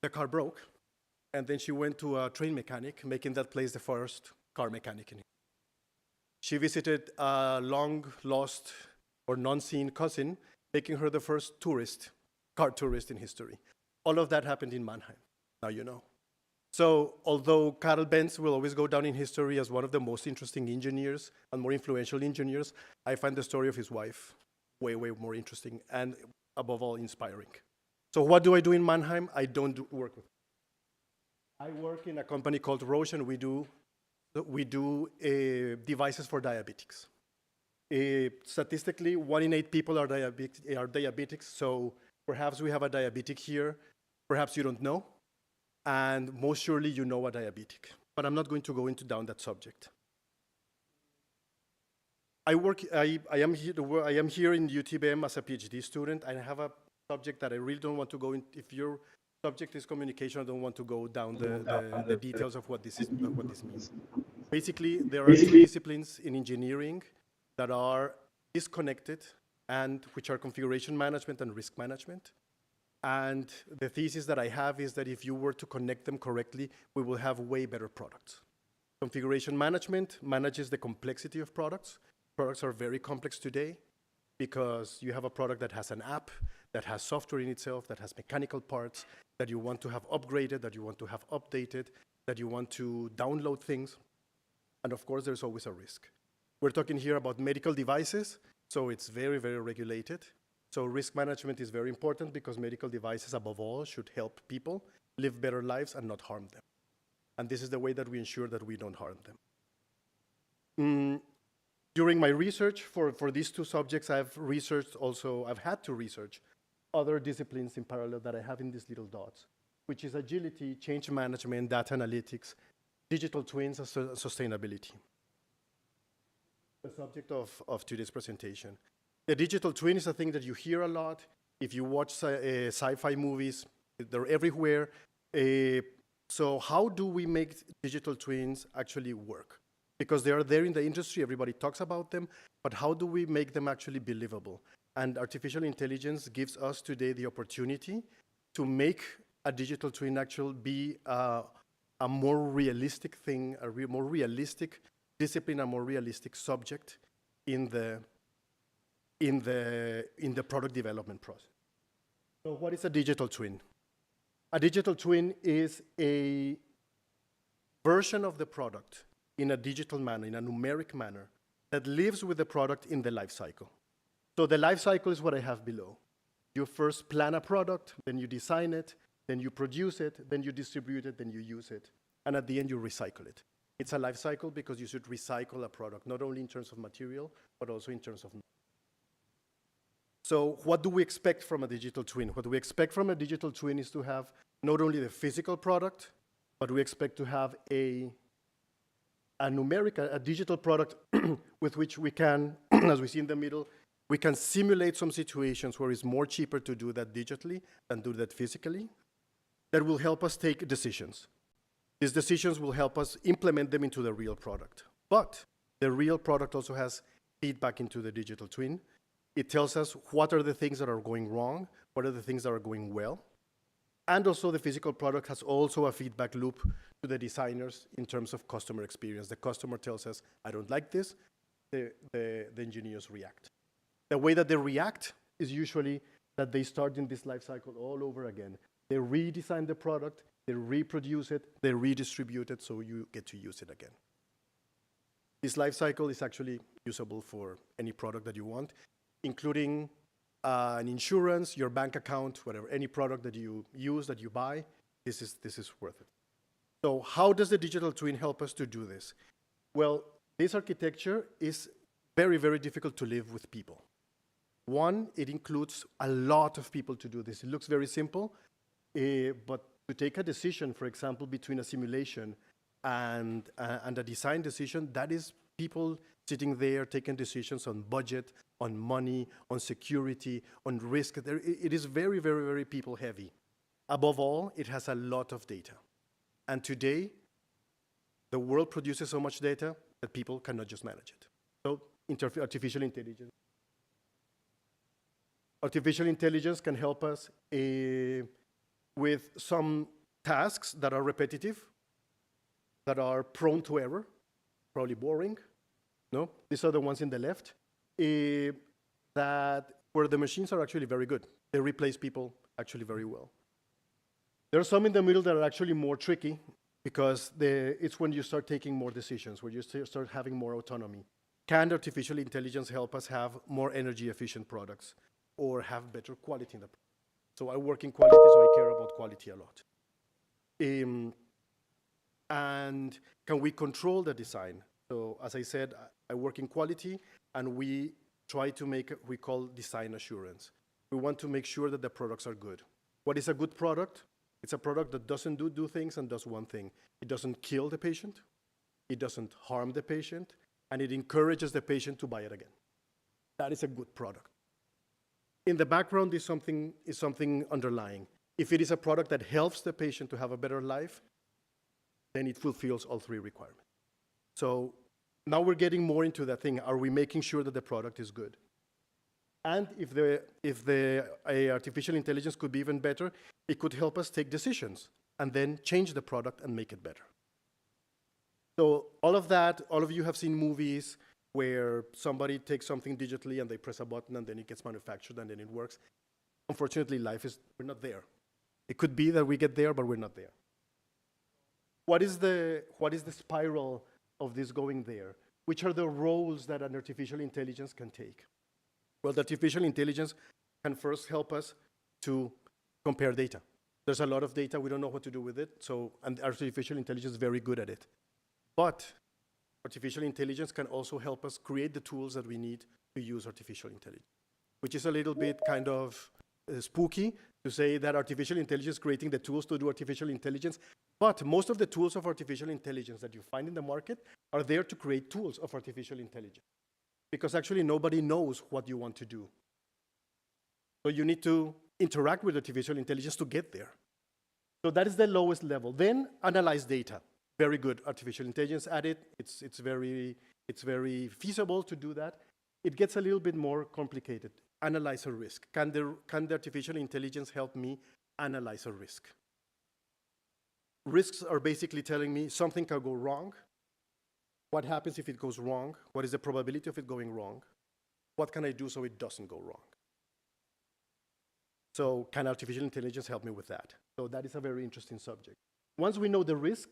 Speaker 13: The car broke, and then she went to a train mechanic, making that place the first car mechanic in history. She visited a long-lost or non-seen cousin, making her the first car tourist in history. All of that happened in Mannheim. Now you know. So, although Karl Benz will always go down in history as one of the most interesting engineers and more influential engineers, I find the story of his wife way, way more interesting and, above all, inspiring. So what do I do in Mannheim? I don't work with. I work in a company called Roche, and we do devices for diabetics. Statistically, 1 in 8 people are diabetics, so perhaps we have a diabetic here. Perhaps you don't know. And most surely you know a diabetic, but I'm not going to go down that subject. I am here in UTBM as a PhD student. I have a subject that I really don't want to go in. If your subject is communication, I don't want to go down the details of what this means. Basically, there are 2 disciplines in engineering that are disconnected and which are configuration management and risk management. And the thesis that I have is that if you were to connect them correctly, we will have way better products. Configuration management manages the complexity of products. Products are very complex today. because you have a product that has an app, that has software in itself, that has mechanical parts, that you want to have upgraded, that you want to have updated, that you want to download things. And of course, there's always a risk. We're talking here about medical devices, so it's very, very regulated. So risk management is very important because medical devices, above all, should help people live better lives and not harm them. And this is the way that we ensure that we don't harm them. During my research for these two subjects, I've had to research other disciplines in parallel that I have in these little dots, which is agility, change management, data analytics, digital twins, and sustainability. The subject of today's presentation. The digital twin is a thing that you hear a lot. If you watch sci-fi movies, they're everywhere. So how do we make digital twins actually work? Because they are there in the industry, everybody talks about them, but how do we make them actually believable? And artificial intelligence gives us today the opportunity to make a digital twin actually be a more realistic thing, more realistic discipline, a more realistic subject in the product development process. So what is a digital twin? A digital twin is a version of the product in a digital manner, in a numeric manner, that lives with the product in the life cycle. So the life cycle is what I have below. You first plan a product, then you design it, then you produce it, then you distribute it, then you use it, and at the end you recycle it. It's a life cycle because you should recycle a product, not only in terms of material, but also in terms of knowledge. So what do we expect from a digital twin? What we expect from a digital twin is to have not only the physical product, but we expect to have a digital product with which we can, as we see in the middle, we can simulate some situations where it's more cheaper to do that digitally than do that physically. That will help us take decisions. These decisions will help us implement them into the real product. But the real product also has feedback into the digital twin. It tells us what are the things that are going wrong, what are the things that are going well. And also the physical product has also a feedback loop to the designers in terms of customer experience. The customer tells us, I don't like this, the engineers react. The way that they react is usually that they start in this life cycle all over again. They redesign the product, they reproduce it, they redistribute it, so you get to use it again. This life cycle is actually usable for any product that you want, including an insurance, your bank account, whatever, any product that you use, that you buy, this is worth it. So how does the digital twin help us to do this? Well, this architecture is very, very difficult to live with people. One, it includes a lot of people to do this. It looks very simple, but to take a decision, for example, between a simulation and a design decision, that is people sitting there taking decisions on budget, on money, on security, on risk. It is very, very, very people heavy. Above all, it has a lot of data. And today, the world produces so much data that people cannot just manage it. So artificial intelligence. Artificial intelligence can help us with some tasks that are repetitive, that are prone to error, probably boring. No, these are the ones in the left, that where the machines are actually very good. They replace people actually very well. There are some in the middle that are actually more tricky because it's when you start taking more decisions, where you start having more autonomy. Can artificial intelligence help us have more energy efficient products or have better quality in the product? So I work in quality, so I care about quality a lot. And can we control the design? So as I said, I work in quality, and we try to make what we call design assurance. We want to make sure that the products are good. What is a good product? It's a product that doesn't do things and does one thing. It doesn't kill the patient, it doesn't harm the patient, and it encourages the patient to buy it again. That is a good product. In the background is something underlying. If it is a product that helps the patient to have a better life, then it fulfills all three requirements. So now we're getting more into that thing. Are we making sure that the product is good? And if the artificial intelligence could be even better, it could help us take decisions and then change the product and make it better. So all of that, all of you have seen movies where somebody takes something digitally and they press a button and then it gets manufactured and then it works. Unfortunately, we're not there. It could be that we get there, but we're not there. What is the spiral of this going there? Which are the roles that an artificial intelligence can take? Well, the artificial intelligence can first help us to compare data. There's a lot of data, we don't know what to do with it, and artificial intelligence is very good at it. But artificial intelligence can also help us create the tools that we need to use artificial intelligence, which is a little bit kind of spooky to say that artificial intelligence is creating the tools to do artificial intelligence, but most of the tools of artificial intelligence that you find in the market are there to create tools of artificial intelligence, because actually nobody knows what you want to do. So you need to interact with artificial intelligence to get there. So that is the lowest level. Then analyze data. Very good artificial intelligence at it. It's very feasible to do that. It gets a little bit more complicated. Analyze a risk. Can the artificial intelligence help me analyze a risk? Risks are basically telling me something can go wrong. What happens if it goes wrong? What is the probability of it going wrong? What can I do so it doesn't go wrong? So can artificial intelligence help me with that? So that is a very interesting subject. Once we know the risk,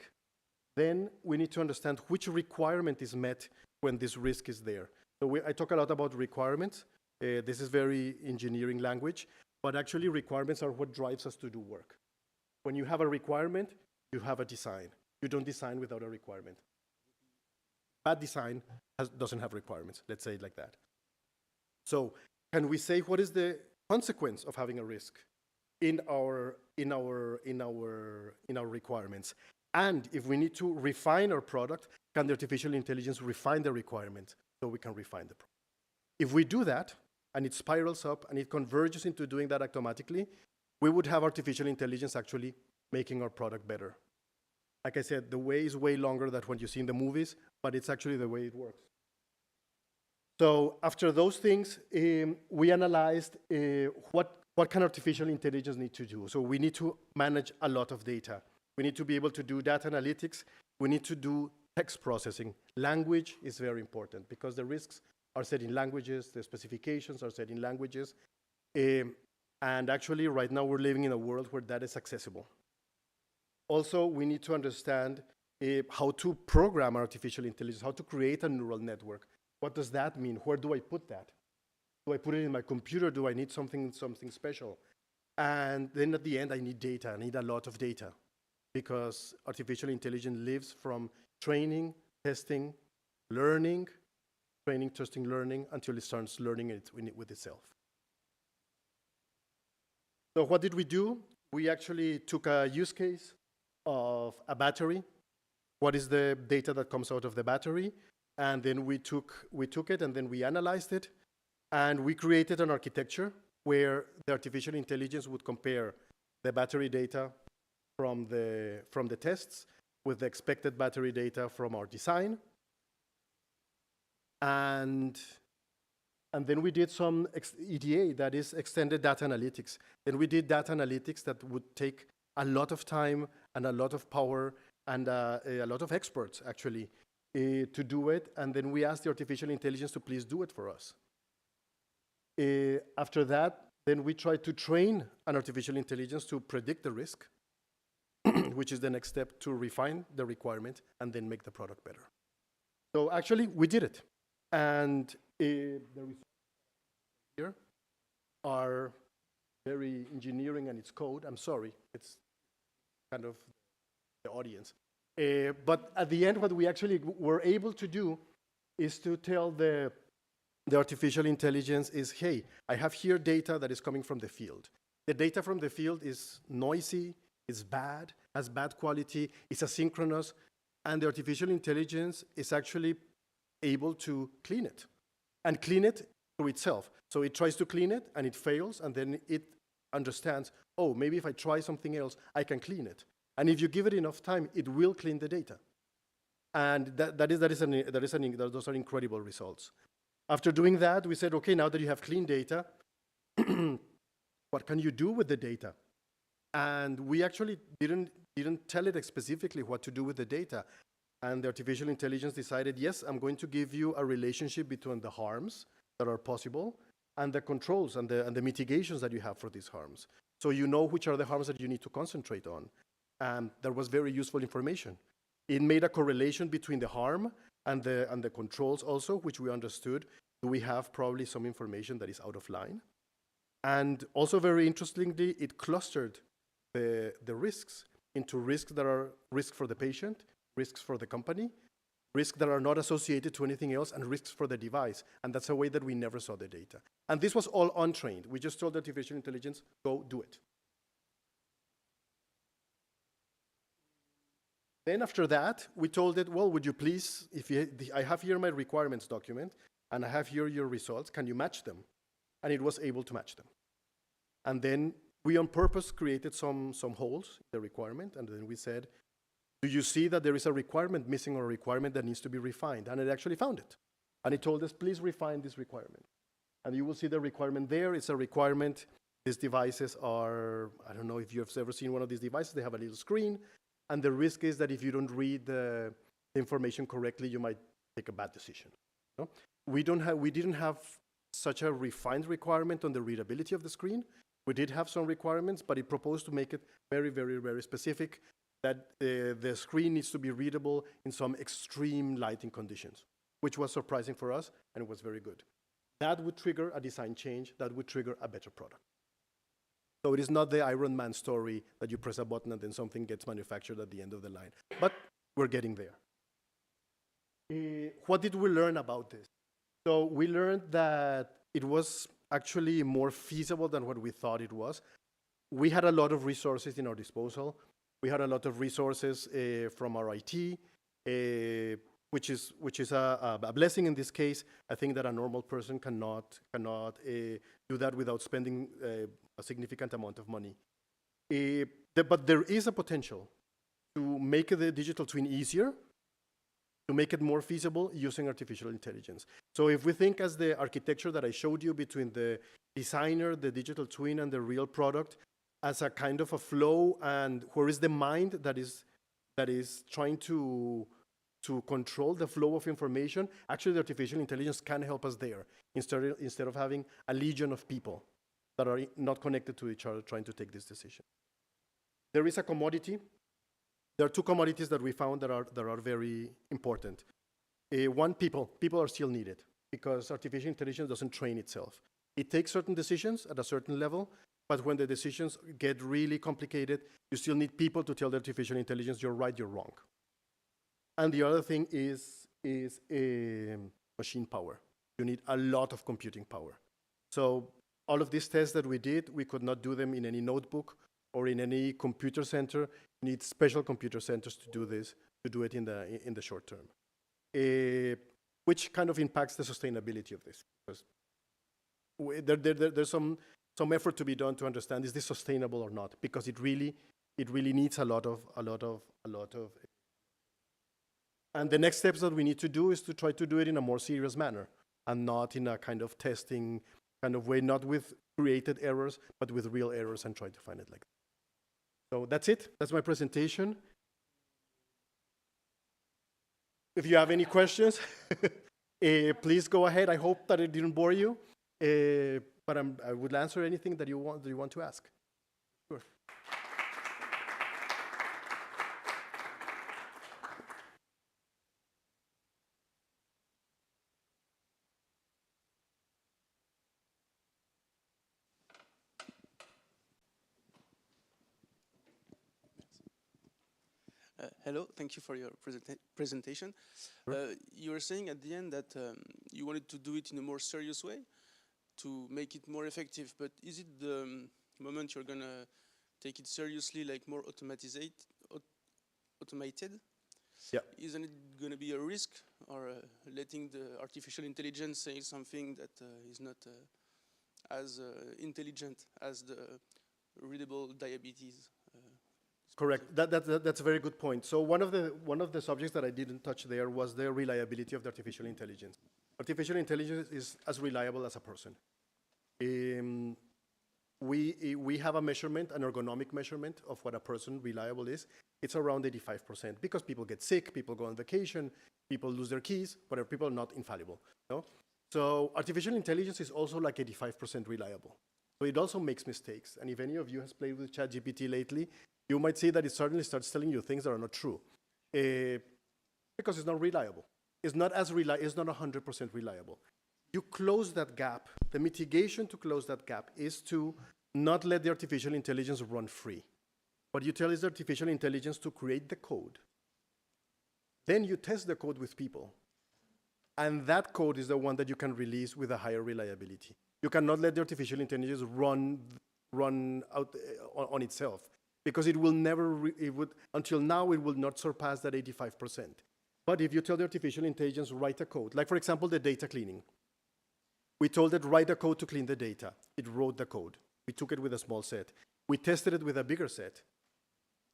Speaker 13: then we need to understand which requirement is met when this risk is there. So I talk a lot about requirements. This is very engineering language, but actually requirements are what drives us to do work. When you have a requirement, you have a design. You don't design without a requirement. Bad design doesn't have requirements, let's say it like that. So can we say what is the consequence of having a risk in our requirements? And if we need to refine our product, can the artificial intelligence refine the requirement so we can refine the product? If we do that, and it spirals up and it converges into doing that automatically, we would have artificial intelligence actually making our product better. Like I said, the way is way longer than what you see in the movies, but it's actually the way it works. So after those things, we analyzed what can artificial intelligence need to do. So we need to manage a lot of data. We need to be able to do data analytics. We need to do text processing. Language is very important because the risks are set in languages, the specifications are set in languages. And actually, right now, we're living in a world where that is accessible. Also, we need to understand how to program artificial intelligence, how to create a neural network. What does that mean? Where do I put that? Do I put it in my computer? Do I need something special? And then at the end, I need data. I need a lot of data because artificial intelligence lives from training, testing, learning, training, testing, learning, until it starts learning it with itself. So what did we do? We actually took a use case of a battery. What is the data that comes out of the battery? And then we took it and then we analyzed it. And we created an architecture where the artificial intelligence would compare the battery data from the tests with the expected battery data from our design. And then we did some EDA, that is extended data analytics. Then we did data analytics that would take a lot of time and a lot of power and a lot of experts, actually, to do it. And then we asked the artificial intelligence to please do it for us. After that, then we tried to train an artificial intelligence to predict the risk, which is the next step to refine the requirement and then make the product better. So actually, we did it. And the results here are very engineering and it's code. I'm sorry, it's kind of the audience. But at the end, what we actually were able to do is to tell the artificial intelligence is, hey, I have here data that is coming from the field. The data from the field is noisy, is bad, has bad quality, it's asynchronous, and the artificial intelligence is actually able to clean it and clean it through itself. So it tries to clean it and it fails, and then it understands, oh, maybe if I try something else, I can clean it. And if you give it enough time, it will clean the data. And those are incredible results. After doing that, we said, okay, now that you have clean data, what can you do with the data? And we actually didn't tell it specifically what to do with the data. And the artificial intelligence decided, yes, I'm going to give you a relationship between the harms that are possible and the controls and the mitigations that you have for these harms. So you know which are the harms that you need to concentrate on. And that was very useful information. It made a correlation between the harm and the controls also, which we understood. Do we have probably some information that is out of line? And also very interestingly, it clustered the risks into risks that are risks for the patient, risks for the company, risks that are not associated to anything else, and risks for the device. And that's a way that we never saw the data. And this was all untrained. We just told artificial intelligence, go do it. Then after that, we told it, well, would you please, I have here my requirements document, and I have here your results, can you match them? And it was able to match them. And then we on purpose created some holes in the requirement, and then we said, do you see that there is a requirement missing or a requirement that needs to be refined? And it actually found it. And it told us, please refine this requirement. And you will see the requirement there. It's a requirement. These devices are, I don't know if you have ever seen one of these devices, they have a little screen. And the risk is that if you don't read the information correctly, you might take a bad decision. No? We didn't have such a refined requirement on the readability of the screen. We did have some requirements, but it proposed to make it very, very, very specific that the screen needs to be readable in some extreme lighting conditions, which was surprising for us, and it was very good. That would trigger a design change, that would trigger a better product. So it is not the Iron Man story that you press a button and then something gets manufactured at the end of the line. But we're getting there. What did we learn about this? So we learned that it was actually more feasible than what we thought it was. We had a lot of resources in our disposal. We had a lot of resources from our IT, which is a blessing in this case. I think that a normal person cannot do that without spending a significant amount of money. But there is a potential to make the digital twin easier, to make it more feasible using artificial intelligence. So if we think as the architecture that I showed you between the designer, the digital twin, and the real product as a kind of a flow, and where is the mind that is trying to control the flow of information, actually the artificial intelligence can help us there, instead of having a legion of people that are not connected to each other trying to take this decision. There is a commodity. There are two commodities that we found that are very important. One, people. People are still needed because artificial intelligence doesn't train itself. It takes certain decisions at a certain level, but when the decisions get really complicated, you still need people to tell the artificial intelligence, you're right, you're wrong. And the other thing is machine power. You need a lot of computing power. So all of these tests that we did, we could not do them in any notebook or in any computer center. You need special computer centers to do this, to do it in the short term. Which kind of impacts the sustainability of this. Because there's some effort to be done to understand, is this sustainable or not? Because it really needs a lot of. And the next steps that we need to do is to try to do it in a more serious manner and not in a kind of testing kind of way, not with created errors, but with real errors, and try to find it like that. So that's it. That's my presentation. If you have any questions, please go ahead. I hope that it didn't bore you, but I would answer anything that you want to ask. Sure.
Speaker 11: Hello, thank you for your presentation.
Speaker 13: Sure.
Speaker 11: You were saying at the end that you wanted to do it in a more serious way to make it more effective, but is it the moment you're going to take it seriously, like more automated?
Speaker 13: Yeah.
Speaker 11: Isn't it going to be a risk, or letting the artificial intelligence say something that is not as intelligent as the readable diabetes?
Speaker 13: Correct. That's a very good point. So one of the subjects that I didn't touch there was the reliability of the artificial intelligence. Artificial intelligence is as reliable as a person. we have a measurement, an ergonomic measurement of what a person reliable is. It's around 85% because people get sick, people go on vacation, people lose their keys, whatever. People are not infallible. No? So artificial intelligence is also like 85% reliable. So it also makes mistakes. And if any of you has played with ChatGPT lately, you might see that it suddenly starts telling you things that are not true because it's not reliable. It's not as it's not 100% reliable. You close that gap. The mitigation to close that gap is to not let the artificial intelligence run free. What you tell is the artificial intelligence to create the code. Then you test the code with people. And that code is the one that you can release with a higher reliability. You cannot let the artificial intelligence run out on itself because it will never, until now, it will not surpass that 85%. But if you tell the artificial intelligence, write a code, like for example, the data cleaning. We told it, write a code to clean the data. It wrote the code. We took it with a small set. We tested it with a bigger set.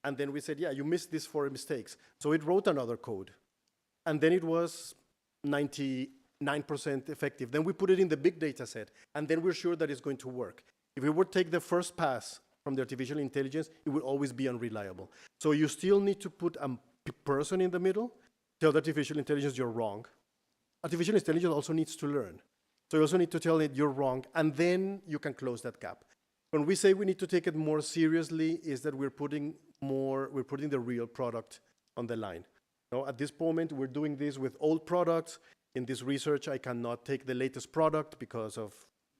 Speaker 13: And then we said, yeah, you missed these 4 mistakes. So it wrote another code. And then it was 99% effective. Then we put it in the big data set. And then we're sure that it's going to work. If we would take the first pass from the artificial intelligence, it would always be unreliable. So you still need to put a person in the middle, tell the artificial intelligence you're wrong. Artificial intelligence also needs to learn. So you also need to tell it you're wrong, and then you can close that gap. When we say we need to take it more seriously, is that we're putting the real product on the line. Now, at this moment, we're doing this with old products. In this research, I cannot take the latest product because of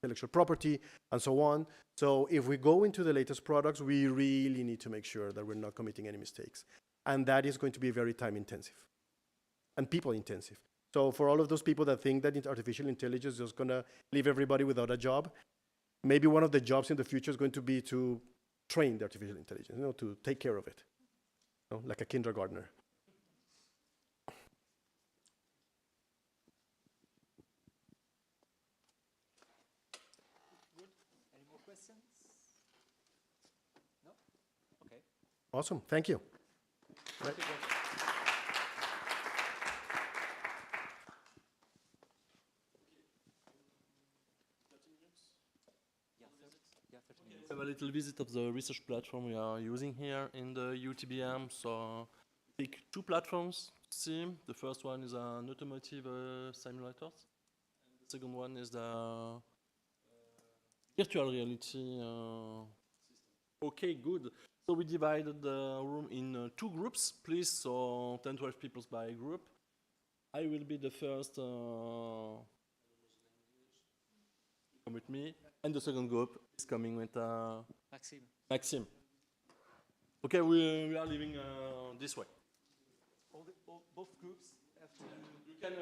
Speaker 13: intellectual property and so on. So if we go into the latest products, we really need to make sure that we're not committing any mistakes. And that is going to be very time intensive and people intensive. So for all of those people that think that artificial intelligence is going to leave everybody without a job, maybe one of the jobs in the future is going to be to train the artificial intelligence, to take care of it, like a kindergartner.
Speaker 18: Good. Any more questions? No? Okay.
Speaker 13: Awesome. Thank you. Right.
Speaker 19: Have a little visit of the research platform we are using here in the UTBM. So pick 2 platforms to see. The first one is an automotive simulator. And the second one is the virtual reality system. Okay, good. So we divided the room in 2 groups, please. So 10, 12 people by group. I will be the first come with me. And the second group is coming with Maxime. Okay, we are leaving this way. Both groups have to. You can.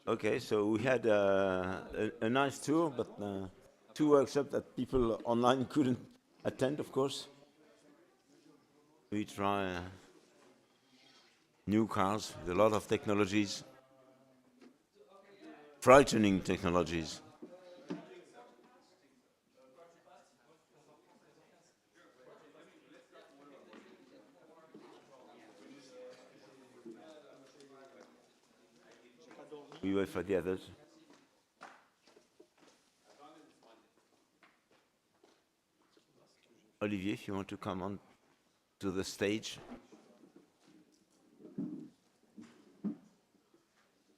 Speaker 2: Okay, so we had a nice tour, but 2 workshops that people online couldn't attend, of course. We try new cars with a lot of technologies, frightening technologies. We wait for the others. Olivier, if you want to come on to the stage.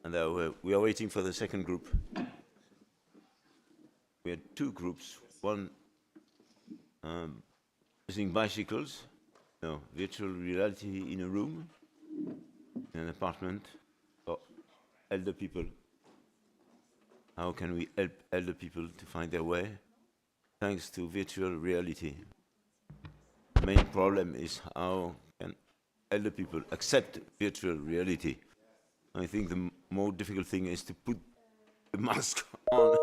Speaker 2: And we are waiting for the second group. We had 2 groups. One using bicycles, no, virtual reality in a room, in an apartment, for elder people. How can we help elder people to find their way? Thanks to virtual reality. The main problem is how can elder people accept virtual reality. I think the more difficult thing is to put the mask on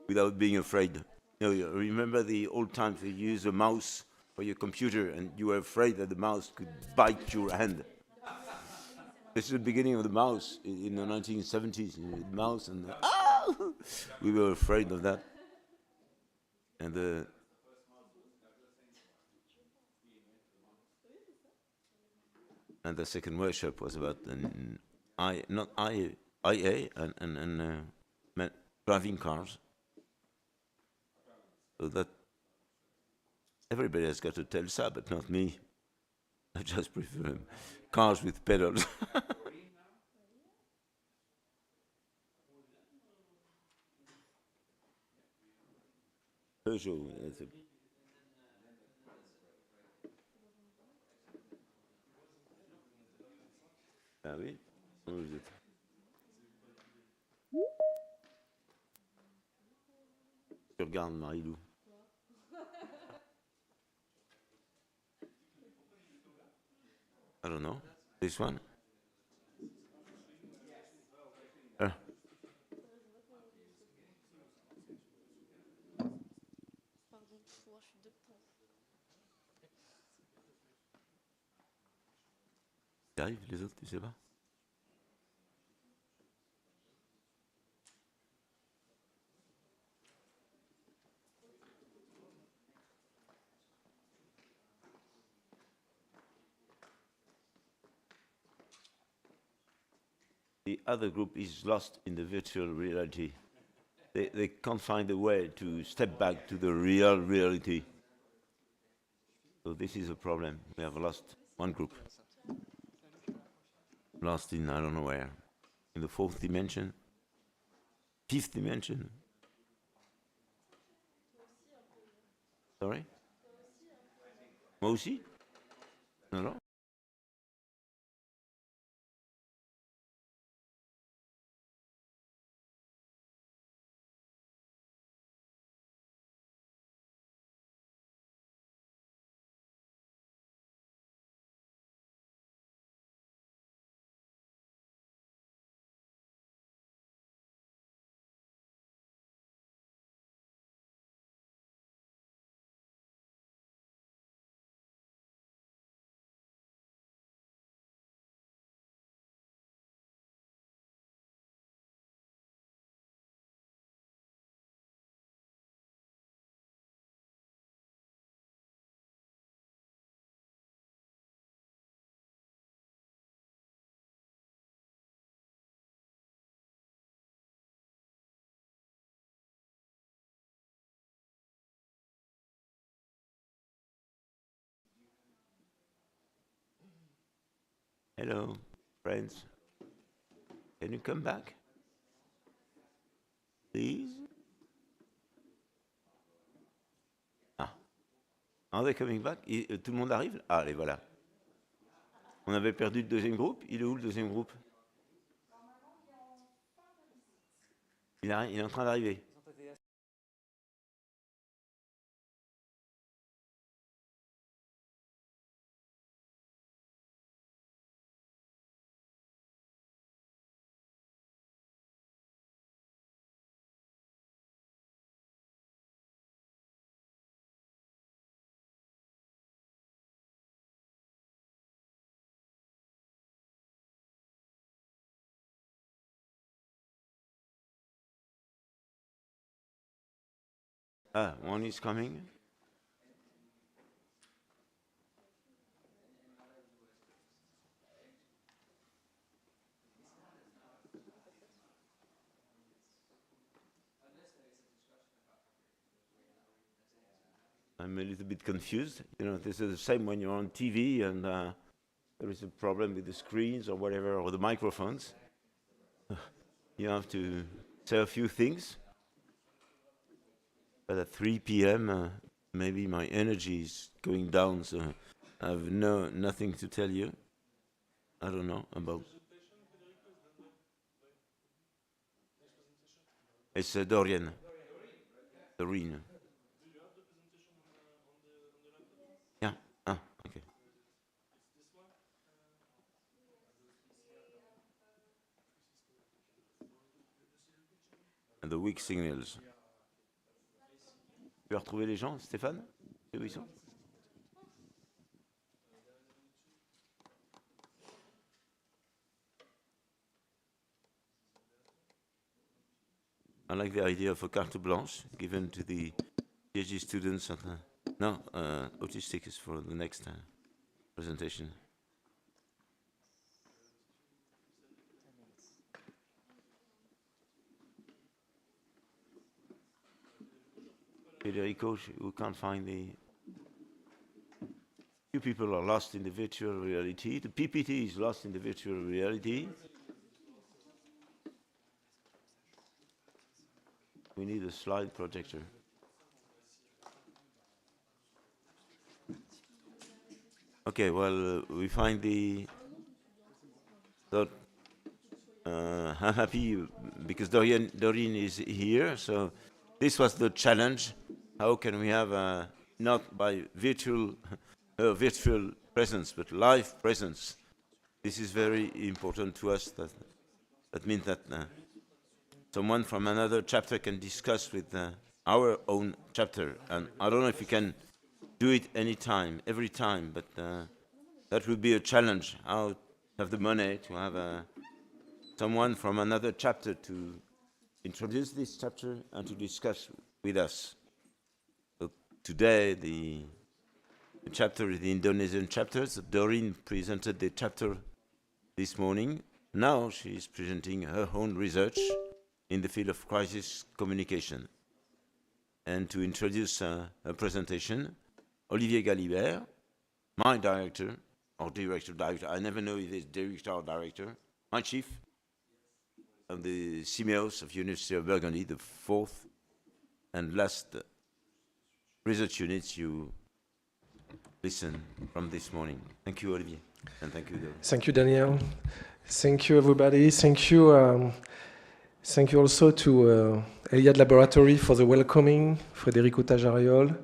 Speaker 2: without being afraid. You remember the old times you used a mouse for your computer and you were afraid that the mouse could bite your hand. This is the beginning of the mouse in the 1970s. The mouse and we were afraid of that. And the second workshop was about IA and driving cars. So that everybody has got to tell ça, but not me. I just prefer cars with pedals. Peugeot. Ah oui? Où vous êtes? Tu regardes Marie-Lou. I don't know. This one? Qui arrive, les autres, tu sais pas? The other group is lost in the virtual reality. They can't find a way to step back to the real reality. So this is a problem. We have lost one group. Lost in I don't know where. In the 4th dimension? 5th dimension? Sorry? Moi aussi? Non, non. Hello, friends. Can you come back? Please? Ah. Are they coming back? Tout le monde arrive? Ah, allez, voilà. On avait perdu le deuxième groupe. Il est où le deuxième groupe? Il est en train d'arriver. One is coming. I'm a little bit confused. You know, this is the same when you're on TV and there is a problem with the screens or whatever, or the microphones. You have to say a few things. But at 3 p.m., maybe my energy is going down, so I have nothing to tell you. I don't know about. It's Dorian. Doreen. Yeah. Ah, okay. And the weak signals. Tu as retrouvé les gens, Stéphane? Où ils sont? I like the idea of a carte blanche given to the PhD students. No, autistic is for the next presentation. Federico, we can't find the... Few people are lost in the virtual reality. The PPT is lost in the virtual reality. We need a slide projector. Okay, well, we find the... I'm happy because Doreen is here, so this was the challenge. How can we have, not by virtual presence, but live presence? This is very important to us. That means that someone from another chapter can discuss with our own chapter. And I don't know if we can do it anytime, every time, but that would be a challenge. How to have the money to have someone from another chapter to introduce this chapter and to discuss with us. So today, the chapter is the Indonesian chapter. So Doreen presented the chapter this morning. Now she is presenting her own research in the field of crisis communication. And to introduce her presentation, Olivier Galibert, my director, or director, I never know if it's director or director, my chief of the CMEOs of University of Burgundy, the fourth and last research units you listen from this morning. Thank you, Olivier, and thank you, Daniel.
Speaker 20: Thank you, Daniel. Thank you, everybody. Thank you. Thank you also to ELLIADD Laboratory for the welcoming, Federico Tajariol,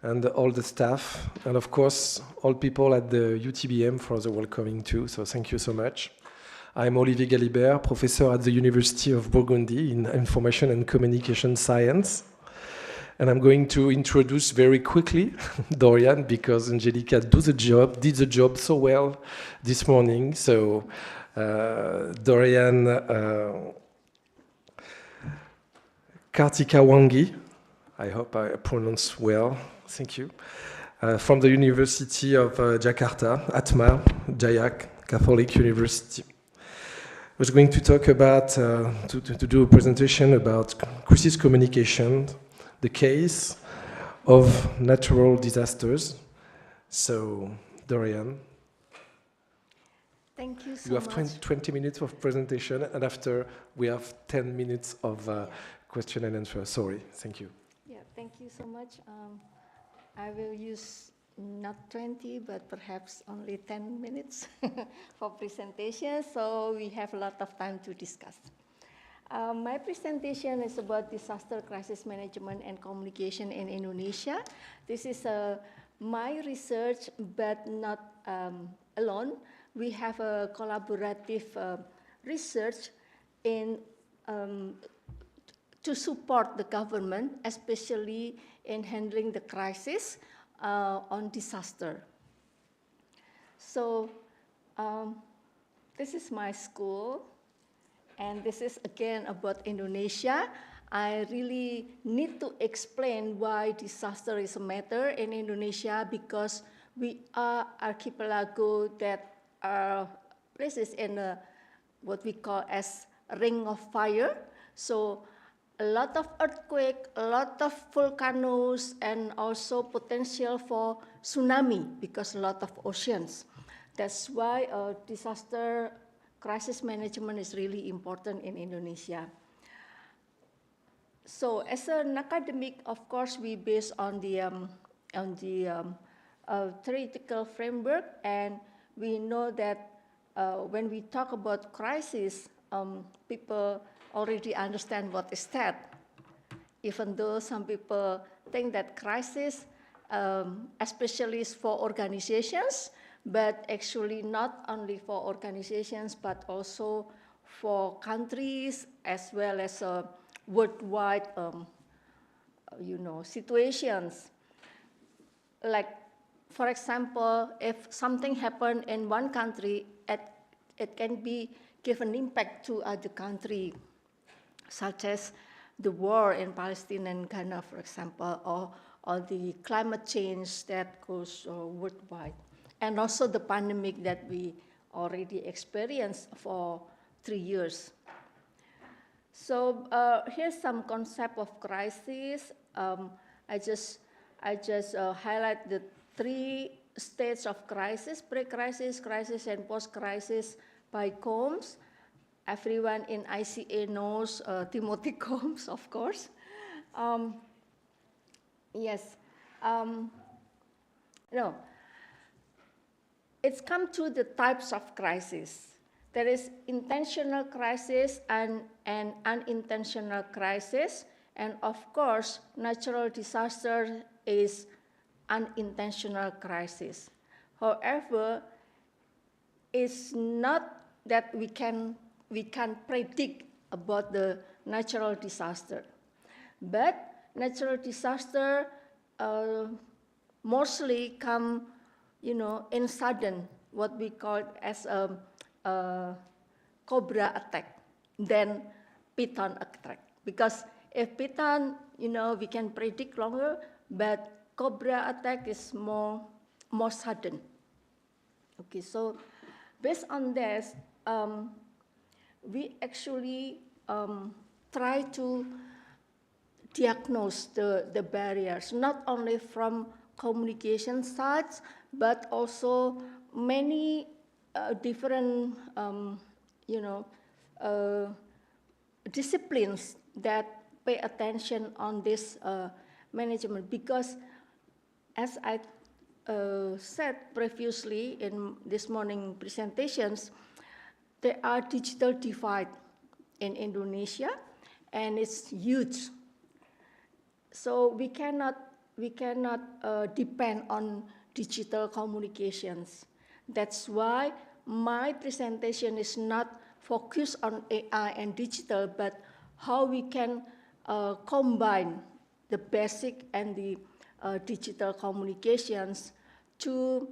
Speaker 20: and all the staff, and of course, all people at the UTBM for the welcoming too, so thank you so much. I'm Olivier Galibert, professor at the University of Burgundy in Information and Communication Science. And I'm going to introduce very quickly Dorian, because Angelica did the job so well this morning. So Dorian Kartika Wangi, I hope I pronounce well, thank you, from the University of Jakarta, Atma Jaya Catholic University. I was going to talk about, to do a presentation about crisis communication, the case of natural disasters. So, Dorian.
Speaker 10: Thank you so
Speaker 20: much. You have 20 minutes of presentation, and after we have 10 minutes of question and answer. Sorry, thank you.
Speaker 10: Yeah, thank you so much. I will use not 20, but perhaps only 10 minutes for presentation, so we have a lot of time to discuss. My presentation is about disaster crisis management and communication in Indonesia. This is my research, but not alone. We have a collaborative research in to support the government, especially in handling the crisis on disaster. So this is my school, and this is again about Indonesia. I really need to explain why disaster is a matter in Indonesia, because we are archipelago that are places in what we call as a ring of fire. So a lot of earthquake, a lot of volcanoes, and also potential for tsunami because a lot of oceans. That's why disaster crisis management is really important in Indonesia. So as an academic, of course, we base on the theoretical framework, and we know that when we talk about crisis, people already understand what is that. Even though some people think that crisis, especially is for organizations, but actually not only for organizations, but also for countries as well as worldwide, situations. Like, for example, if something happened in one country, it can be give an impact to other country, such as the war in Palestine and Ghana, for example, or the climate change that goes worldwide, and also the pandemic that we already experienced for 3 years. So here's some concept of crisis. I just highlight the 3 stages of crisis: pre-crisis, crisis, and post-crisis by Combs. Everyone in ICA knows Timothy Combs, of course. Yes. No. It's come to the types of crisis. There is intentional crisis and unintentional crisis. And of course, natural disaster is unintentional crisis. However, it's not that we can predict about the natural disaster. But natural disaster mostly come, in sudden, what we call as a cobra attack, then python attack. Because if python, we can predict longer, but cobra attack is more sudden. Okay, so based on this, we actually try to diagnose the barriers, not only from communication sides, but also many different, disciplines that pay attention on this management. Because as I said previously in this morning presentations, there are digital divide in Indonesia, and it's huge. So we cannot depend on digital communications. That's why my presentation is not focused on AI and digital, but how we can combine the basic and the digital communications to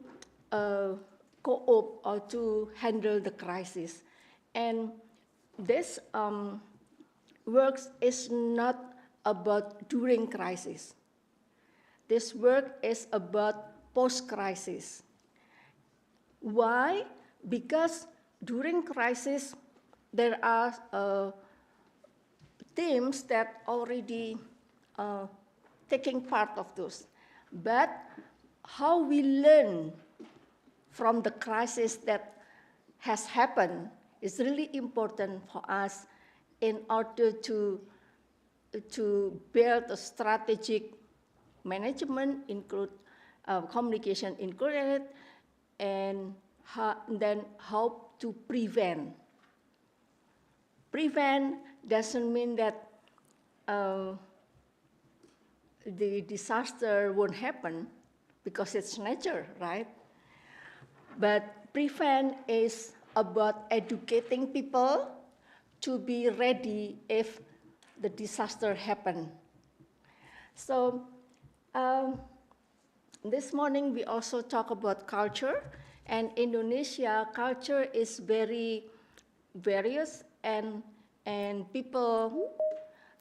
Speaker 10: cope or to handle the crisis. And this work is not about during crisis. This work is about post-crisis. Why? Because during crisis, there are teams that already taking part of those. But how we learn from the crisis that has happened is really important for us in order to build a strategic management, include communication included, and then how to prevent. Prevent doesn't mean that the disaster won't happen, because it's nature, right? But prevent is about educating people to be ready if the disaster happens. So this morning we also talk about culture, and Indonesia culture is very various, and people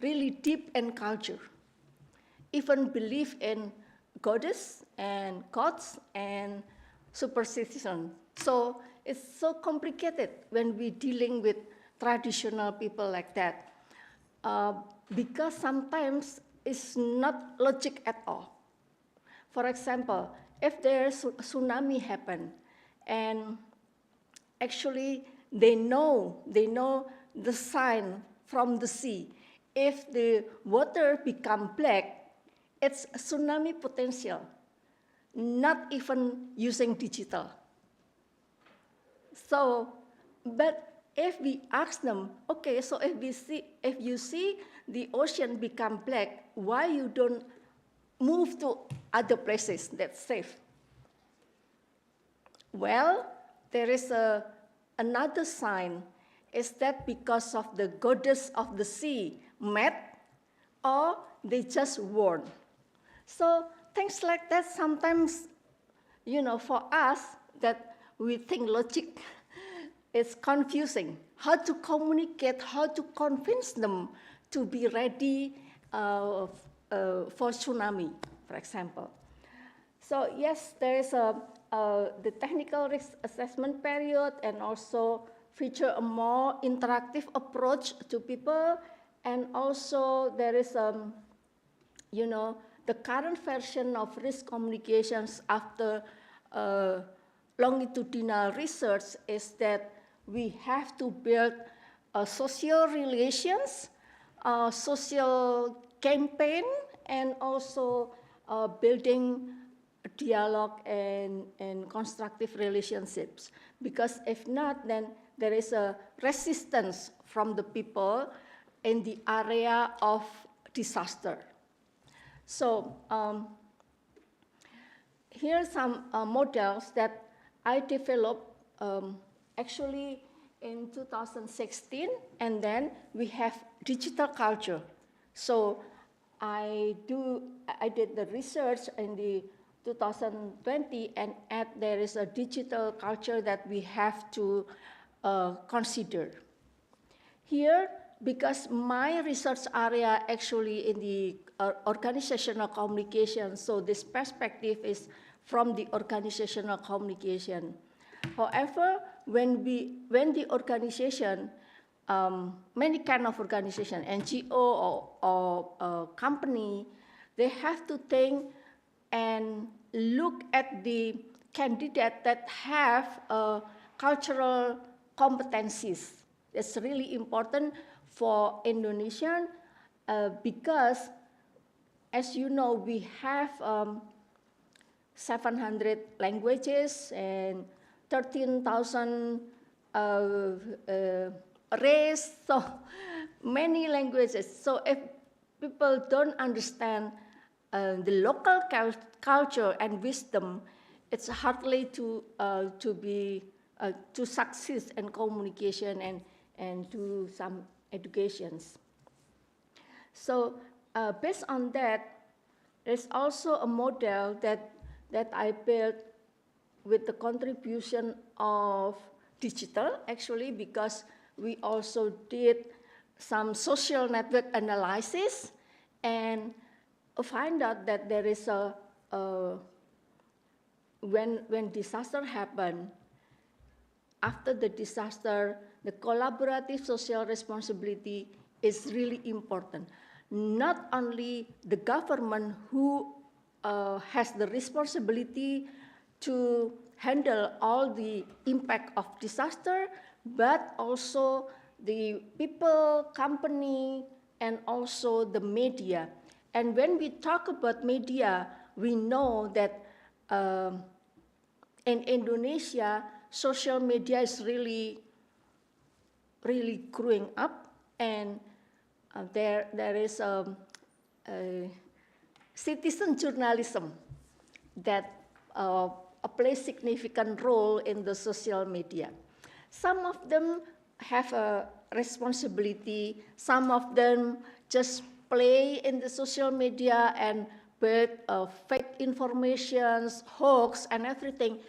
Speaker 10: really deep in culture, even belief in goddess and gods and superstition. So it's so complicated when we're dealing with traditional people like that, because sometimes it's not logic at all. For example, if there's a tsunami happen, and actually they know the sign from the sea. If the water become black, it's tsunami potential, not even using digital. So, but if we ask them, okay, so if you see the ocean become black, why you don't move to other places that's safe? Well, there is another sign. Is that because of the goddess of the sea met, or they just warn? So things like that sometimes, for us, that we think logic is confusing. How to communicate, how to convince them to be ready for tsunami, for example. So yes, there is the technical risk assessment period, and also feature a more interactive approach to people. And also there is, the current version of risk communications after longitudinal research is that we have to build social relations, social campaign, and also building dialogue and constructive relationships. Because if not, then there is a resistance from the people in the area of disaster. So here are some models that I developed actually in 2016, and then we have digital culture. So I did the research in the 2020, and there is a digital culture that we have to consider. Here, because my research area actually in the organizational communication, so this perspective is from the organizational communication. However, when the organization, many kind of organization, NGO or company, they have to think and look at the candidate that have cultural competencies. It's really important for Indonesian because, as you know, we have 700 languages and 13,000 race, so many languages. So if people don't understand the local culture and wisdom, it's hardly to succeed in communication and do some educations. So based on that, there's also a model that I built with the contribution of digital, actually, because we also did some social network analysis and find out that there is when disaster happen, after the disaster, the collaborative social responsibility is really important. Not only the government who has the responsibility to handle all the impact of disaster, but also the people, company, and also the media. And when we talk about media, we know that in Indonesia, social media is really growing up, and there is a citizen journalism that plays significant role in the social media. Some of them have a responsibility, some of them just play in the social media and build fake informations, hoax, and everything,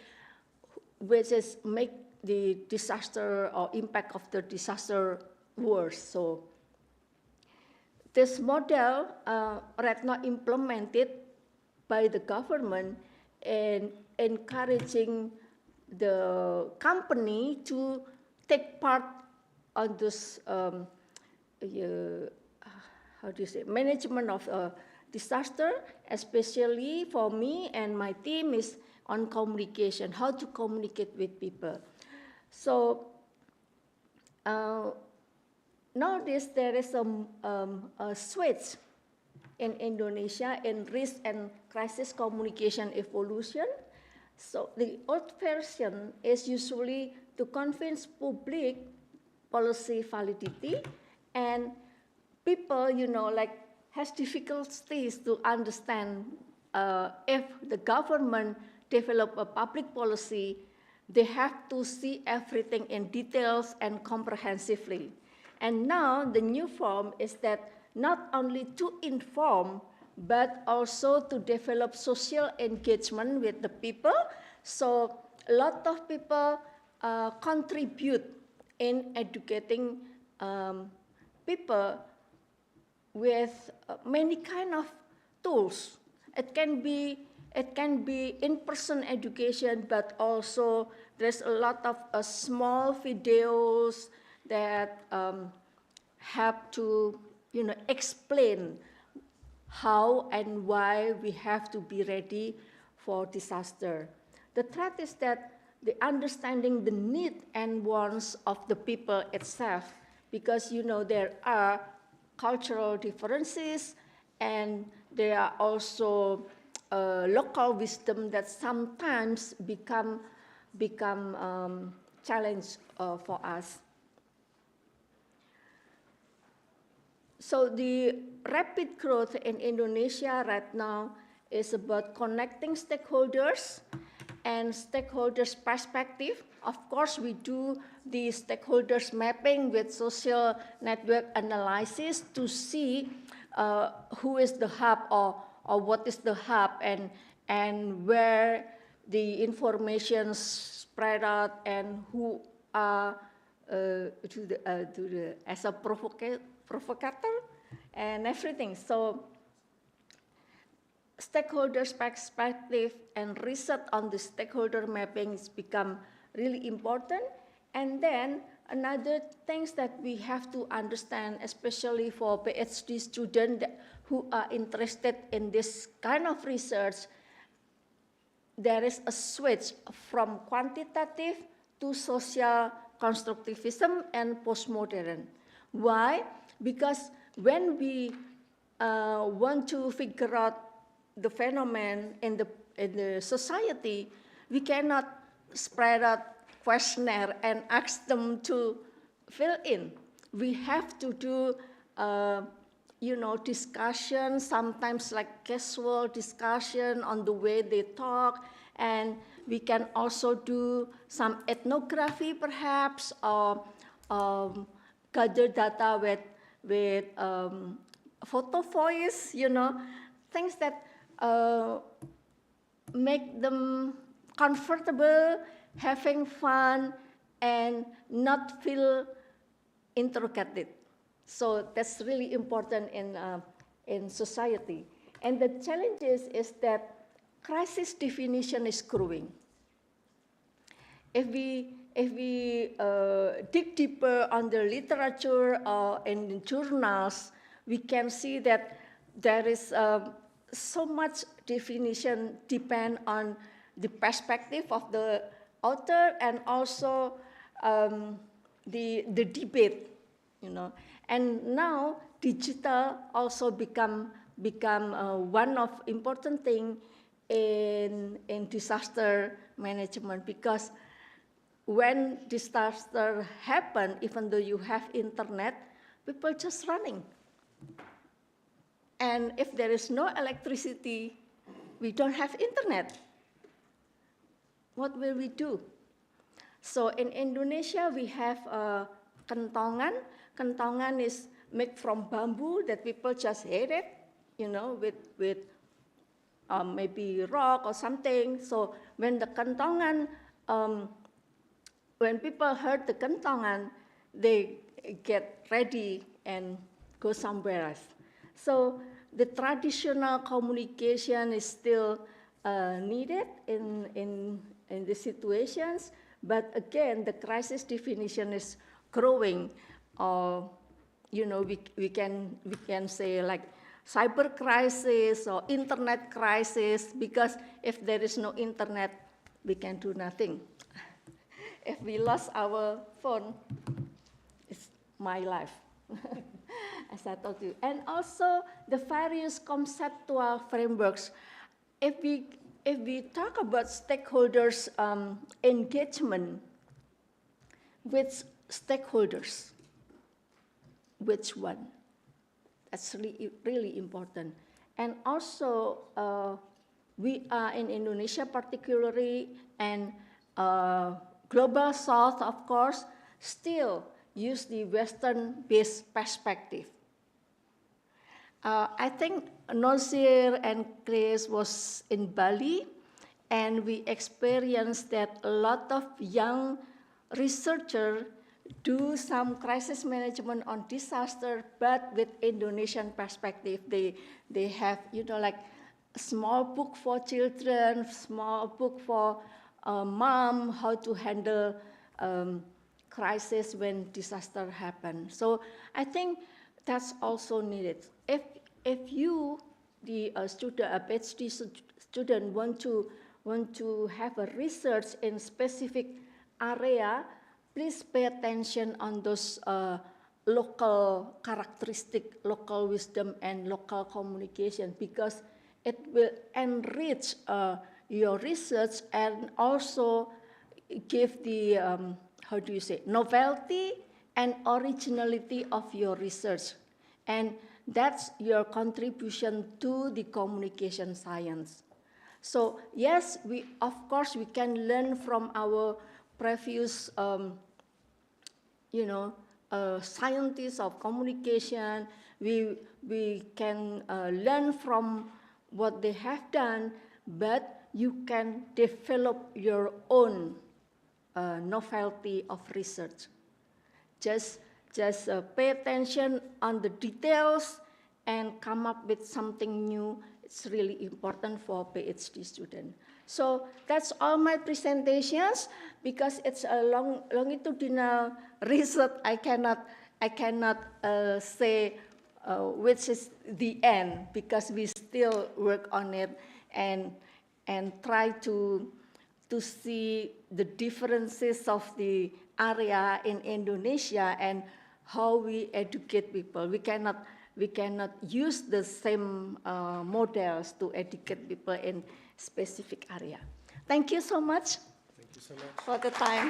Speaker 10: which is make the disaster or impact of the disaster worse. So this model right now implemented by the government and encouraging the company to take part on this how do you say, management of disaster, especially for me and my team is on communication, how to communicate with people. So nowadays there is a switch in Indonesia in risk and crisis communication evolution. So the old version is usually to convince public policy validity, and people, you know, like has difficulties to understand if the government develop a public policy, they have to see everything in details and comprehensively. And now the new form is that not only to inform, but also to develop social engagement with the people. So a lot of people contribute in educating people with many kind of tools. It can be in-person education, but also there's a lot of small videos that have to, you know, explain how and why we have to be ready for disaster. The threat is that the understanding the need and wants of the people itself, because, you know, there are cultural differences and there are also local wisdom that sometimes become challenge for us. So the rapid growth in Indonesia right now is about connecting stakeholders and stakeholders' perspective. Of course, we do the stakeholders mapping with social network analysis to see who is the hub or what is the hub and where the information spread out and who are as a provocator and everything. So stakeholders' perspective and research on the stakeholder mapping has become really important. And then another things that we have to understand, especially for PhD students who are interested in this kind of research, there is a switch from quantitative to social constructivism and postmodern. Why? Because when we want to figure out the phenomenon in the society, we cannot spread out questionnaire and ask them to fill in. We have to do, you know, discussion, sometimes like casual discussion on the way they talk, and we can also do some ethnography perhaps, or gather data with photo voice, you know, things that make them comfortable, having fun, and not feel interrogated. So that's really important in society. And the challenge is that crisis definition is growing. If we dig deeper on the literature or in the journals, we can see that there is so much definition depend on the perspective of the author and also the debate, you know. And now digital also become one of important thing in disaster management, because when disaster happen, even though you have internet, people just running. And if there is no electricity, we don't have internet. What will we do? So in Indonesia, we have kentongan. Kentongan is made from bamboo that people just hit it, you know, with maybe rock or something. So when the kentongan, when people heard the kentongan, they get ready and go somewhere else. So the traditional communication is still needed in the situations, but again, the crisis definition is growing. You know, we can say like cyber crisis or internet crisis, because if there is no internet, we can do nothing. If we lost our phone, it's my life, as I told you. And also the various conceptual frameworks. If we talk about stakeholders engagement, which stakeholders, which one? That's really important. And also, we are in Indonesia particularly, and Global South, of course, still use the Western-based perspective. I think Nozir and Chris was in Bali, and we experienced that a lot of young researchers do some crisis management on disaster, but with Indonesian perspective. They have, you know, like a small book for children, small book for mom, how to handle crisis when disaster happen. So I think that's also needed. If you, the student, a PhD student, want to have a research in specific area, please pay attention on those local characteristic, local wisdom, and local communication, because it will enrich your research and also give the, how do you say, novelty and originality of your research. And that's your contribution to the communication science. So yes, of course, we can learn from our previous, you know, scientists of communication. We can learn from what they have done, but you can develop your own novelty of research. Just pay attention on the details and come up with something new. It's really important for a PhD student. So that's all my presentations. Because it's a longitudinal research, I cannot say which is the end, because we still work on it and try to see the differences of the area in Indonesia and how we educate people. We cannot use the same models to educate people in specific area. Thank you so much.
Speaker 20: Thank you so much
Speaker 10: for the time.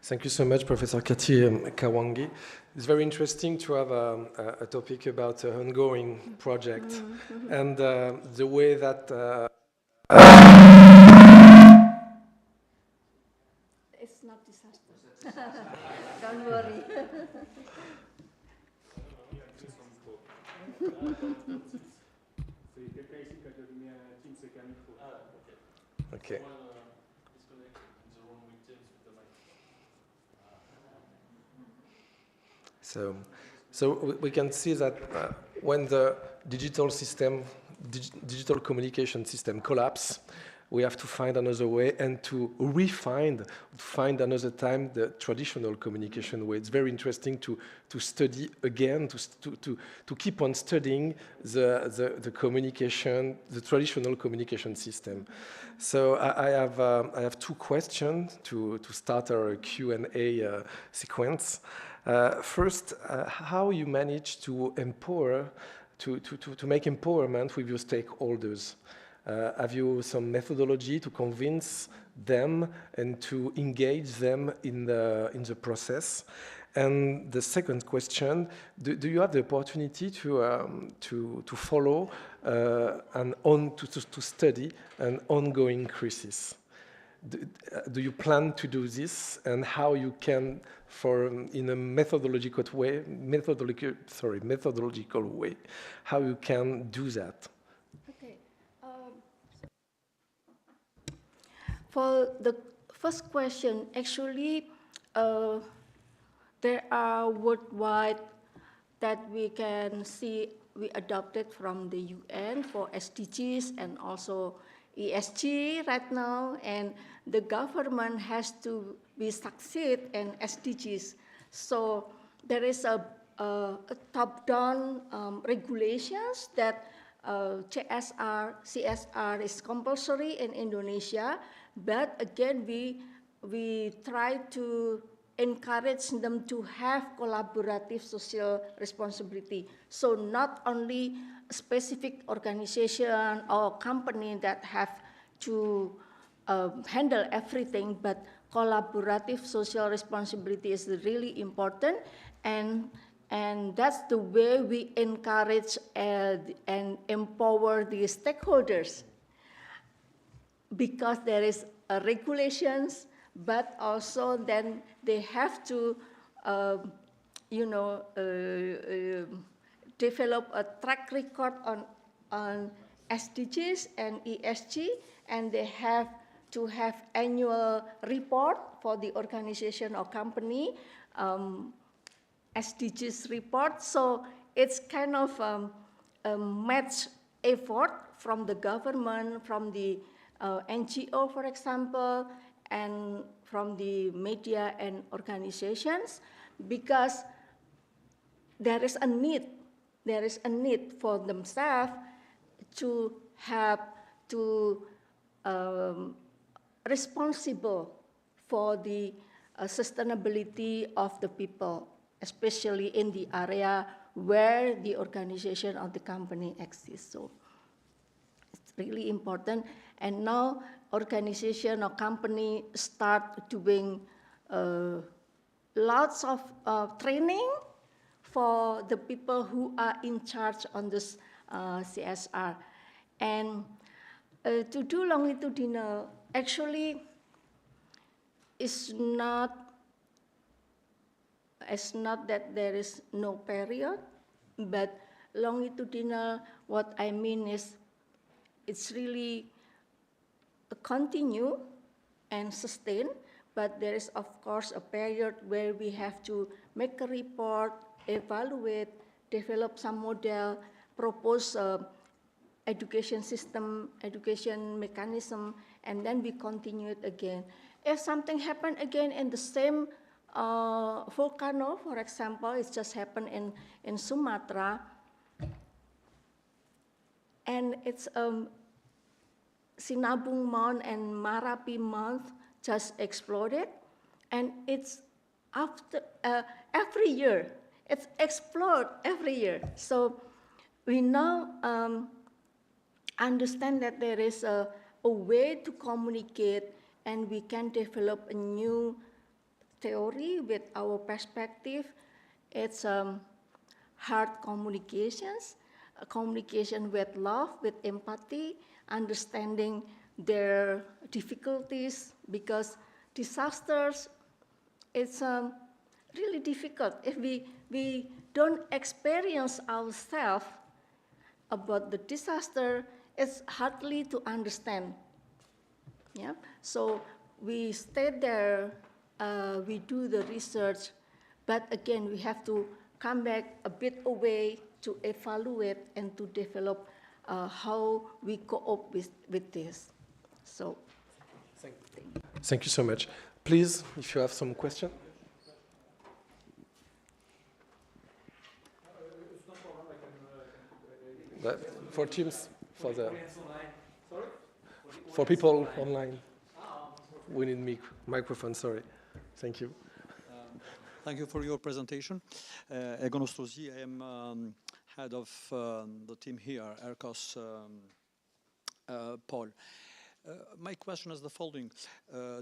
Speaker 20: Thank you so much, Professor Kati Kawangi. It's very interesting to have a topic about an ongoing project and the way that
Speaker 10: it's not disaster. Don't worry.
Speaker 20: Okay. So we can see that when the digital communication system collapse, we have to find another way and to find another time the traditional communication way. It's very interesting to study again, to keep on studying the communication, the traditional communication system. So I have two questions to start our Q&A sequence. First, how you manage to empower, to make empowerment with your stakeholders? Have you some methodology to convince them and to engage them in the process? And the second question, do you have the opportunity to follow to study an ongoing crisis? Do you plan to do this, and how you can, in a methodological way, how you can do that?
Speaker 10: Okay. For the first question, actually, the there are worldwide that we can see we adopted from the UN for SDGs and also ESG right now, and the government has to be succeed in SDGs. So there is a top-down regulations that CSR is compulsory in Indonesia, but again we try to encourage them to have collaborative social responsibility. So not only specific organization or company that have to handle everything, but collaborative social responsibility is really important, and that's the way we encourage and empower the stakeholders, because there is regulations, but also then they have to, develop a track record on SDGs and ESG, and they have to have annual report for the organization or company, SDGs report. So it's kind of a match effort from the government, from the NGO, for example, and from the media and organizations, because there is a need for themselves to have to responsible for the sustainability of the people, especially in the area where the organization or the company exists. So it's really important. And now organization or company start doing lots of training for the people who are in charge on this CSR. And to do longitudinal, actually, it's not that there is no period, but longitudinal, what I mean is it's really continue and sustain, but there is of course a period where we have to make a report, evaluate, develop some model, propose education system, education mechanism, and then we continue it again. If something happened again in the same volcano, for example, it's just happened in Sumatra, and it's Sinabung Mount and Marapi Mount just exploded, and it's after every year, it's explode every year. So we now understand that there is a way to communicate, and we can develop a new theory with our perspective. It's hard communications, communication with love, with empathy, understanding their difficulties, because disasters, it's really difficult. If we don't experience ourselves about the disaster, it's hardly to understand. Yeah. So we stay there, we do the research, but again, we have to come back a bit away to evaluate and to develop how we cope with this. So,
Speaker 20: thank you so much. Please, if you have some question. But for Teams, for people online, we need microphone. Sorry. Thank you.
Speaker 19: Thank you for your presentation. Egon Ostrosi, I am head of the team here, ERCOS Paul. My question is the following.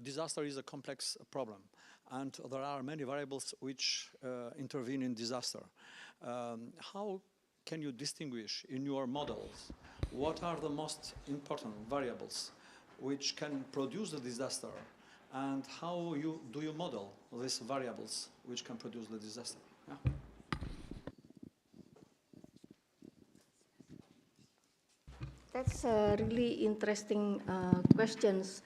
Speaker 19: Disaster is a complex problem, and there are many variables which intervene in disaster. How can you distinguish in your models what are the most important variables which can produce the disaster, and how do you model these variables which can produce the disaster? Yeah.
Speaker 10: That's a really interesting questions.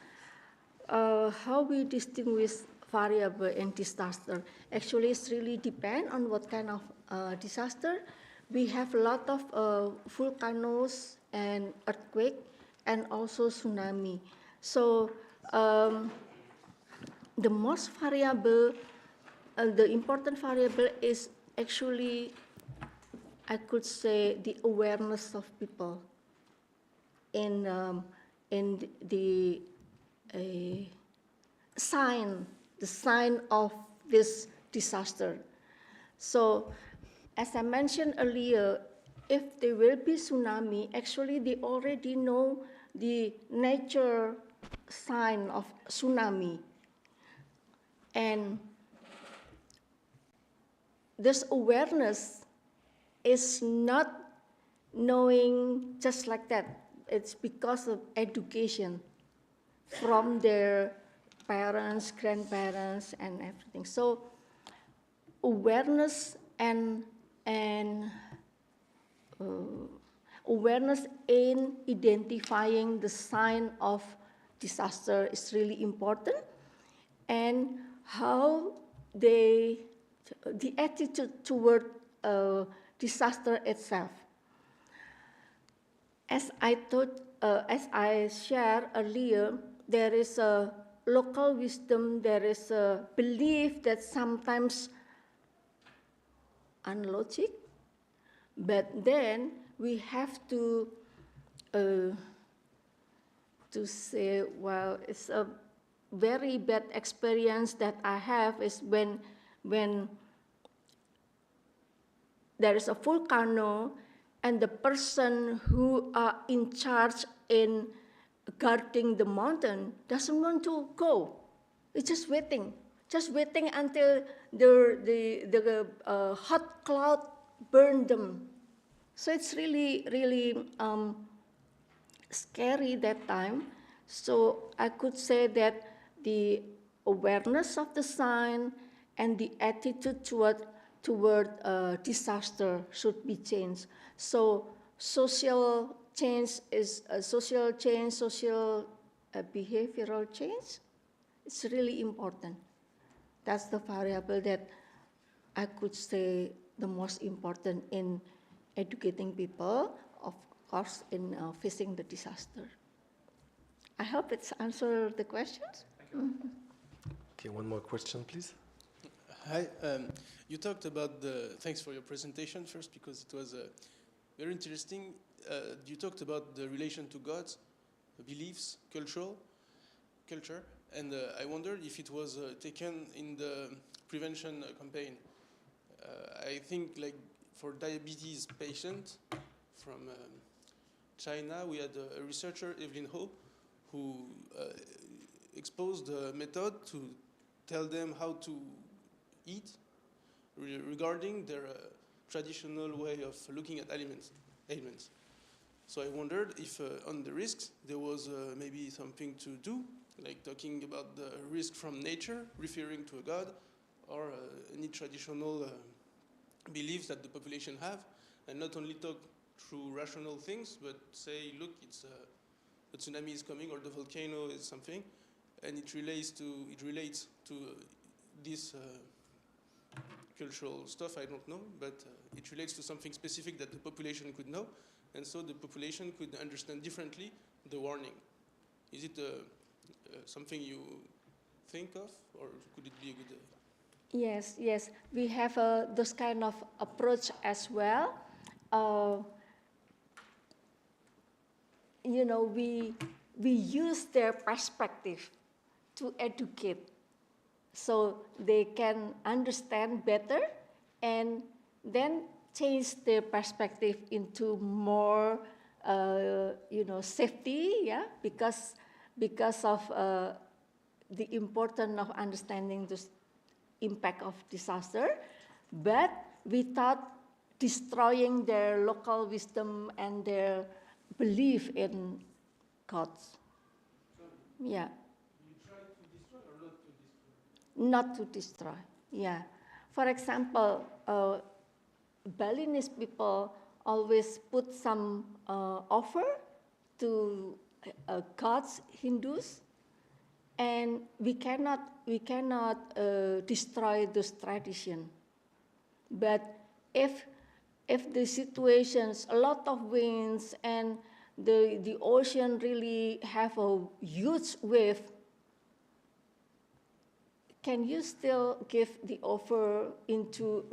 Speaker 10: How we distinguish variable in disaster. Actually, it's really depend on what kind of disaster. We have a lot of volcanoes and earthquake and also tsunami. So the most variable, the important variable is actually, I could say, the awareness of people in the sign of this disaster. So, as I mentioned earlier, if there will be tsunami, actually they already know the nature sign of tsunami. And this awareness is not knowing just like that. It's because of education from their parents, grandparents, and everything. So awareness and awareness in identifying the sign of disaster is really important, and how the attitude toward disaster itself. As I shared earlier, there is a local wisdom, there is a belief that sometimes unlogic, but then we have to say, well, it's a very bad experience that I have is when there is a volcano and the person who are in charge in guarding the mountain doesn't want to go. It's just waiting until the hot cloud burn them. So it's really, really scary that time. So I could say that the awareness of the sign and the attitude toward disaster should be changed. So social change is social behavioral change. It's really important. That's the variable that I could say the most important in educating people, of course, in facing the disaster. I hope it's answered the questions. Mm-hmm.
Speaker 20: Okay, one more question, please.
Speaker 11: Hi, you talked about thanks for your presentation first, because it was very interesting. You talked about the relation to gods, beliefs, culture, and I wondered if it was taken in the prevention campaign. I think, like, for diabetes patients from China, we had a researcher, Evelyn Ho, who exposed a method to tell them how to eat regarding their traditional way of looking at ailments. So I wondered if on the risks there was maybe something to do, like talking about the risk from nature, referring to a god, or any traditional beliefs that the population have, and not only talk through rational things, but say, look, it's the tsunami is coming, or the volcano is something, and it relates to this cultural stuff, I don't know, but it relates to something specific that the population could know, and so the population could understand differently the warning. Is it something you think of, or could it be a good...
Speaker 10: Yes, we have this kind of approach as well. You know, we use their perspective to educate, so they can understand better and then change their perspective into more, safety, yeah, because of the importance of understanding the impact of disaster, but without destroying their local wisdom and their belief in gods. Yeah.
Speaker 11: You try to destroy or not to destroy?
Speaker 10: Not to destroy, yeah. For example, Balinese people always put some offer to gods, Hindus, and we cannot destroy those traditions. But if the situations, a lot of winds and the ocean really have a huge wave, can you still give the offer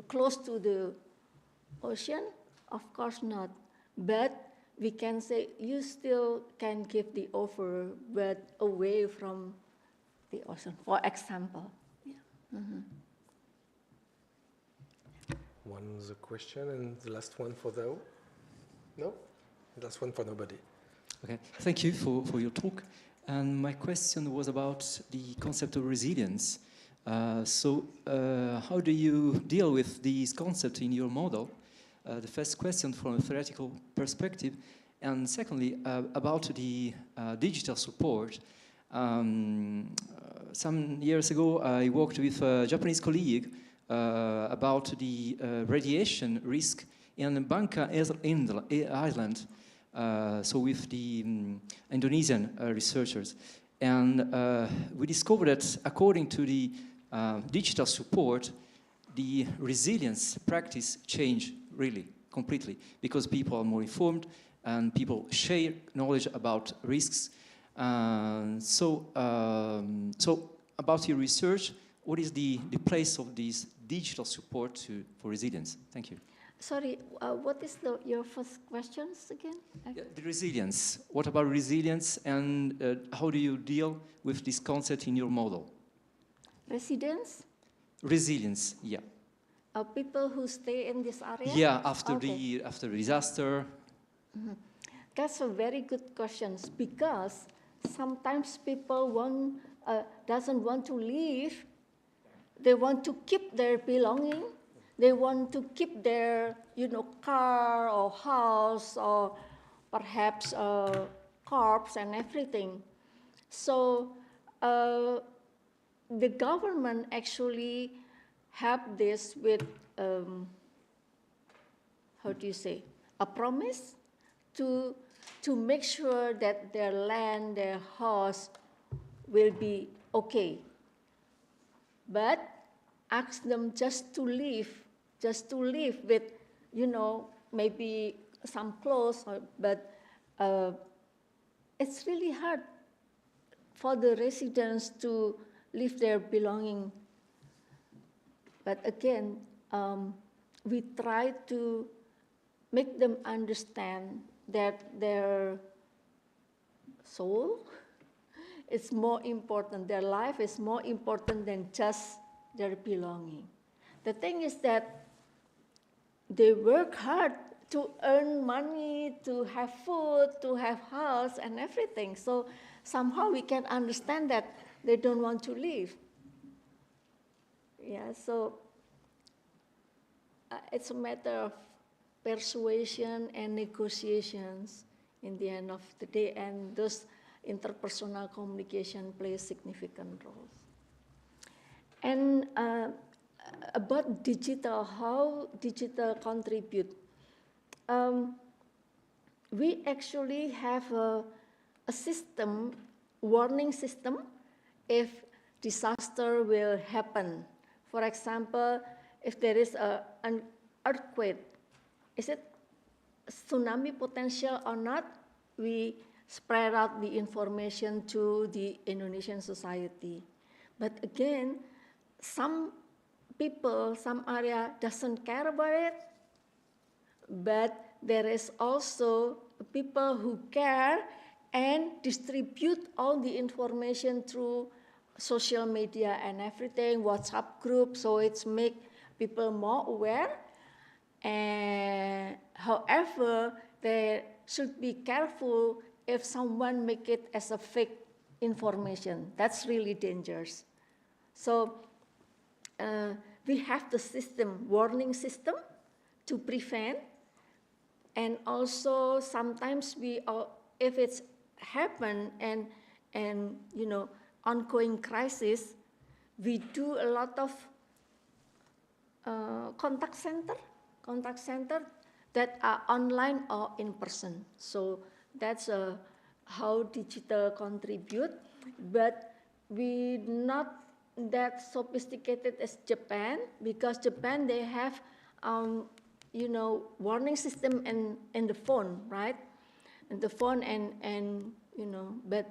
Speaker 10: close to the ocean? Of course not. But we can say you still can give the offer, but away from the ocean, for example. Yeah. Mm-hmm.
Speaker 20: One other question, and the last one for Dao. No? The last one for nobody.
Speaker 16: Okay, thank you for your talk. And my question was about the concept of resilience. How do you deal with these concepts in your model? The first question from a theoretical perspective. And secondly, about the digital support. Some years ago, I worked with a Japanese colleague about the radiation risk in Bangka Island, so with the Indonesian researchers. And we discovered that according to the digital support, the resilience practice changed really completely, because people are more informed and people share knowledge about risks. So about your research, what is the place of this digital support for resilience? Thank you.
Speaker 10: Sorry, what is your first questions again?
Speaker 16: Yeah, the resilience. What about resilience, and how do you deal with this concept in your model?
Speaker 10: Residents?
Speaker 16: Resilience, yeah.
Speaker 10: People who stay in this area?
Speaker 16: Yeah, after the disaster.
Speaker 10: Mm-hmm. That's a very good question, because sometimes people doesn't want to leave. They want to keep their belonging. They want to keep their, car or house or perhaps crops and everything. So the government actually helped this with, a promise to make sure that their land, their house will be okay. But ask them just to live with, maybe some clothes, but it's really hard for the residents to leave their belonging. But again, we try to make them understand that their soul is more important, their life is more important than just their belonging. The thing is that they work hard to earn money, to have food, to have house and everything. So somehow we can understand that they don't want to leave. Yeah, so it's a matter of persuasion and negotiations in the end of the day, and those interpersonal communication plays significant roles. And about digital, how digital contribute. We actually have a system, warning system, if disaster will happen. For example, if there is an earthquake, is it tsunami potential or not? We spread out the information to the Indonesian society. But again, some people, some area doesn't care about it, but there is also people who care and distribute all the information through social media and everything, WhatsApp group, so it's make people more aware. And however, they should be careful if someone make it as a fake information. That's really dangerous. So we have the system, warning system, to prevent. And also sometimes if it's happened and ongoing crisis, we do a lot of contact center that are online or in person. So that's how digital contribute. But we not that sophisticated as Japan, because Japan, they have, you know, warning system in the phone, right? And the phone and you know, but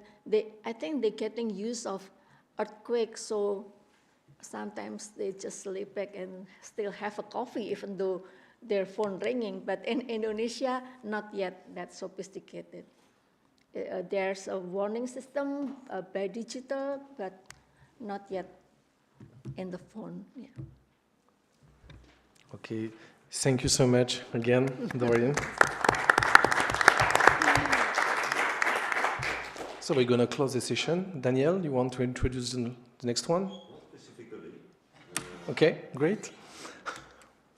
Speaker 10: I think they're getting use of earthquake, so sometimes they just sleep back and still have a coffee even though their phone ringing. But in Indonesia, not yet that sophisticated. There's a warning system by digital, but not yet in the phone. Yeah.
Speaker 20: Okay, thank you so much again, Dorian. So we're going to close the session. Daniel, you want to introduce the next one?
Speaker 2: Specifically.
Speaker 20: Okay, great.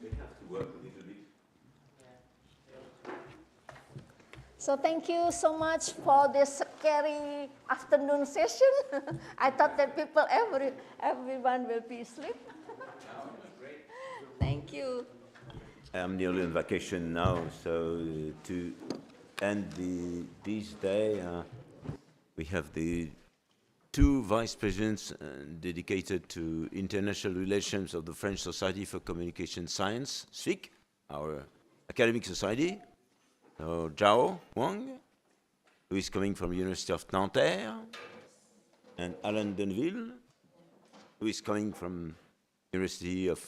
Speaker 2: We have to work a little bit.
Speaker 10: So thank you so much for this scary afternoon session. I thought that everyone will be asleep. Thank you.
Speaker 2: I'm nearly on vacation now, so to end this day, we have the two vice presidents dedicated to international relations of the French Society for Communication Science, SFIC, our academic society. So Zhao Wang, who is coming from University of Nanterre, and Alain Denville, who is coming from University of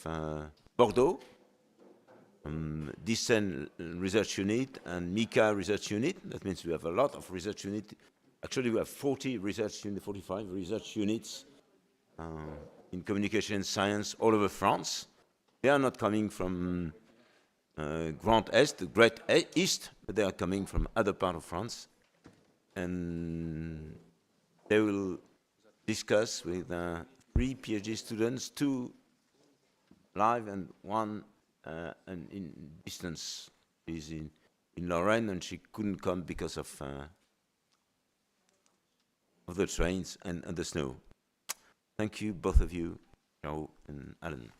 Speaker 2: Bordeaux, Dissent Research Unit and MICA Research Unit. That means we have a lot of research units. Actually, we have 45 research units in communication science all over France. They are not coming from Grand Est, the Great East, but they are coming from other part of France. And they will discuss with 3 PhD students, 2 live and 1 and in distance. She's in Lorraine and she couldn't come because of the trains and the snow. Thank you, both of you, Zhao and Alan.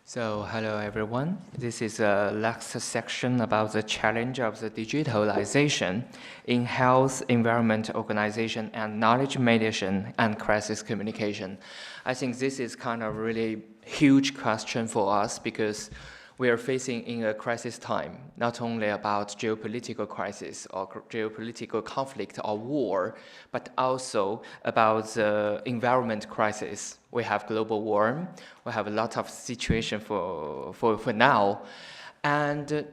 Speaker 14: So, hello everyone. This is a lecture section about the challenge of the digitalization in health, environment, organization, and knowledge mediation and crisis communication. I think this is kind of really huge question for us because we are facing in a crisis time, not only about geopolitical crisis or geopolitical conflict or war, but also about the environment crisis. We have global warming, we have a lot of situation for now, and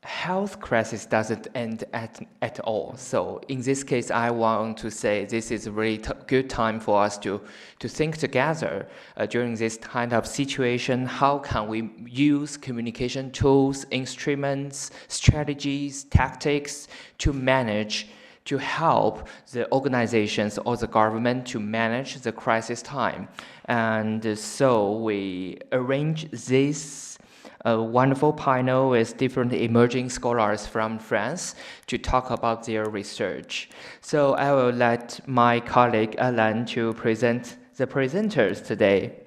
Speaker 14: health crisis doesn't end at all. So in this case, I want to say this is a really good time for us to think together during this kind of situation. How can we use communication tools, instruments, strategies, tactics to manage, to help the organizations or the government to manage the crisis time? And so we arrange this a wonderful panel with different emerging scholars from France to talk about their research. So I will let my colleague Alain to present the presenters today.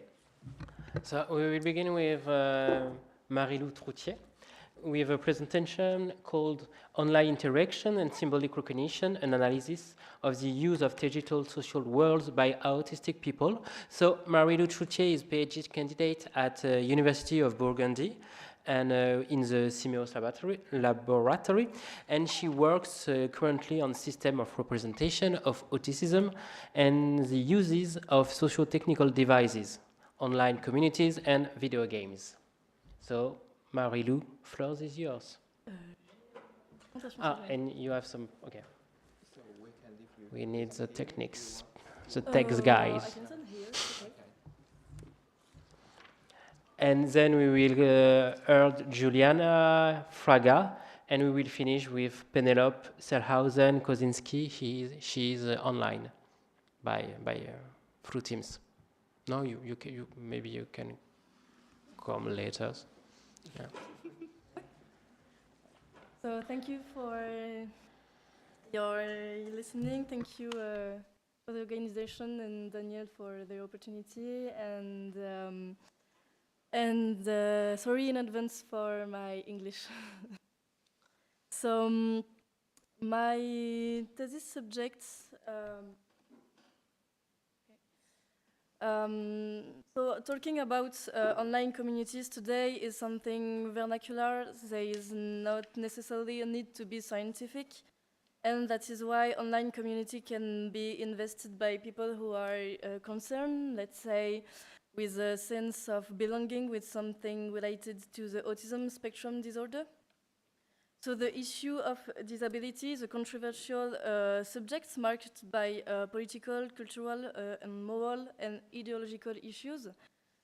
Speaker 15: So we will begin with Marie-Lou Troutier with a presentation called Online Interaction and Symbolic Recognition, an analysis of the use of digital social worlds by autistic people. So Marie-Lou Troutier is PhD candidate at Université of Burgundy and in the Simeos laboratory, and she works currently on system of representation of autism and the uses of socio-technical devices, online communities, and video games. So Marie-Lou, floor is yours. And you have some, okay. We need the techniques, the text guys. And then we will hear Juliana Fraga, and we will finish with Penelope Selhausen-Kozinski. She is online by through Teams. No, maybe you can come later. Yeah.
Speaker 19: So thank you for your listening. Thank you for the organization and Daniel for the opportunity. And sorry in advance for my English. So my thesis subject So talking about online communities today is something vernacular. There is not necessarily a need to be scientific. And that is why online community can be invested by people who are concerned, let's say, with a sense of belonging with something related to the autism spectrum disorder. So the issue of disability is a controversial subject marked by political, cultural, and moral and ideological issues.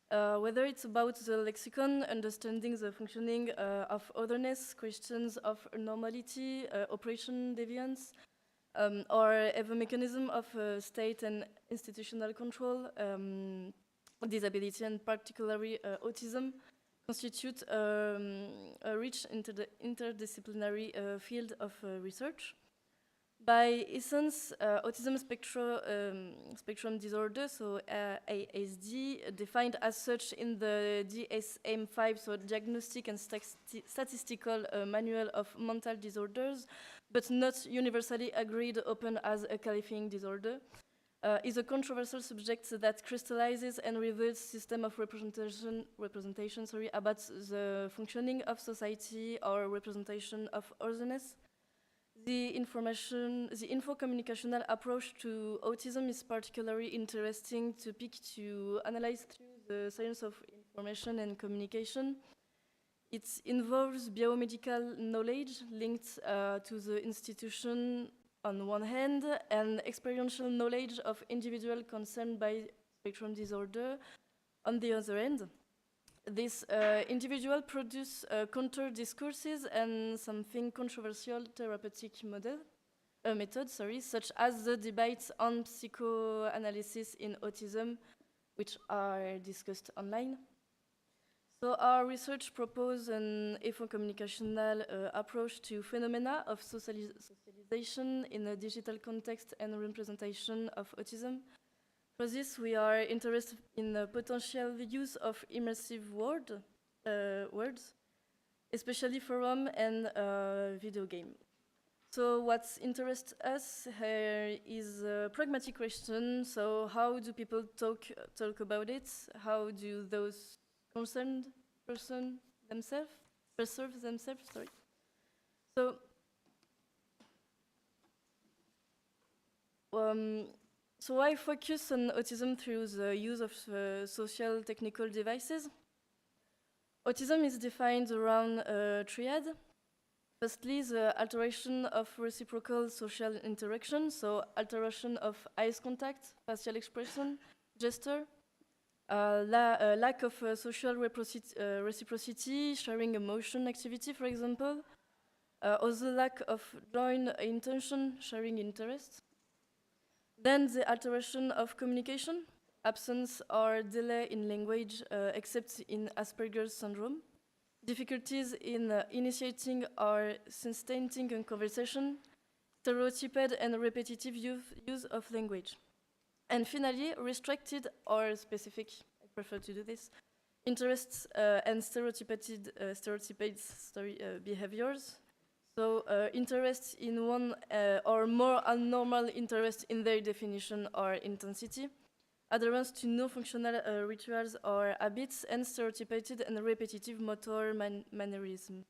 Speaker 19: Whether it's about the lexicon, understanding the functioning of otherness, questions of normality, operation deviance, or a mechanism of state and institutional control, disability and particularly autism constitute a rich interdisciplinary field of research. By essence, autism spectrum disorder, so ASD, defined as such in the DSM-5, so Diagnostic and Statistical Manual of Mental Disorders, but not universally agreed upon as a qualifying disorder, is a controversial subject that crystallizes and reveals system of representation about the functioning of society or representation of otherness. The info-communicational approach to autism is particularly interesting topic to analyze through the science of information and communication. It involves biomedical knowledge linked to the institution on one hand, and experiential knowledge of individuals concerned by spectrum disorder on the other end. This individual produce counter discourses and something controversial therapeutic methods, such as the debates on psychoanalysis in autism, which are discussed online. So our research proposes an info-communicational approach to phenomena of socialization in a digital context and representation of autism. For this, we are interested in the potential use of immersive words, especially forum and video game. So what interests us here is a pragmatic question. So how do people talk about it? How do those concerned person themselves perceive themselves? Sorry. So I focus on autism through the use of social technical devices. Autism is defined around a triad. Firstly, the alteration of reciprocal social interaction, so alteration of eyes contact, facial expression, gesture, lack of social reciprocity, sharing emotion activity, for example, also lack of joint intention, sharing interest. Then the alteration of communication, absence or delay in language, except in Asperger's syndrome, difficulties in initiating or sustaining a conversation, stereotyped and repetitive use of language. And finally, restricted or specific, I prefer to do this, interests and stereotyped behaviors. So interest in one or more abnormal interest in their definition or intensity, adherence to no functional rituals or habits, and stereotyped and repetitive motor mannerism.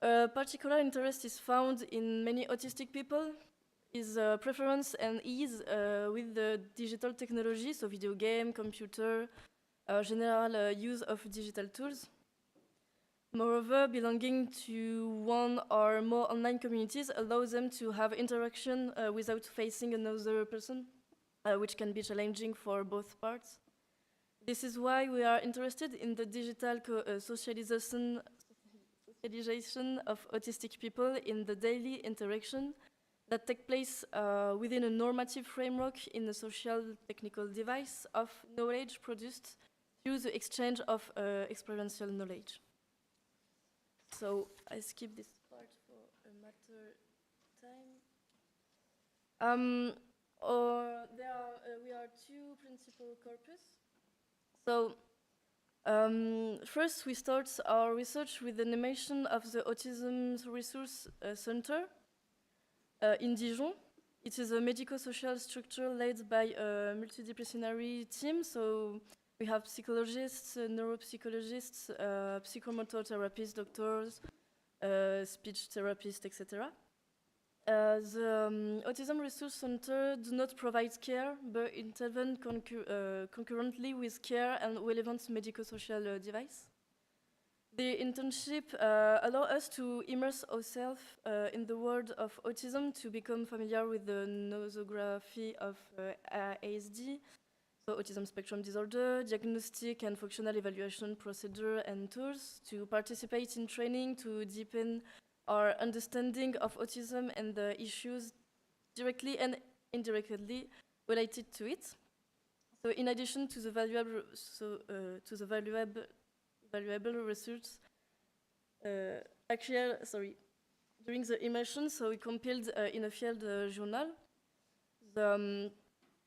Speaker 19: Particular interest is found in many autistic people, is preference and ease with the digital technology, so video game, computer, general use of digital tools. Moreover, belonging to one or more online communities allows them to have interaction without facing another person, which can be challenging for both parts. This is why we are interested in the digital socialization of autistic people in the daily interaction that take place within a normative framework in a social technical device of knowledge produced through the exchange of experiential knowledge. So I skip this part for a matter time. We are two principal corpus. So first we start our research with the animation of the Autism Resource Center in Dijon. it is a medico-social structure led by a multidisciplinary team. So we have psychologists, neuropsychologists, psychomotor therapists, doctors, speech therapists, etc. The Autism Resource Center do not provide care, but intervene concurrently with care and relevant medico-social device. The internship allow us to immerse ourselves in the world of autism, to become familiar with the nosography of ASD, so autism spectrum disorder, diagnostic and functional evaluation procedure and tools, to participate in training to deepen our understanding of autism and the issues directly and indirectly related to it. So in addition to the valuable, valuable research, during the immersion, so we compiled in a field journal. The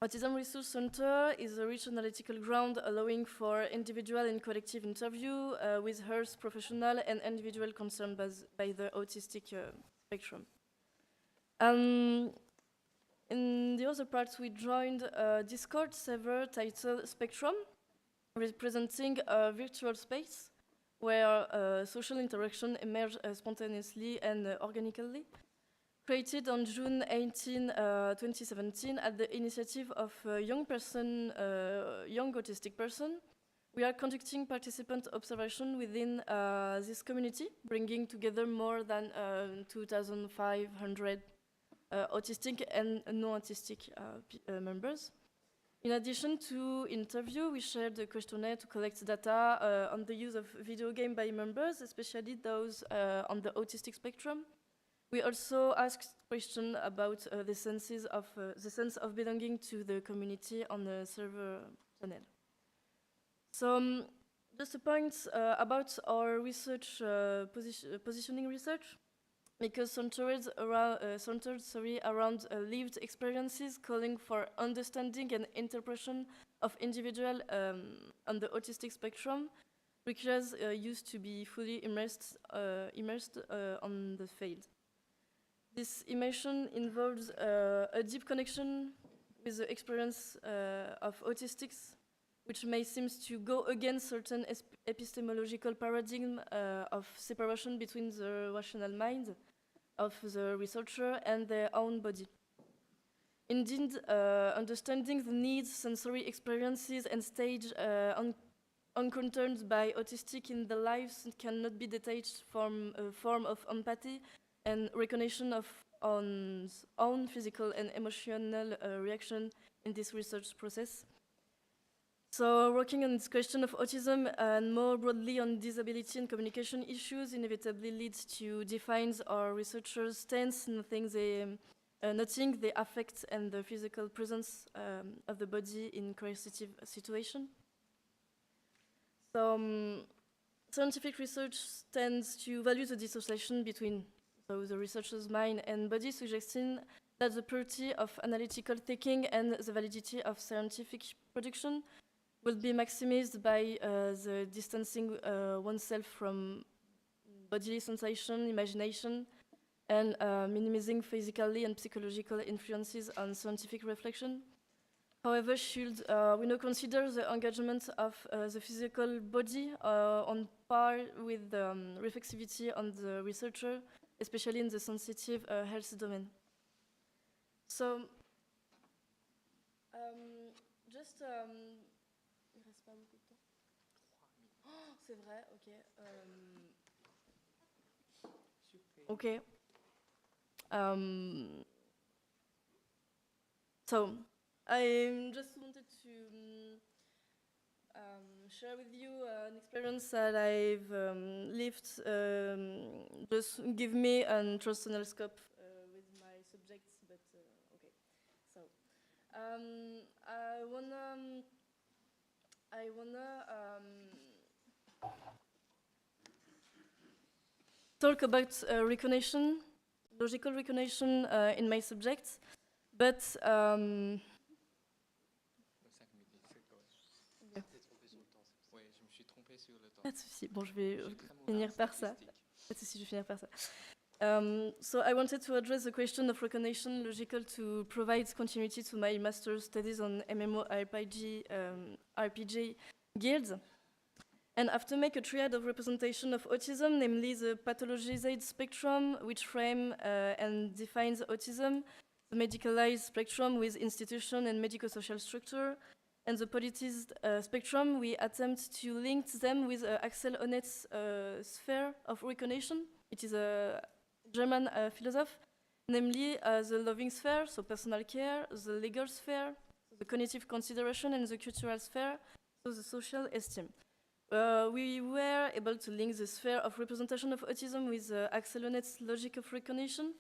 Speaker 19: Autism Resource Center is a rich analytical ground allowing for individual and collective interview with health professional and individual concerned by the autistic spectrum. In the other part, we joined a Discord server titled Spectrum, representing a virtual space where social interaction emerged spontaneously and organically. Created on June 18, 2017, at the initiative of a young autistic person, we are conducting participant observation within this community, bringing together more than 2,500 autistic and non-autistic members. In addition to interview, we shared a questionnaire to collect data on the use of video game by members, especially those on the autistic spectrum. We also asked questions about the sense of belonging to the community on the server channel. So, just a point about our research, positioning research, because centered around lived experiences, calling for understanding and interpretation of individual on the autistic spectrum, requires used to be fully immersed on the field. This immersion involves a deep connection with the experience of autistics, which may seem to go against certain epistemological paradigm of separation between the rational mind of the researcher and their own body. Indeed, understanding the needs, sensory experiences, and stage encountered by autistic in their lives cannot be detached from a form of empathy and recognition of own physical and emotional reaction in this research process. So working on this question of autism and more broadly on disability and communication issues inevitably leads to define our researchers' stance, noting the affect and the physical presence of the body in coercive situation. So scientific research tends to value the dissociation between the researcher's mind and body, suggesting that the purity of analytical thinking and the validity of scientific production will be maximized by the distancing oneself from bodily sensation, imagination, and minimizing physically and psychological influences on scientific reflection. However, should we now consider the engagement of the physical body on par with the reflexivity on the researcher, especially in the sensitive health domain. So, just... il reste pas beaucoup de temps. Oh, c'est vrai, ok. Ok. So, I just wanted to share with you an experience that I've lived, just give me a personal scope with my subjects, but okay. So, I wanna talk about recognition, logical recognition in my subjects, but pas de souci. Bon, je vais finir par ça. Pas de souci, je vais finir par ça. So I wanted to address the question of recognition logical to provide continuity to my master's studies on MMORPG guilds. And I have to make a triad of representation of autism, namely the pathologized spectrum, which frame and defines autism, the medicalized spectrum with institution and medico-social structure, and the politicized spectrum. We attempt to link them with Axel Honneth's sphere of recognition. It is a German philosopher, namely the loving sphere, so personal care, the legal sphere, so the cognitive consideration, and the cultural sphere, so the social esteem. We were able to link the sphere of representation of autism with Axel Honneth's logic of recognition.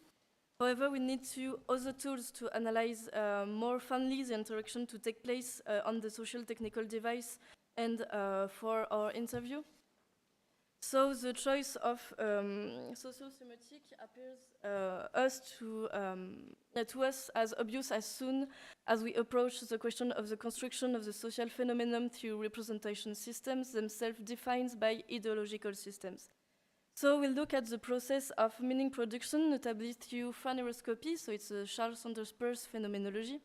Speaker 19: However, we need other tools to analyze more finely the interaction to take place on the social technical device and for our interview. So the choice of social semantic appears to us as obvious as soon as we approach the question of the construction of the social phenomenon through representation systems themselves defined by ideological systems. So we'll look at the process of meaning production, notably through phaneroscopy, so it's a Charles Sanders Peirce phenomenology,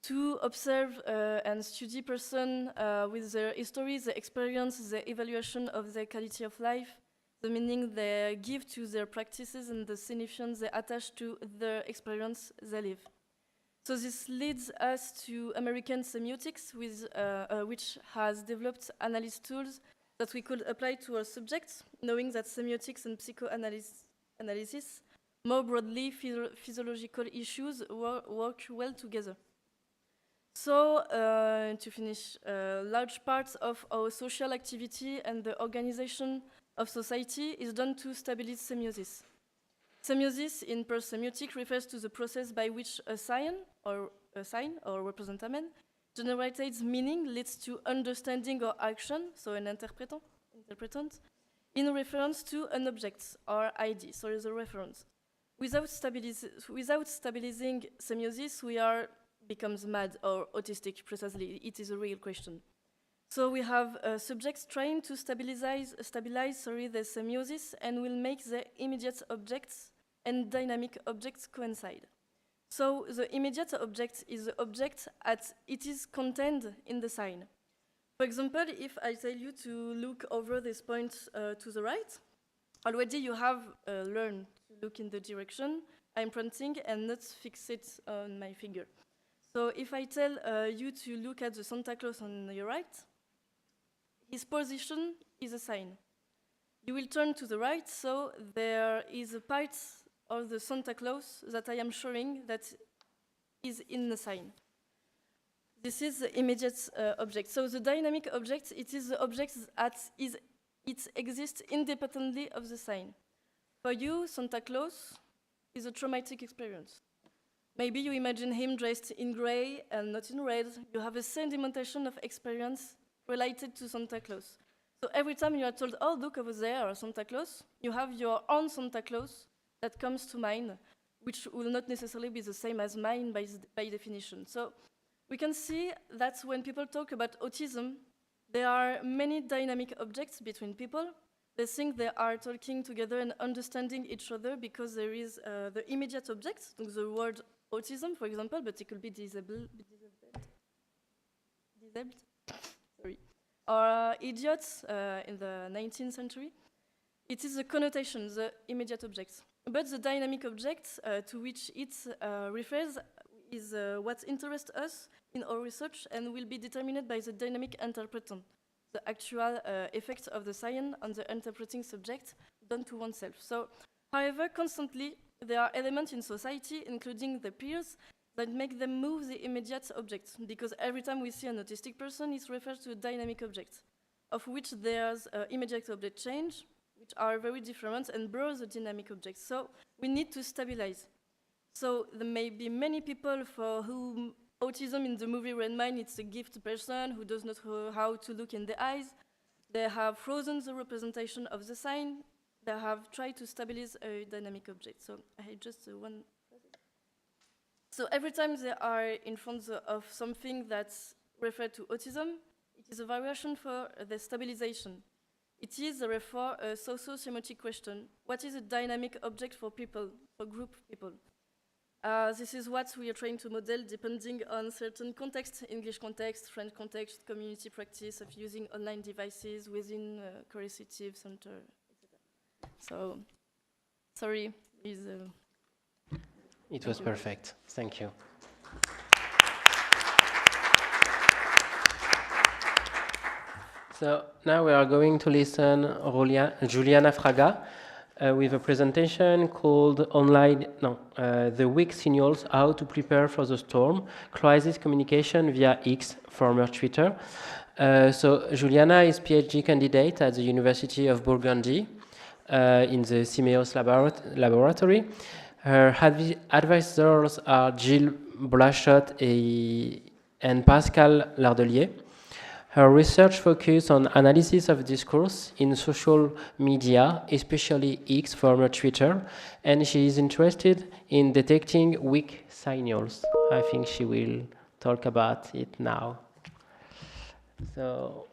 Speaker 19: to observe and study person with their history, their experience, the evaluation of their quality of life, the meaning they give to their practices, and the significance they attach to the experience they live. So this leads us to American semiotics, which has developed analysis tools that we could apply to our subjects, knowing that semiotics and psychoanalysis, more broadly physiological issues, work well together. So, to finish, large parts of our social activity and the organization of society is done to stabilize semiosis. Semiosis in Peirce semiotic refers to the process by which a sign or representamen generates meaning, leads to understanding or action, so an interpretant, in reference to an object or ID, so as a reference. Without stabilizing semiosis, we becomes mad or autistic, precisely. It is a real question. So we have subjects trying to stabilize the semiosis and will make the immediate objects and dynamic objects coincide. So the immediate object is the object as it is contained in the sign. For example, if I tell you to look over this point to the right, already you have learned to look in the direction I'm pointing and not fix it on my finger. So if I tell you to look at the Santa Claus on your right, his position is a sign. You will turn to the right, so there is a part of the Santa Claus that I am showing that is in the sign. This is the immediate object. So the dynamic object, it is the object that it exists independently of the sign. For you, Santa Claus is a traumatic experience. Maybe you imagine him dressed in gray and not in red. You have a sedimentation of experience related to Santa Claus. So every time you are told, oh, look over there, Santa Claus, you have your own Santa Claus that comes to mind, which will not necessarily be the same as mine by definition. So we can see that when people talk about autism, there are many dynamic objects between people. They think they are talking together and understanding each other because there is the immediate object, the word autism, for example, but it could be disabled, sorry, or idiots in the 19th century. It is the connotation, the immediate object. But the dynamic object to which it refers is what interests us in our research and will be determined by the dynamic interpretant, the actual effect of the sign on the interpreting subject done to oneself. So, however, constantly there are elements in society, including the peers, that make them move the immediate object, because every time we see an autistic person, it refers to a dynamic object, of which there's immediate object change, which are very different and blur the dynamic objects. So we need to stabilize. So there may be many people for whom autism in the movie Red Mine, it's a gifted person who does not know how to look in the eyes. They have frozen the representation of the sign. They have tried to stabilize a dynamic object. So I had just one. So every time they are in front of something that's referred to autism, it is a variation for the stabilization. It is therefore a socio-semantic question. What is a dynamic object for people, for group people? This is what we are trying to model depending on certain context, English context, French context, community practice of using online devices within coercive center, etc. So, sorry,
Speaker 15: it was perfect. Thank you. So now we are going to listen Juliana Fraga with a presentation called The Weak Signals, How to Prepare for the Storm, Crisis Communication via X, former Twitter. So Juliana is PhD candidate at the University of Burgundy in the Simeos laboratory. Her advisors are Gilles Blachot and Pascal Lardelier. Her research focuses on analysis of discourse in social media, especially X, former Twitter, and she is interested in detecting weak signals. I think she will talk about it now. So,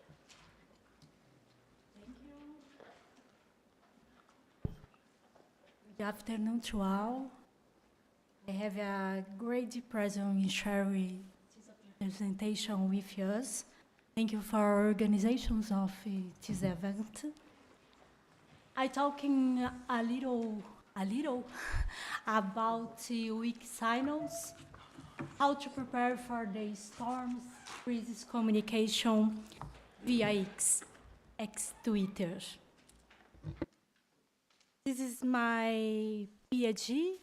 Speaker 21: good afternoon to all. I have a great pleasure in sharing this presentation with us. Thank you for organizations of this event. I'm talking a little about weak signals, how to prepare for the storms, crisis communication via Twitter. This is my PhD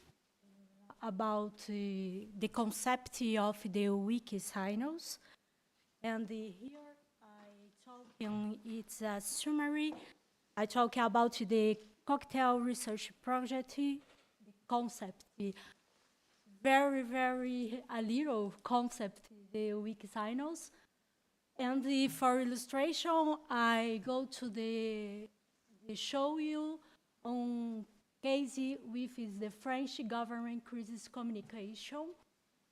Speaker 21: about the concept of the weak signals. And here it's a summary. I talk about the cocktail research project, the concept, very a little concept, the weak signals. And for illustration, I go to the show you on case with the French government crisis communication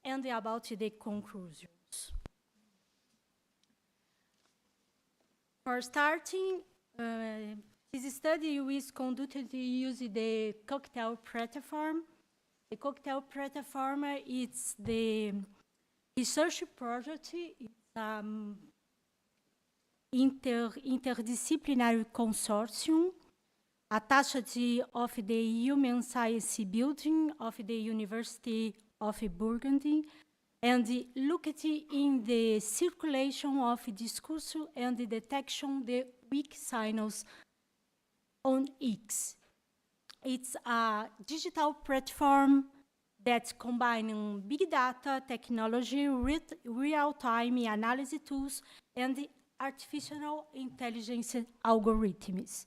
Speaker 21: and about the conclusions. For starting, this study was conducted using the cocktail platform. The cocktail platform is the research project. It's interdisciplinary consortium attached of the Human Science Building of the Université of Burgundy, and looked in the circulation of discourse and the detection of the weak signals on X. It's a digital platform that combines big data technology with real-time analysis tools and artificial intelligence algorithms.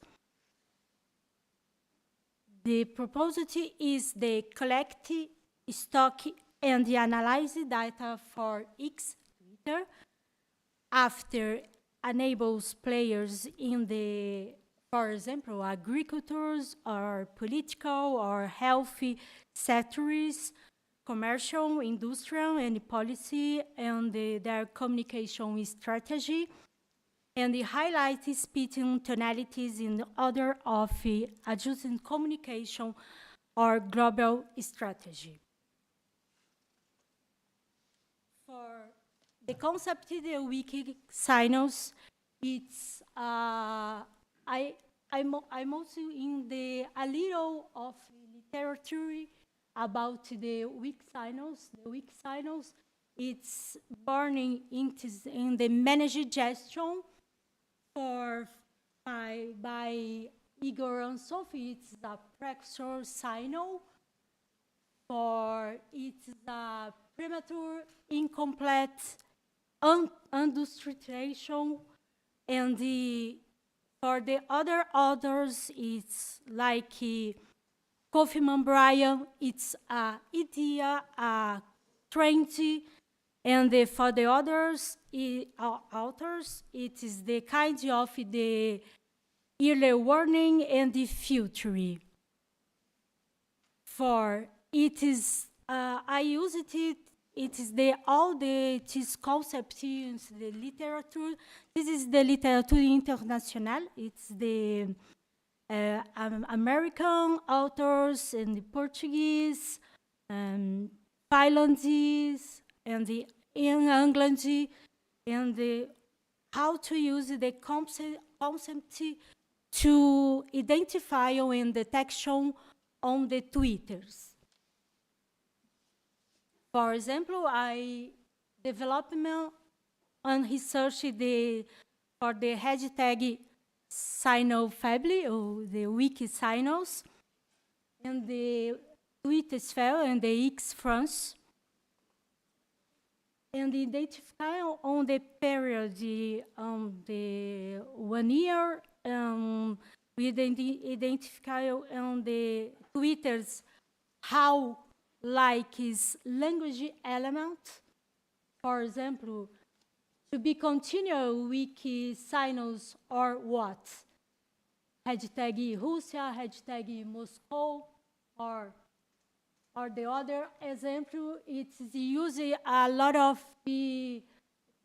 Speaker 21: The proposal is the collect, stock, and analyze data for X Twitter after enables players in the, for example, agricultures or political or healthy sectors, commercial, industrial, and policy, and their communication strategy, and the highlight speaking tonalities in order of adjusting communication or global strategy. For the concept of the weak signals, it's I'm also in the a little of literature about the weak signals. The weak signals, it's born in the managed gestion by Igor and Sophie. It's a precursor signal. For it's a premature, incomplete industrialization, and for the other authors, it's like Kofi Bryan, it's a idea, a trend, and for the others authors, it is the kind of the early warning and the future. For it is, I use it it is all this concept in the literature. This is the literature international. It's the American authors and the Portuguese, Finlandese, and the in England, and the how to use the concept to identify and detection on the Twitters. For example, I developed and researched for the hashtag Sinofably, or the wiki Sinos, and the Twitter and the X France, and identify on the period on the 1 year, we identify on the Twitters how like is language element. For example, to be continual wiki signals or what? Hashtag Russia, hashtag Moscow, or the other example, it's using a lot of the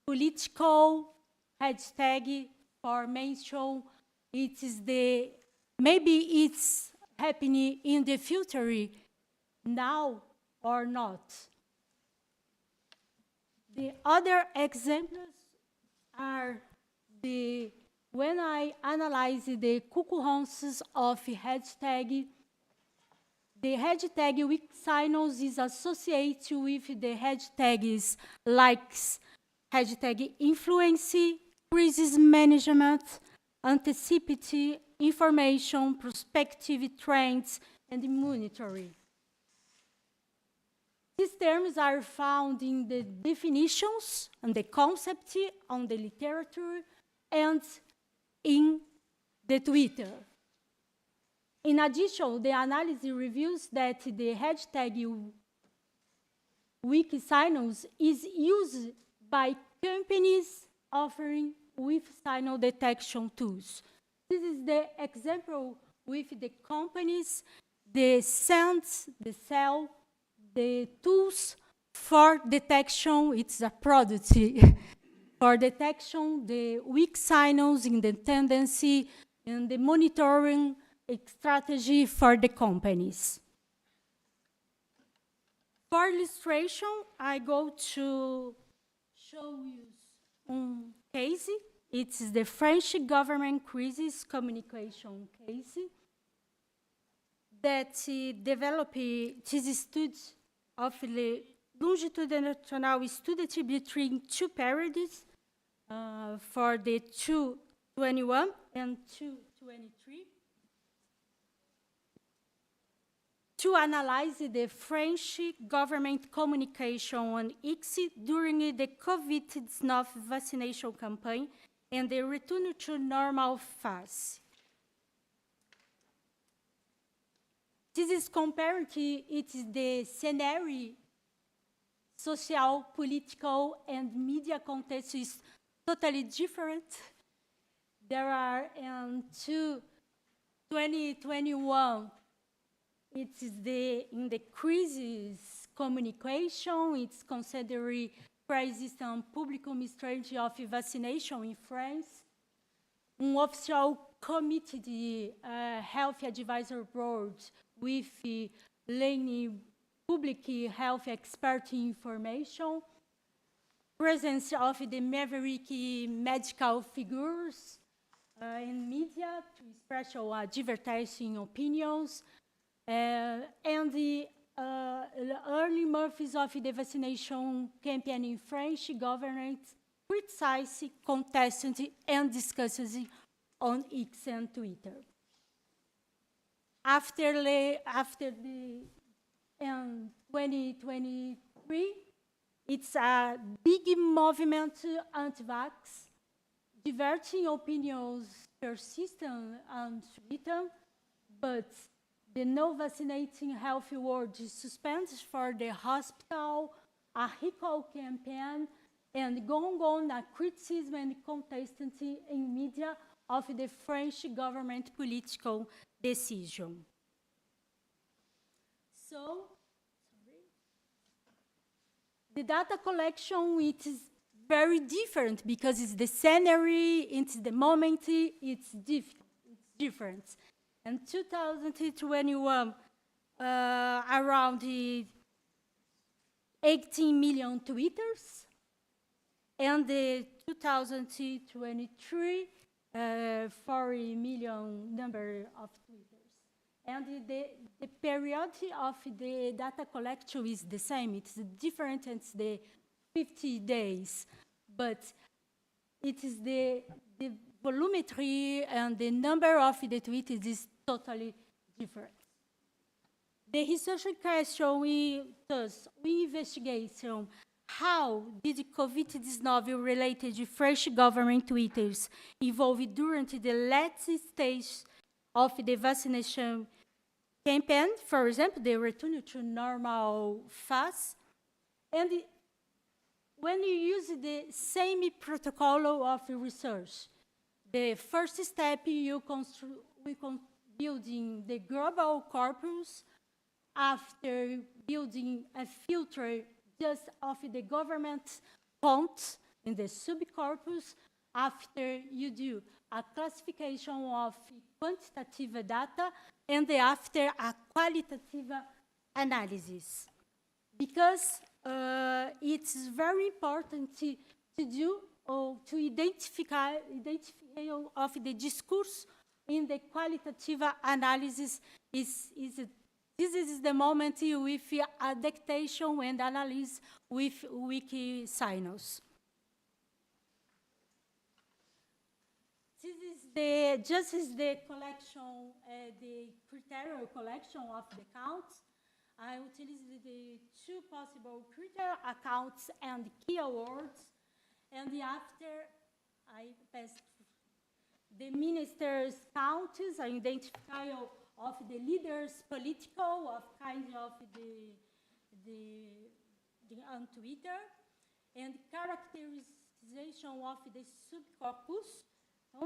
Speaker 21: political hashtag for mention. It is maybe it's happening in the future, now or not. The other examples are when I analyze the concurrences of hashtag. The hashtag weak signals is associated with the hashtags likes, hashtag influence, crisis management, anticipatory information, prospective trends, and monitoring. These terms are found in the definitions and the concept on the literature and in the Twitter. In addition, the analysis reveals that the hashtag wiki signals is used by companies offering with signal detection tools. This is the example with the companies, the sense, the cell, the tools for detection. It's a product for detection, the weak signals in the tendency and the monitoring strategy for the companies. For illustration, I go to show you one case. It's the French government crisis communication case that developed this study of the longitudinal study between two periods for the 2021 and 2023 to analyze the French government communication on X during the COVID-19 vaccination campaign and the return to normal phase. This is compared to the scenario, social, political, and media context is totally different. There are in 2021, it's in the crisis communication, it's considered crisis and public strategy of vaccination in France. An official committee, health advisory board with laying public health expert information, presence of the maverick medical figures in media to express advertising opinions, and the early months of the vaccination campaign in French government criticized, contested, and discussed on X and Twitter. After 2023, it's a big movement anti-vax, diverting opinions persistent on Twitter, but the no vaccinating healthy world is suspended for the hospital, a recall campaign, and going on a criticism and consistency in media of the French government political decision. So, the data collection, it is very different because it's the scenery, it's the moment, it's different. In 2021, around 18 million tweeters, and the 2023, 40 million number of tweeters. And the period of the data collection is the same. It's different, it's the 50 days. But it is the volumetry and the number of the tweets is totally different. The research question we investigate how did COVID-19 related French government tweeters evolve during the last stage of the vaccination campaign, for example, the return to normal phase. And when you use the same protocol of research, the first step we building the global corpus, after building a filter just of the government count in the subcorpus, after you do a classification of quantitative data, and after a qualitative analysis. Because it's very important to do or to identify of the discourse in the qualitative analysis this is the moment with adaptation and analysis with Wikisinos. This is the collection, the criteria collection of the counts. I utilized the two possible criteria, accounts and keywords. And after I passed the minister's counts, I identify of the leaders political, of kind of the on Twitter, and characterization of the subcorpus,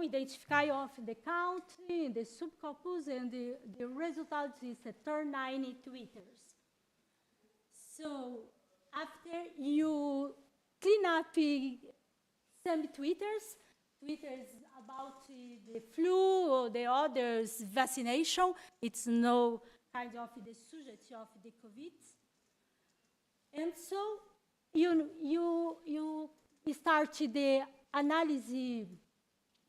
Speaker 21: identify of the country, the subcorpus, and the result is 39 tweeters. So after you clean up some tweeters about the flu or the others vaccination, it's no kind of the subject of the COVID. And so you start the analysis.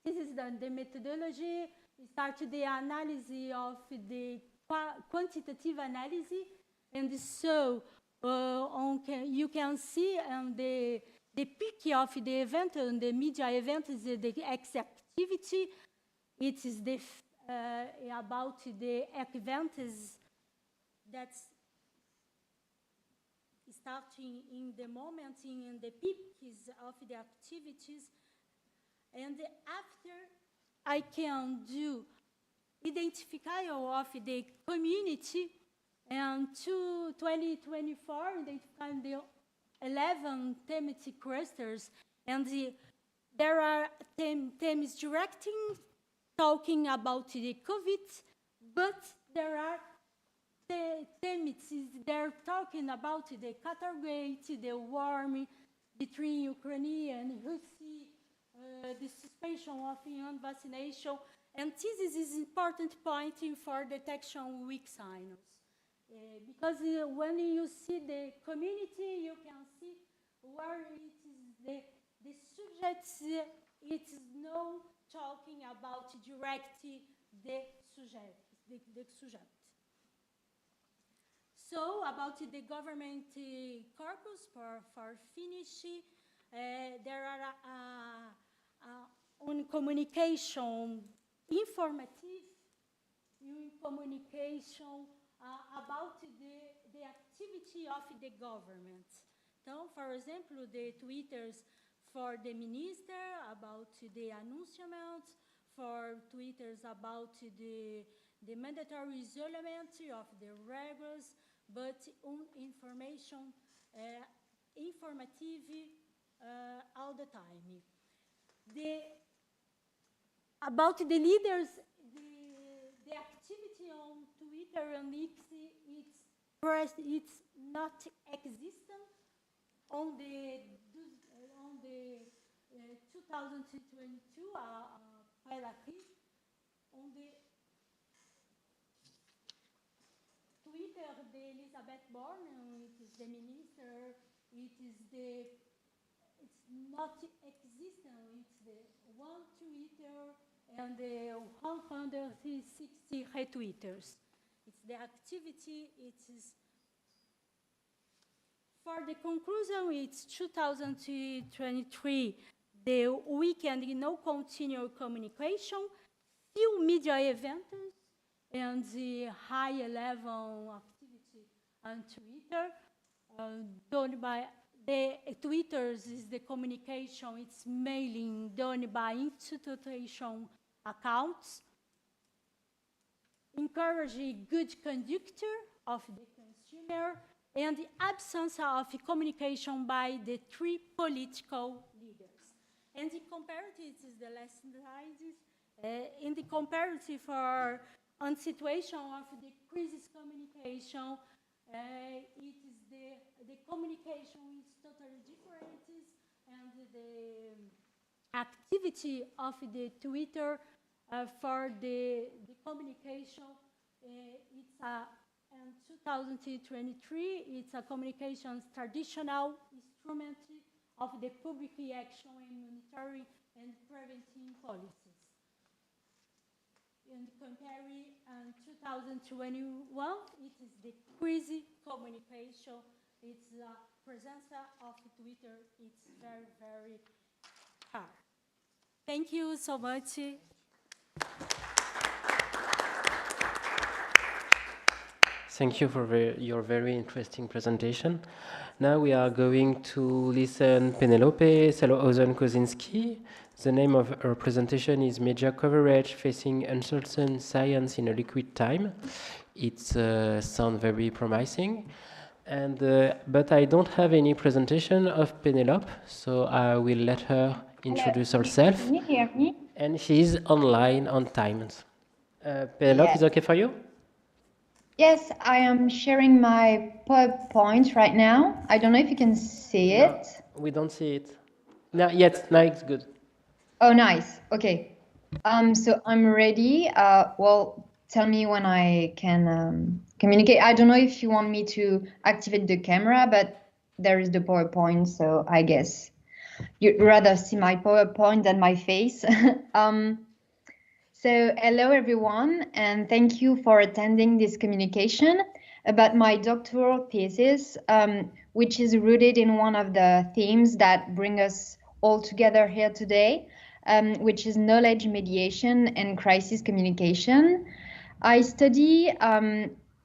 Speaker 21: This is the methodology. You start the analysis of the quantitative analysis, and so you can see the peak of the event and the media event is the X activity. It is the about the event that's starting in the moment in the peak of the activities. And after I can do identify of the community, and to 2024, identify the 11 thematic clusters, and there are themes directing, talking about the COVID, but there are the themes they're talking about the Qatargate, the war between Ukraine and Russia, the suspension of young vaccination, and this is an important point for detection weak signs. Because when you see the community, you can see where it is the subjects, it is no talking about directly the subject. So about the government corpus, for finish, there are on communication, informative communication about the activity of the government. So, for example, the Twitters for the minister about the announcement, for Twitters about the mandatory isolation of the regulars, but information, informative all the time. About the leaders, the activity on Twitter and X, it's not existent on the 2022 on the Twitter de Elizabeth Borne, it is the minister, it's not existent, it's the one Twitter and the 160 retweeters. It's the activity, it is, for the conclusion, it's 2023, the weekend no continual communication, few media events, and the high-level activity on Twitter, done by the Twitters is the communication, it's mailing done by institution accounts, encouraging good conduct of the consumer, and the absence of communication by the three political leaders. And the comparative is the last slide. In the comparative for on situation of the crisis communication, it is the communication is totally different, and the activity of the Twitter for the communication, it's in 2023, it's a communications traditional instrument of the public action in monitoring and preventing policies. And comparing 2021, it is the crazy communication. It's the presence of Twitter. It's very, very hard. Thank you so much.
Speaker 1: Thank you for your very interesting presentation. Now we are going to listen Penelope Salohausen-Kozinski. The name of her presentation is Media Coverage Facing Uncertain Science in a Liquid Time. It sounds very promising. And but I don't have any presentation of Penelope, so I will let her introduce herself.
Speaker 22: Can you hear me?
Speaker 1: And she's online on time. Penelope,
Speaker 22: Yes.
Speaker 1: is it okay for you?
Speaker 22: Yes, I am sharing my PowerPoint right now. I don't know if you can see it.
Speaker 1: We don't see it. No, yet. Now it's good.
Speaker 22: Oh, nice. Okay. So I'm ready. Well, tell me when I can communicate. I don't know if you want me to activate the camera, but there is the PowerPoint, so I guess you'd rather see my PowerPoint than my face. So hello, everyone, and thank you for attending this communication about my doctoral thesis, which is rooted in one of the themes that bring us all together here today, which is knowledge mediation and crisis communication. I study,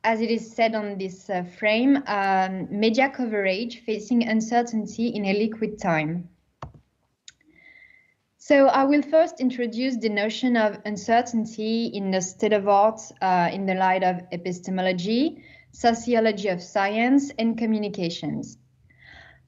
Speaker 22: as it is said on this frame, media coverage facing uncertainty in a liquid time. So I will first introduce the notion of uncertainty in the state of art in the light of epistemology, sociology of science, and communications.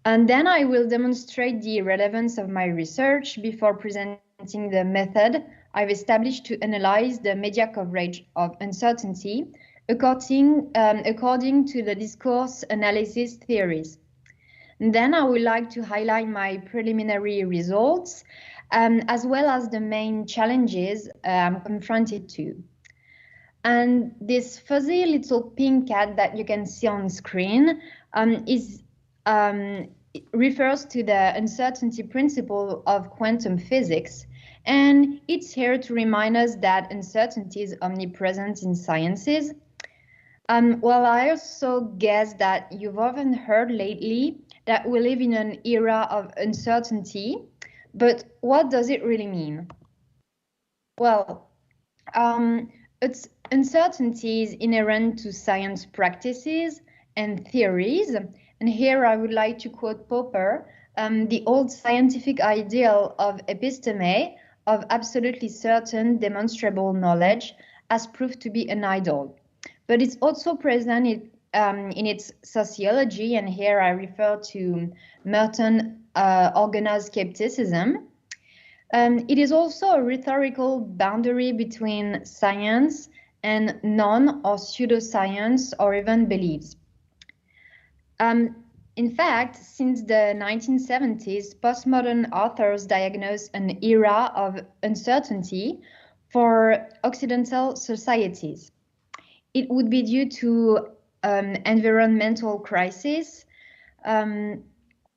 Speaker 22: And then I will demonstrate the relevance of my research before presenting the method I've established to analyze the media coverage of uncertainty according to the discourse analysis theories. And then I would like to highlight my preliminary results, as well as the main challenges I'm confronted to. And this fuzzy little pink cat that you can see on screen refers to the uncertainty principle of quantum physics. And it's here to remind us that uncertainty is omnipresent in sciences. Well, I also guess that you've often heard lately that we live in an era of uncertainty. But what does it really mean? Well, uncertainty is inherent to science practices and theories. And here I would like to quote Popper, the old scientific ideal of episteme, of absolutely certain demonstrable knowledge, as proved to be an idol. But it's also present in its sociology, and here I refer to Merton organized skepticism. It is also a rhetorical boundary between science and non or pseudoscience or even beliefs. In In fact, since the 1970s, postmodern authors diagnose an era of uncertainty for Occidental societies. It would be due to environmental crisis,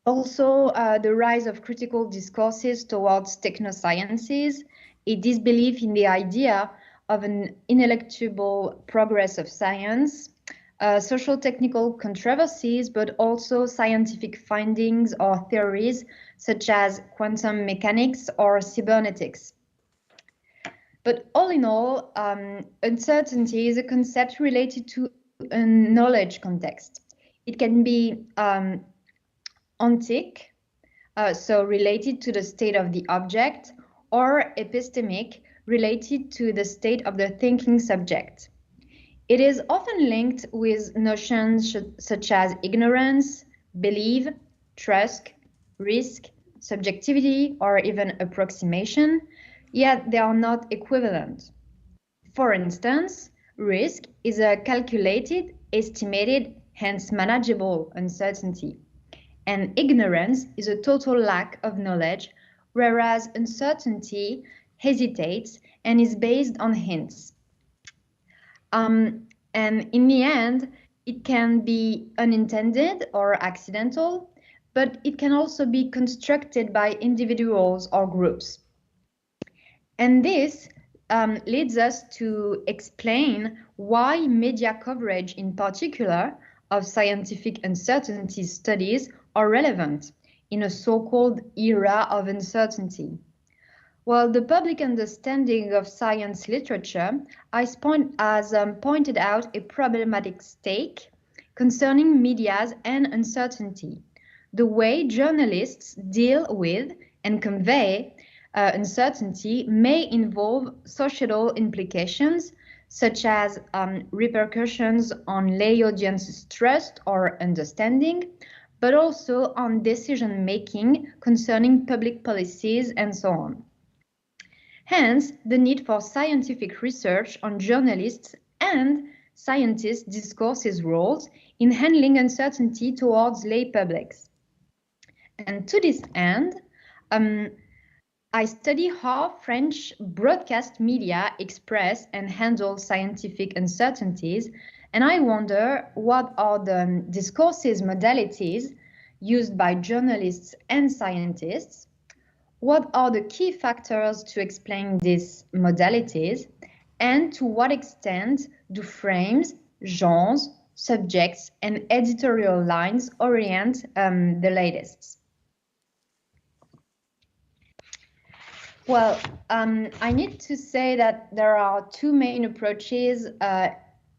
Speaker 22: also the rise of critical discourses towards technosciences, a disbelief in the idea of an ineluctable progress of science, social technical controversies, but also scientific findings or theories such as quantum mechanics or cybernetics. But all in all, uncertainty is a concept related to a knowledge context. It can be ontic, so related to the state of the object, or epistemic, related to the state of the thinking subject. It is often linked with notions such as ignorance, belief, trust, risk, subjectivity, or even approximation, yet they are not equivalent. For instance, risk is a calculated, estimated, hence manageable uncertainty, and ignorance is a total lack of knowledge, whereas uncertainty hesitates and is based on hints. And in the end, it can be unintended or accidental, but it can also be constructed by individuals or groups. And this leads us to explain why media coverage in particular of scientific uncertainty studies are relevant in a so-called era of uncertainty. Well, the public understanding of science literature has pointed out a problematic stake concerning medias and uncertainty. The way journalists deal with and convey uncertainty may involve societal implications, such as repercussions on lay audiences' trust or understanding, but also on decision-making concerning public policies and so on. Hence, the need for scientific research on journalists and scientists' discourses roles in handling uncertainty towards lay publics. And to this end, I study how French broadcast media express and handle scientific uncertainties, and I wonder what are the discourses modalities used by journalists and scientists. What are the key factors to explain these modalities, and to what extent do frames, genres, subjects, and editorial lines orient the latest? Well, I need to say that there are two main approaches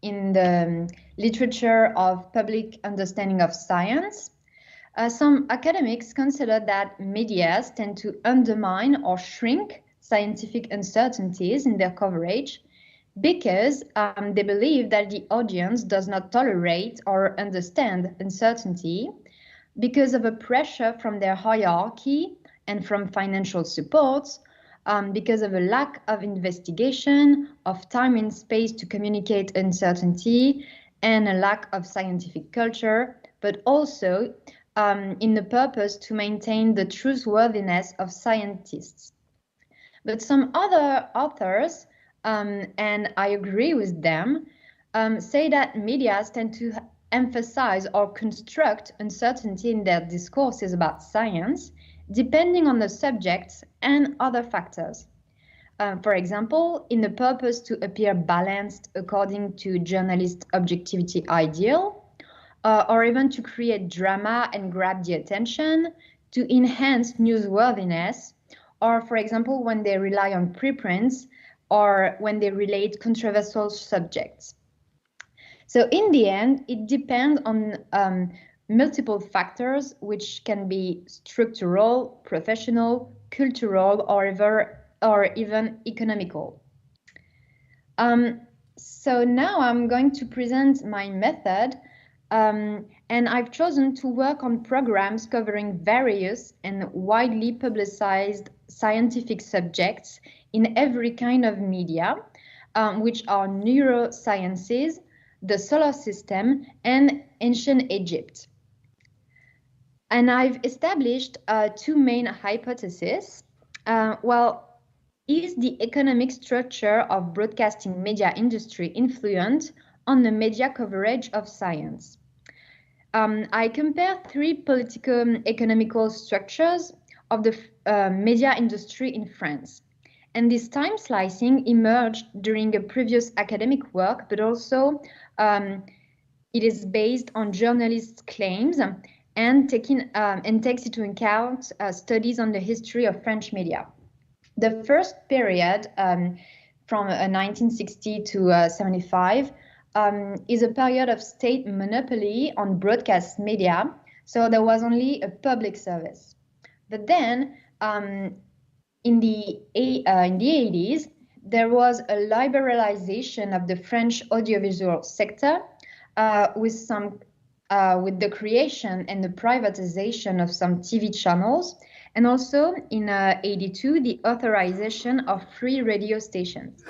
Speaker 22: in the literature of public understanding of science. Some academics consider that media tend to undermine or shrink scientific uncertainties in their coverage because they believe that the audience does not tolerate or understand uncertainty because of a pressure from their hierarchy and from financial supports, because of a lack of investigation, of time and space to communicate uncertainty, and a lack of scientific culture, but also in the purpose to maintain the truthworthiness of scientists. But some other authors, and I agree with them, say that media tend to emphasize or construct uncertainty in their discourses about science, depending on the subjects and other factors. For example, in the purpose to appear balanced according to journalist objectivity ideal, or even to create drama and grab the attention, to enhance newsworthiness, or for example, when they rely on preprints or when they relate controversial subjects. So in the end, it depends on multiple factors, which can be structural, professional, cultural, or even economical. So now I'm going to present my method, and I've chosen to work on programs covering various and widely publicized scientific subjects in every kind of media, which are neurosciences, the solar system, and ancient Egypt. And I've established two main hypotheses. Well, is the economic structure of broadcasting media industry influent on the media coverage of science? I compare three political economical structures of the media industry in France. And this time slicing emerged during a previous academic work, but also it is based on journalists' claims and takes into account studies on the history of French media. The first period, from 1960 to 75, is a period of state monopoly on broadcast media, so there was only a public service. But then, in the 80s, there was a liberalization of the French audiovisual sector with the creation and the privatization of some TV channels, and also in 82, the authorization of free radio stations.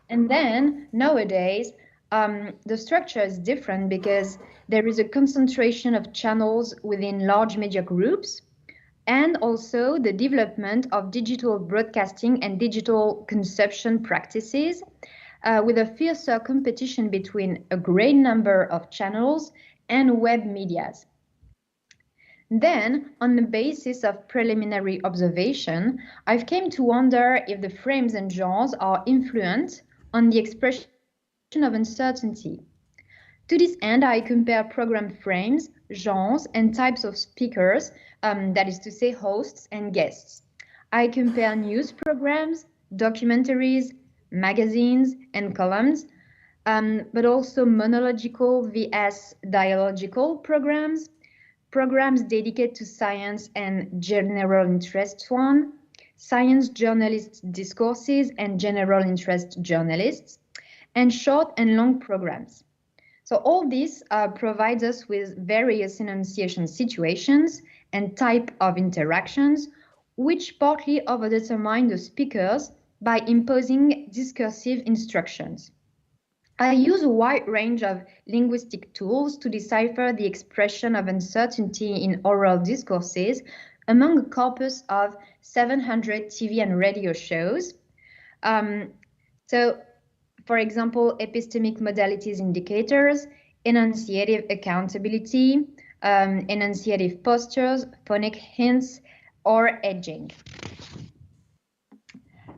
Speaker 22: And then nowadays, the structure is different because there is a concentration of channels within large media groups, and also the development of digital broadcasting and digital consumption practices, with a fiercer competition between a great number of channels and web medias. Then, on the basis of preliminary observation, I've came to wonder if the frames and genres are influent on the expression of uncertainty. To this end, I compare program frames, genres, and types of speakers, that is to say hosts and guests. I compare news programs, documentaries, magazines, and columns, but also monological vs. dialogical programs, programs dedicated to science and general interest one, science journalist discourses and general interest journalists, and short and long programs. So all this provides us with various enunciation situations and type of interactions, which partly overdetermine the speakers by imposing discursive instructions. I use a wide range of linguistic tools to decipher the expression of uncertainty in oral discourses among a corpus of 700 TV and radio shows. So, for example, epistemic modalities indicators, enunciative accountability, enunciative postures, phonic hints, or edging.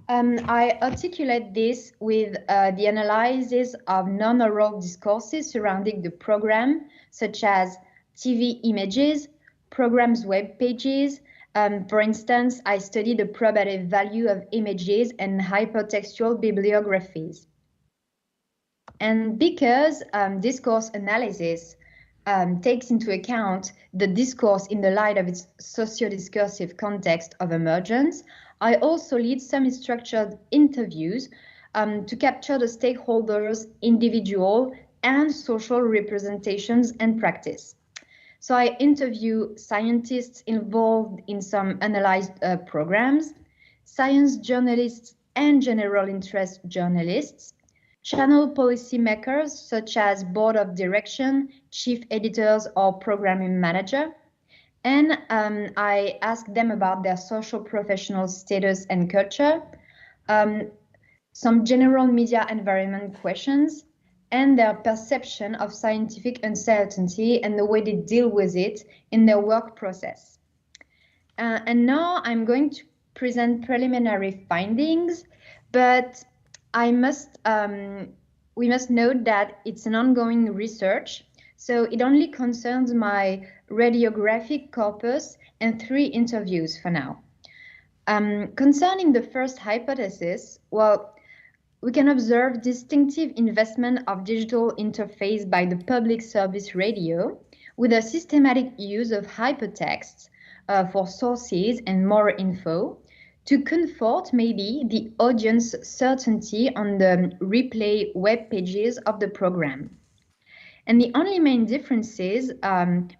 Speaker 22: I articulate this with the analysis of non-oral discourses surrounding the program, such as TV images, programs' web pages. For instance, I study the probative value of images and hypertextual bibliographies. And because discourse analysis takes into account the discourse in the light of its socio-discursive context of emergence, I also lead semi-structured interviews to capture the stakeholders' individual and social representations and practice. So I interview scientists involved in some analyzed programs, science journalists and general interest journalists, channel policymakers such as board of direction, chief editors, or programming manager. And I ask them about their social professional status and culture, some general media environment questions, and their perception of scientific uncertainty and the way they deal with it in their work process. And now I'm going to present preliminary findings, but we must note that it's an ongoing research, so it only concerns my radiographic corpus and 3 interviews for now. Concerning the first hypothesis, well, we can observe distinctive investment of digital interface by the public service radio with a systematic use of hypertext for sources and more info to comfort maybe the audience certainty on the replay web pages of the program. And the only main differences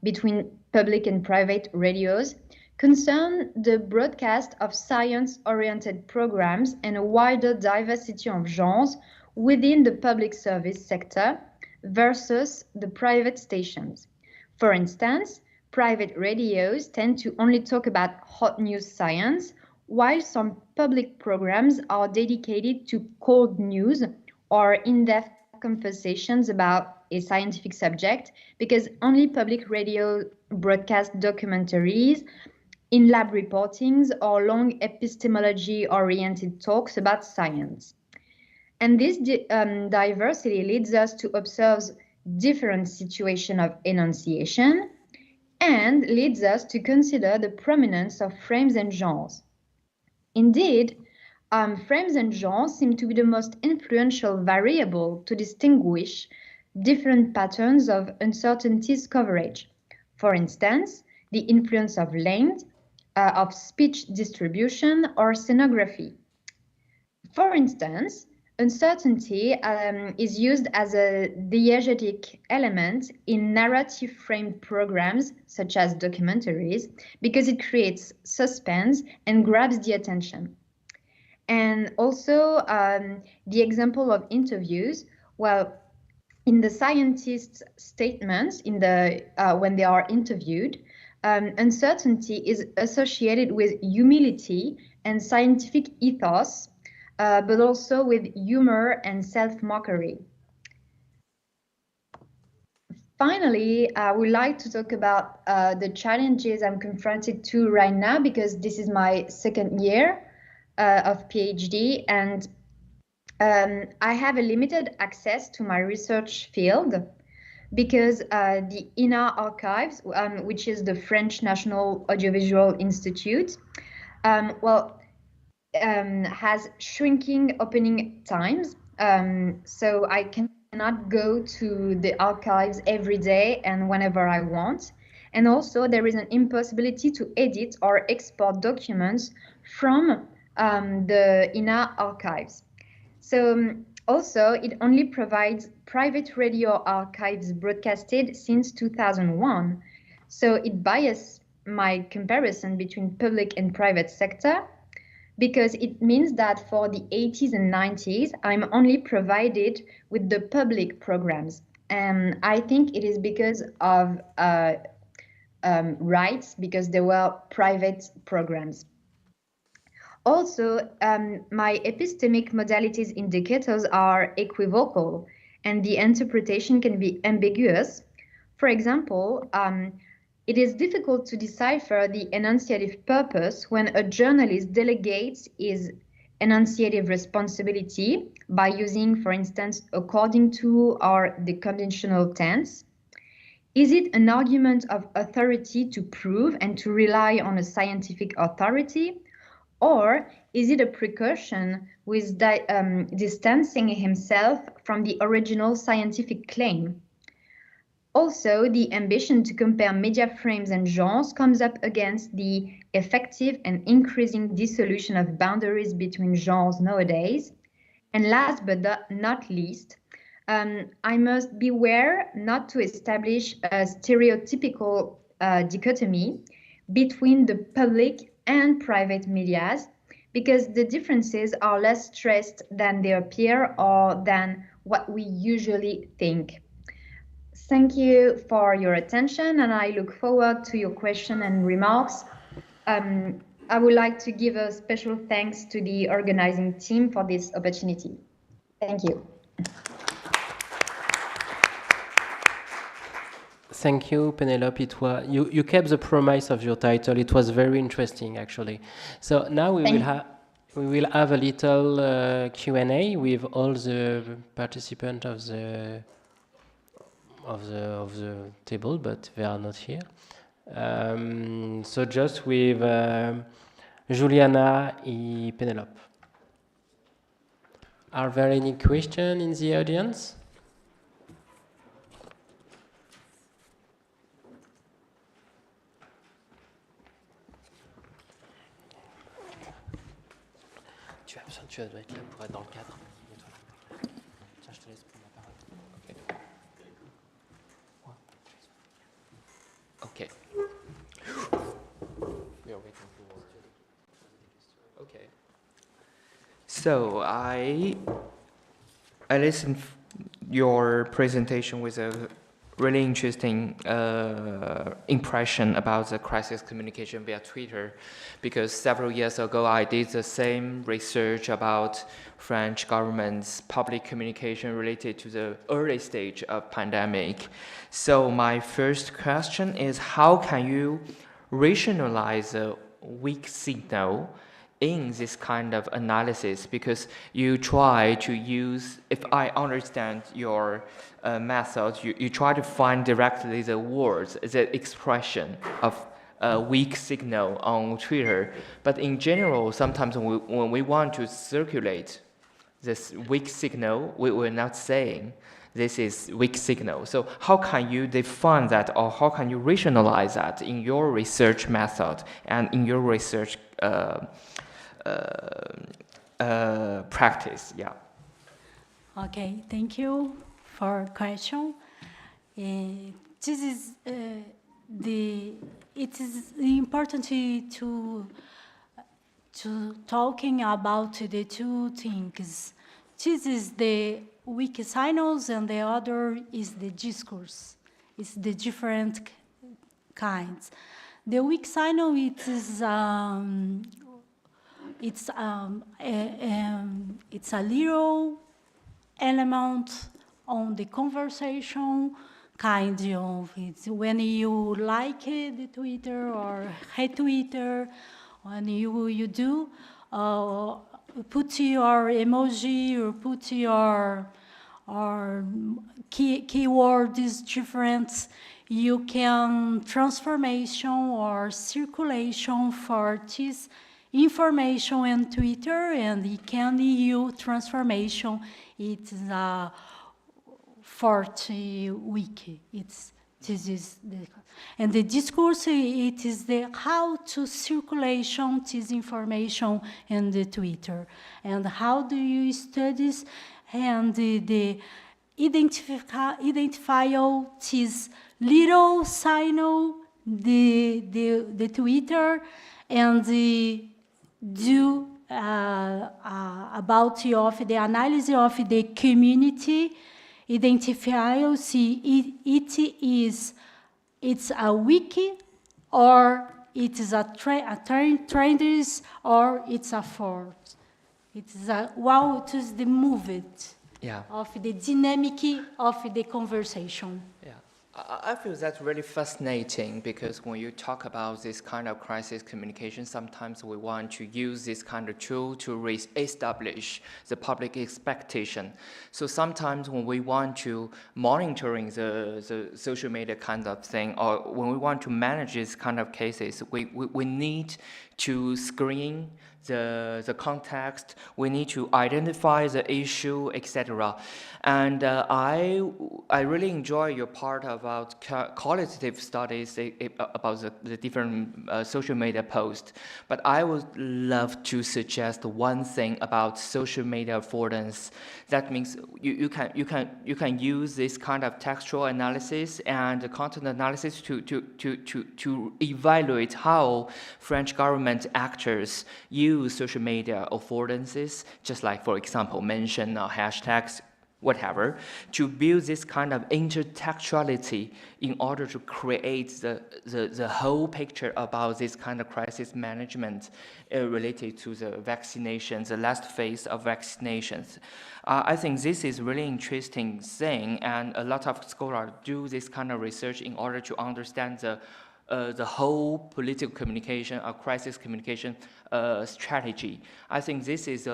Speaker 22: between public and private radios concern the broadcast of science-oriented programs and a wider diversity of genres within the public service sector versus the private stations. For instance, Private radios tend to only talk about hot news science, while some public programs are dedicated to cold news or in-depth conversations about a scientific subject, because only public radio broadcast documentaries, in-lab reportings, or long epistemology-oriented talks about science. And this diversity leads us to observe different situations of enunciation and leads us to consider the prominence of frames and genres. Indeed, frames and genres seem to be the most influential variable to distinguish different patterns of uncertainties coverage. For instance, the influence of length, of speech distribution, or scenography. For instance, uncertainty is used as a diegetic element in narrative framed programs such as documentaries because it creates suspense and grabs the attention. And also the example of interviews, well, in the scientists' statements when they are interviewed, uncertainty is associated with humility and scientific ethos, but also with humor and self-mockery. Finally, I would like to talk about the challenges I'm confronted to right now, because this is my second year of PhD, and I have a limited access to my research field because the INA archives, which is the French National Audiovisual Institute, has shrinking opening times, so I cannot go to the archives every day and whenever I want. And also there is an impossibility to edit or export documents from the INA archives. So also it only provides private radio archives broadcasted since 2001. So it biases my comparison between public and private sector, because it means that for the 80s and 90s, I'm only provided with the public programs. And I think it is because of rights, because there were private programs. Also, my epistemic modalities indicators are equivocal, and the interpretation can be ambiguous. For example, it is difficult to decipher the enunciative purpose when a journalist delegates his enunciative responsibility by using, for instance, according to or the conditional tense. Is it an argument of authority to prove and to rely on a scientific authority? Or is it a precaution with distancing himself from the original scientific claim? Also, the ambition to compare media frames and genres comes up against the effective and increasing dissolution of boundaries between genres nowadays. And last but not least, I must beware not to establish a stereotypical dichotomy between the public and private medias, because the differences are less stressed than they appear or than what we usually think. Thank you for your attention, and I look forward to your question and remarks. I would like to give a special thanks to the organizing team for this opportunity. Thank you.
Speaker 1: Thank you, Penelope. You kept the promise of your title. It was very interesting, actually. So now we will have a little Q&A with all the participants of the table, but they are not here. So just with Juliana and Penelope. Are there any questions in the audience? Tu dois être là pour être dans le cadre. Tiens, je te laisse prendre la parole. Okay. We are waiting for okay.
Speaker 8: So I listened your presentation with a really interesting impression about the crisis communication via Twitter, because several years ago I did the same research about French government's public communication related to the early stage of pandemic. So my first question is, how can you rationalize the weak signal in this kind of analysis? Because you try to use, if I understand your method, you try to find directly the words, the expression of a weak signal on Twitter. But in general, sometimes when we want to circulate this weak signal, we're not saying this is weak signal. So how can you define that, or how can you rationalize that in your research method and in your research practice? Yeah.
Speaker 21: Okay, thank you for question. This is it is important to talking about the two things. This is the weak signals, and the other is the discourse. It's the different kinds. The weak signal, it's a little element on the conversation, kind of. It's when you like the Twitter or hate Twitter, when you do put your emoji or put your keyword is different, you can transformation or circulation for this information in Twitter, and it can use transformation. It's a 40 week. This is the, and the discourse, it is the how to circulation this information in the Twitter, and how do you study and the identify this little signal, the Twitter, and do about the analysis of the community, identify, see it's a wiki, or it is a trend, or it's a force. It's a wow, it is the movement of the dynamic of the conversation.
Speaker 8: Yeah. I feel that's really fascinating, because when you talk about this kind of crisis communication, sometimes we want to use this kind of tool to re-establish the public expectation. So sometimes when we want to monitoring the social media kind of thing, or when we want to manage this kind of cases, we need to screen the context, we need to identify the issue, etc. And I really enjoy your part about qualitative studies about the different social media posts. But I would love to suggest one thing about social media affordance. That means you can use this kind of textual analysis and content analysis to evaluate how French government actors use social media affordances, just like, for example, mention hashtags, whatever, to build this kind of intertextuality in order to create the whole picture about this kind of crisis management related to the vaccinations, the last phase of vaccinations. I think this is really interesting thing, and a lot of scholars do this kind of research in order to understand the whole political communication or crisis communication strategy. I think this is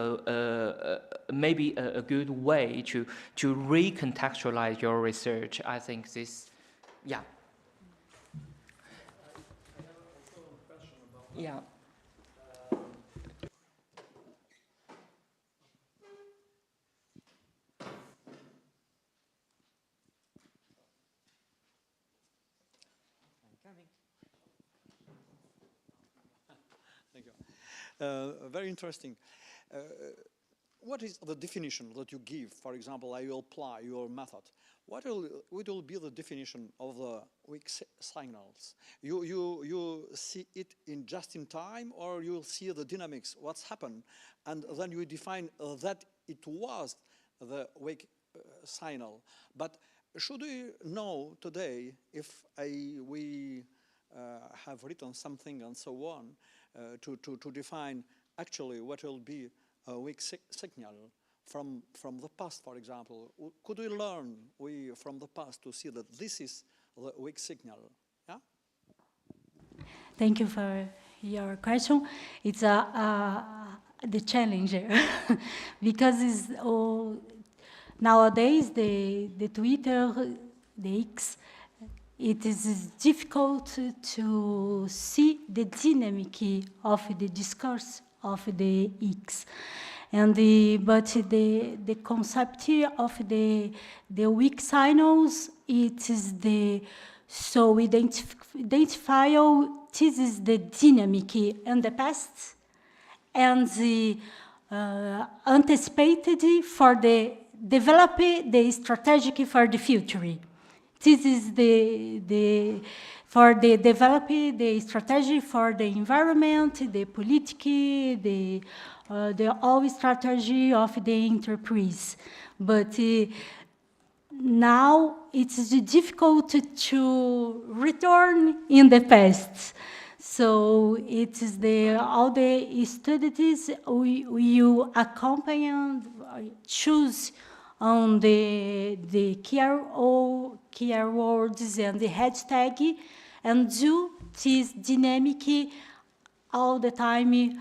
Speaker 8: maybe a good way to recontextualize your research. I think this, yeah. Yeah.
Speaker 7: Thank you. Very interesting. What is the definition that you give? For example, I will apply your method. What will be the definition of the weak signals? You see it in just in time, or you will see the dynamics, what's happened, and then you define that it was the weak signal. But should we know today if we have written something and so on to define actually what will be a weak signal from the past, for example? Could we learn from the past to see that this is the weak signal? Yeah?
Speaker 21: Thank you for your question. It's the challenge because it's, nowadays the Twitter, the X, it is difficult to see the dynamic of the discourse of the X. And but the concept of the weak signals, it is the so identify this is the dynamic in the past and the anticipated for the develop the strategic for the future. This is for the developing the strategy for the environment, the politics, the all strategy of the enterprise. But now it's difficult to return in the past. So it is all the studies you accompany, choose on the keywords and the hashtag, and do this dynamic all the time.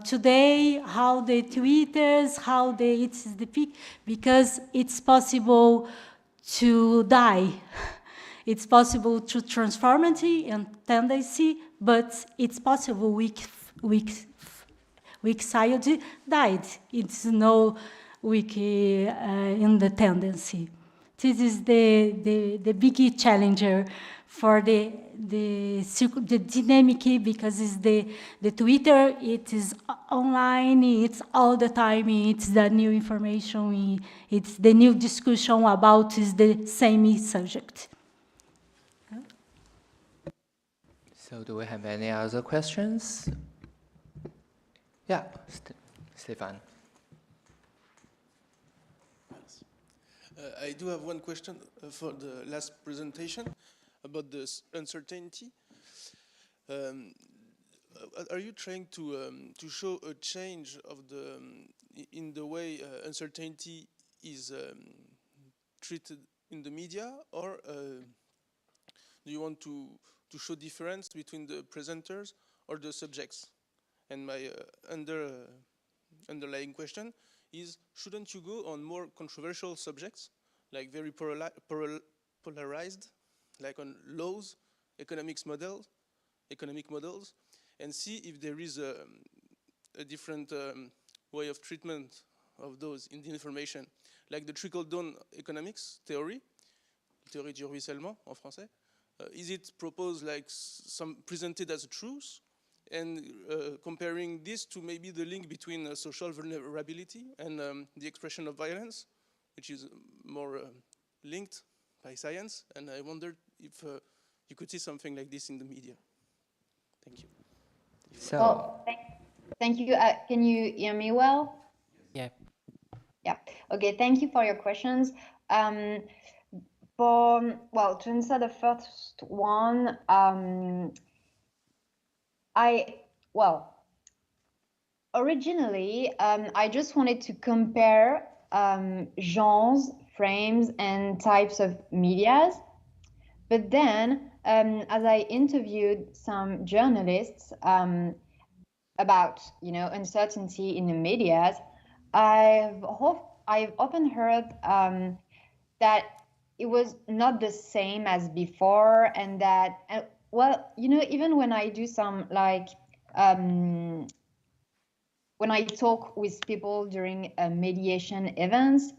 Speaker 21: Today, how the Twitters, how it's the peak, because it's possible to die. It's possible to transform it in tendency, but it's possible weak side died. It's no weak in the tendency. This is the big challenger for the dynamic, because it's the Twitter, it is online, it's all the time, it's the new information, it's the new discussion about the same subject.
Speaker 8: So do we have any other questions? Yeah, Stefan.
Speaker 11: I do have one question for the last presentation about this uncertainty. Are you trying to show a change of in the way uncertainty is treated in the media, or do you want to show difference between the presenters or the subjects? And my underlying question is, shouldn't you go on more controversial subjects, like very polarized, like on laws, economic models, and see if there is a different way of treatment of those in the information, like the trickle-down economics théorie du ruissellement en français. Is it proposed like presented as a truth, and comparing this to maybe the link between social vulnerability and the expression of violence, which is more linked by science? And I wondered if you could see something like this in the media. Thank you.
Speaker 8: So,
Speaker 22: well, thank you. Can you hear me well?
Speaker 1: Yeah.
Speaker 22: Yeah. Okay. Thank you for your questions. Well, to answer the first one, originally, I just wanted to compare genres, frames, and types of medias. But then, as I interviewed some journalists about, uncertainty in the medias, I've often heard that it was not the same as before, and that, even when I do some when I talk with people during mediation events,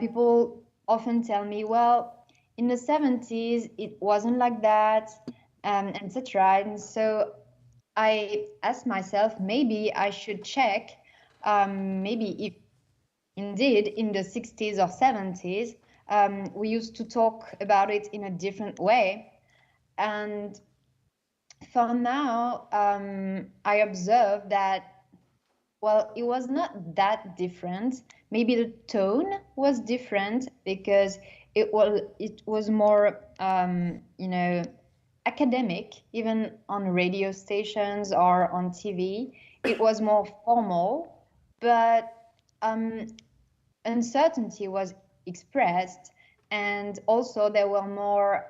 Speaker 22: people often tell me, well, in the 70s, it wasn't like that, etc. And so I asked myself, maybe I should check, maybe if indeed in the 60s or 70s, we used to talk about it in a different way. And for now, I observe that, well, it was not that different. Maybe the tone was different, because it was more, you know, academic, even on radio stations or on TV. It was more formal, but uncertainty was expressed, and also there were more,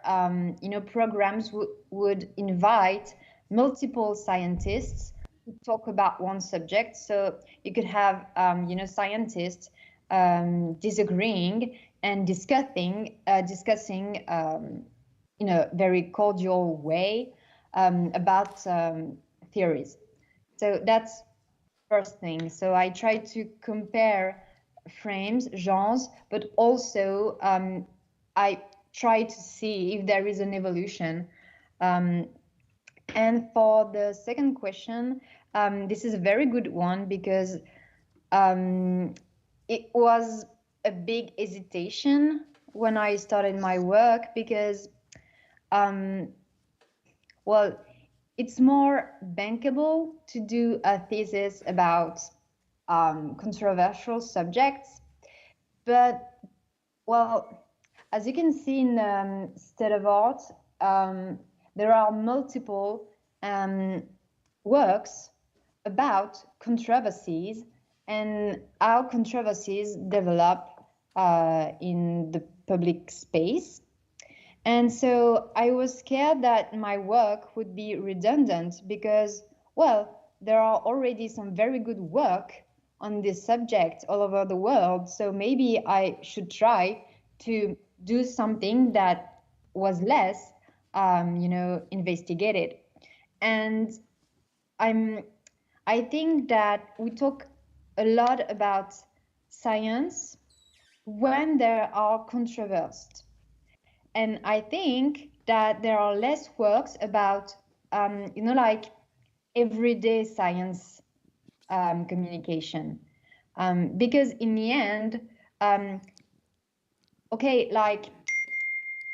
Speaker 22: you know, programs would invite multiple scientists to talk about one subject. So you could have, you know, scientists disagreeing and discussing in a very cordial way about theories. So that's first thing. So I try to compare frames, genres, but also I try to see if there is an evolution. And for the second question, this is a very good one because it was a big hesitation when I started my work because, well, it's more bankable to do a thesis about controversial subjects, but, well, as you can see in State of Art, there are multiple works about controversies and how controversies develop in the public space. And so I was scared that my work would be redundant because, well, there are already some very good work on this subject all over the world. So maybe I should try to do something that was less, you know, investigated. And I think that we talk a lot about science when there are controversies. And I think that there are less works about, you know, like everyday science communication. Because in the end, okay, like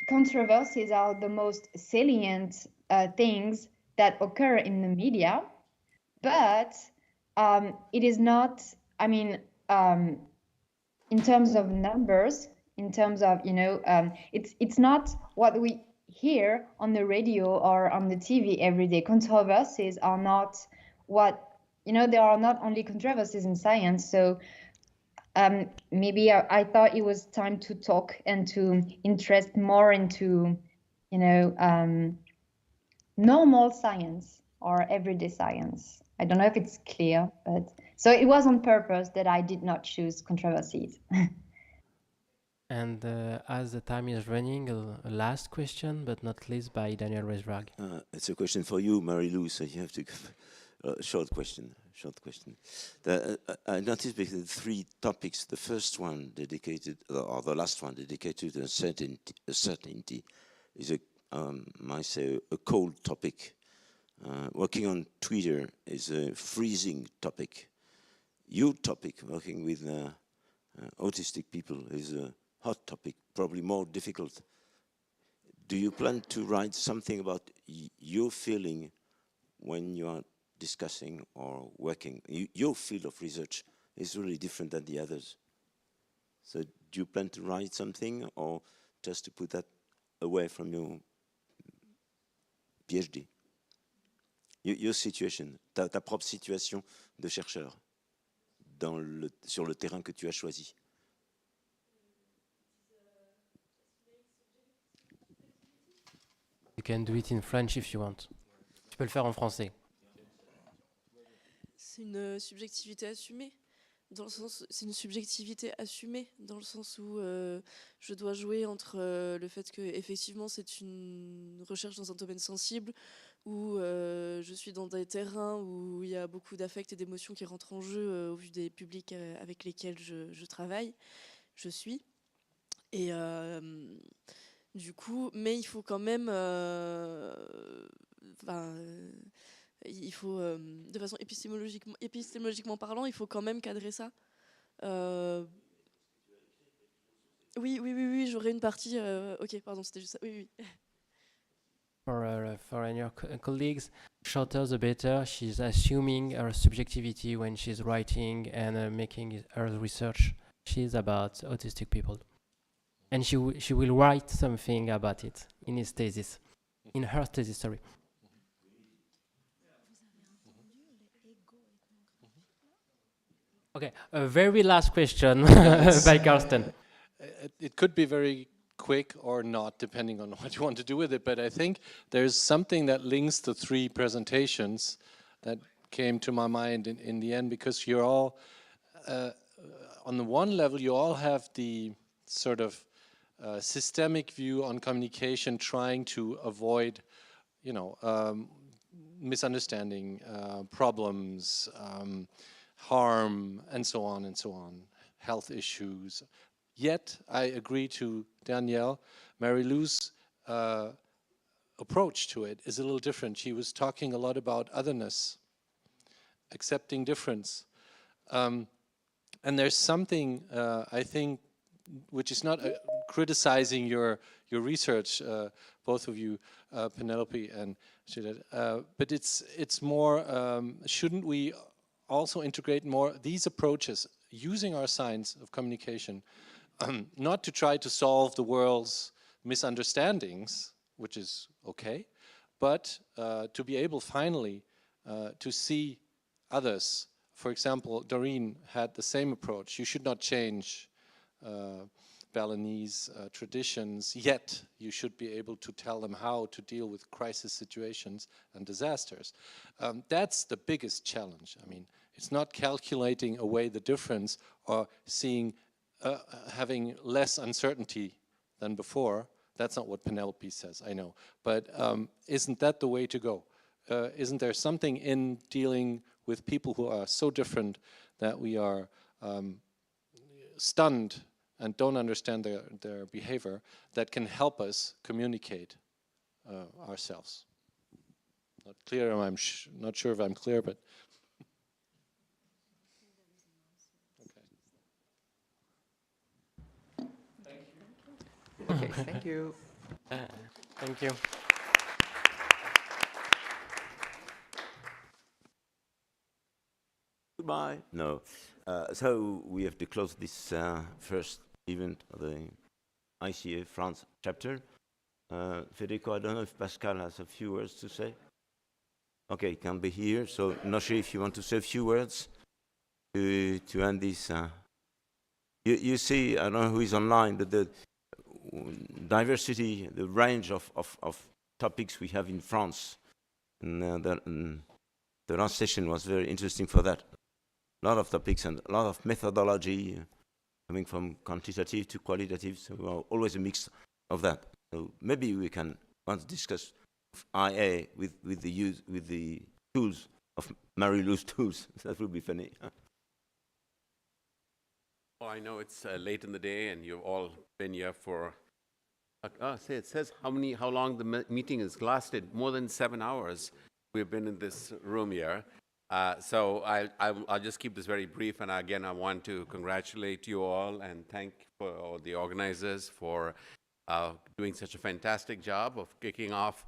Speaker 22: controversies are the most salient things that occur in the media, but it is not, I mean, in terms of numbers, in terms of, you know, it's not what we hear on the radio or on the TV every day. Controversies are not what, you know, there are not only controversies in science. So maybe I thought it was time to talk and to interest more into, you know, normal science or everyday science. I don't know if it's clear, but so it was on purpose that I did not choose controversies.
Speaker 1: And as the time is running, a last question, but not least by Daniel Resrag.
Speaker 2: It's a question for you, Marie-Lou, so you have to give a short question. I noticed basically 3 topics. The first one dedicated, or the last one dedicated to certainty is might say a cold topic. Working on Twitter is a freezing topic. Your topic, working with autistic people, is a hot topic, probably more difficult. Do you plan to write something about your feeling when you are discussing or working? Your field of research is really different than the others. So do you plan to write something or just to put that away from your PhD? Your situation, ta propre situation de chercheur sur le terrain que tu as choisi.
Speaker 1: You can do it in French if you want. Tu peux le faire en français.
Speaker 5: C'est une subjectivité assumée, dans le sens, c'est une subjectivité assumée dans le sens où je dois jouer entre le fait que effectivement c'est une recherche dans un domaine sensible, où je suis dans des terrains où il y a beaucoup d'affects et d'émotions qui rentrent en jeu au vu des publics avec lesquels je travaille, je suis. Et du coup, mais il faut quand même, il faut, de façon épistémologiquement parlant, il faut quand même cadrer ça. Oui, j'aurais une partie. Ok, pardon, c'était juste ça. Oui.
Speaker 1: For your colleagues, shorter the better. She's assuming her subjectivity when she's writing and making her research. She's about autistic people. and she will write something about it in his thesis, in her thesis, sorry. Okay, a very last question by Karsten.
Speaker 4: It could be very quick or not, depending on what you want to do with it, but I think there's something that links the three presentations that came to my mind in the end, because you're all, on the one level, you all have the sort of systemic view on communication, trying to avoid, you know, misunderstanding, problems, harm, and so on, health issues. Yet, I agree to Danielle, Mary-Lou's approach to it is a little different. She was talking a lot about otherness, accepting difference. And there's something, I think, which is not criticizing your research, both of you, Penelope and Juliet, but it's more, shouldn't we also integrate more these approaches using our science of communication, not to try to solve the world's misunderstandings, which is okay, but to be able finally to see others. For example, Doreen had the same approach. You should not change Balinese traditions, yet you should be able to tell them how to deal with crisis situations and disasters. That's the biggest challenge. I mean, it's not calculating away the difference or seeing, having less uncertainty than before. That's not what Penelope says, I know. But isn't that the way to go? Isn't there something in dealing with people who are so different that we are stunned and don't understand their behavior that can help us communicate ourselves? Not clear, I'm not sure if I'm clear, but
Speaker 8: okay, thank you.
Speaker 1: Thank you.
Speaker 2: Goodbye. No. So we have to close this first event of the ICA France chapter. Federico, I don't know if Pascal has a few words to say. Okay, he can't be here, so not sure if you want to say a few words to end this. You see, I don't know who is online, but the diversity, the range of topics we have in France. And the last session was very interesting for that. A lot of topics and a lot of methodology, coming from quantitative to qualitative, so always a mix of that. So maybe we can once discuss IA with the tools of Mary-Lou's tools. That would be funny.
Speaker 3: Well, I know it's late in the day, and you've all been here for. It says how long the meeting has lasted. More than 7 hours. We've been in this room here. So I'll just keep this very brief. And again, I want to congratulate you all and thank for the organizers for doing such a fantastic job of kicking off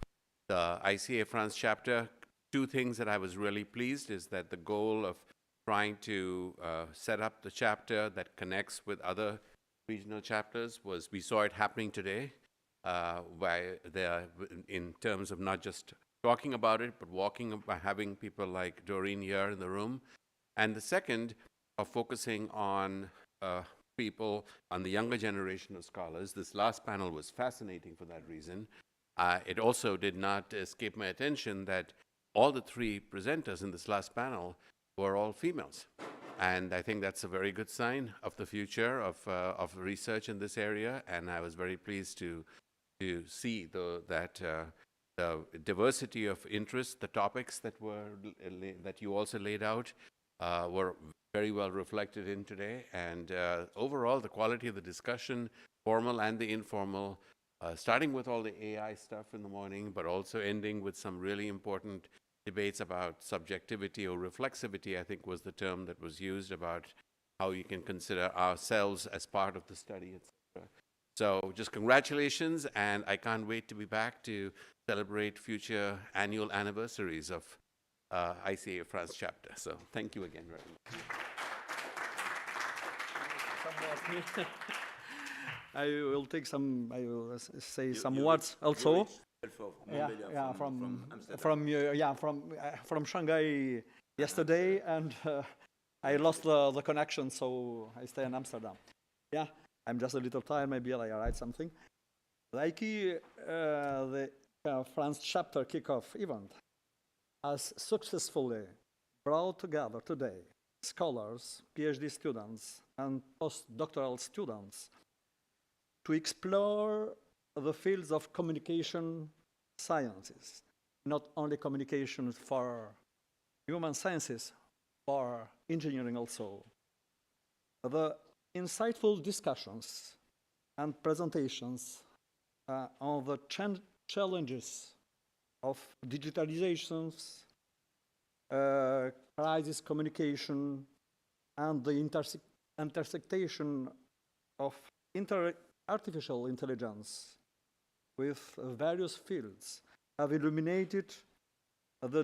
Speaker 3: the ICA France chapter. Two things that I was really pleased is that the goal of trying to set up the chapter that connects with other regional chapters was, we saw it happening today, in terms of not just talking about it, but walking by having people like Doreen here in the room. And the second, of focusing on people, on the younger generation of scholars. This last panel was fascinating for that reason. It also did not escape my attention that all the three presenters in this last panel were all females. And I think that's a very good sign of the future of research in this area. And I was very pleased to see that the diversity of interest, the topics that you also laid out were very well reflected in today. And overall, the quality of the discussion, formal and the informal, starting with all the AI stuff in the morning, but also ending with some really important debates about subjectivity or reflexivity, I think was the term that was used, about how you can consider ourselves as part of the study, etc. So just congratulations, and I can't wait to be back to celebrate future annual anniversaries of ICA France Chapter. So thank you again very much.
Speaker 7: I will take some. I will say some words also. From Shanghai yesterday, and I lost the connection, so I stay in Amsterdam. Yeah, I'm just a little tired. Maybe I write something. The ICA, the France Chapter kickoff event has successfully brought together today scholars, PhD students, and postdoctoral students to explore the fields of communication sciences, not only communication for human sciences, for engineering also. The insightful discussions and presentations on the challenges of digitalizations, crisis communication, and the intersection of artificial intelligence with various fields have illuminated the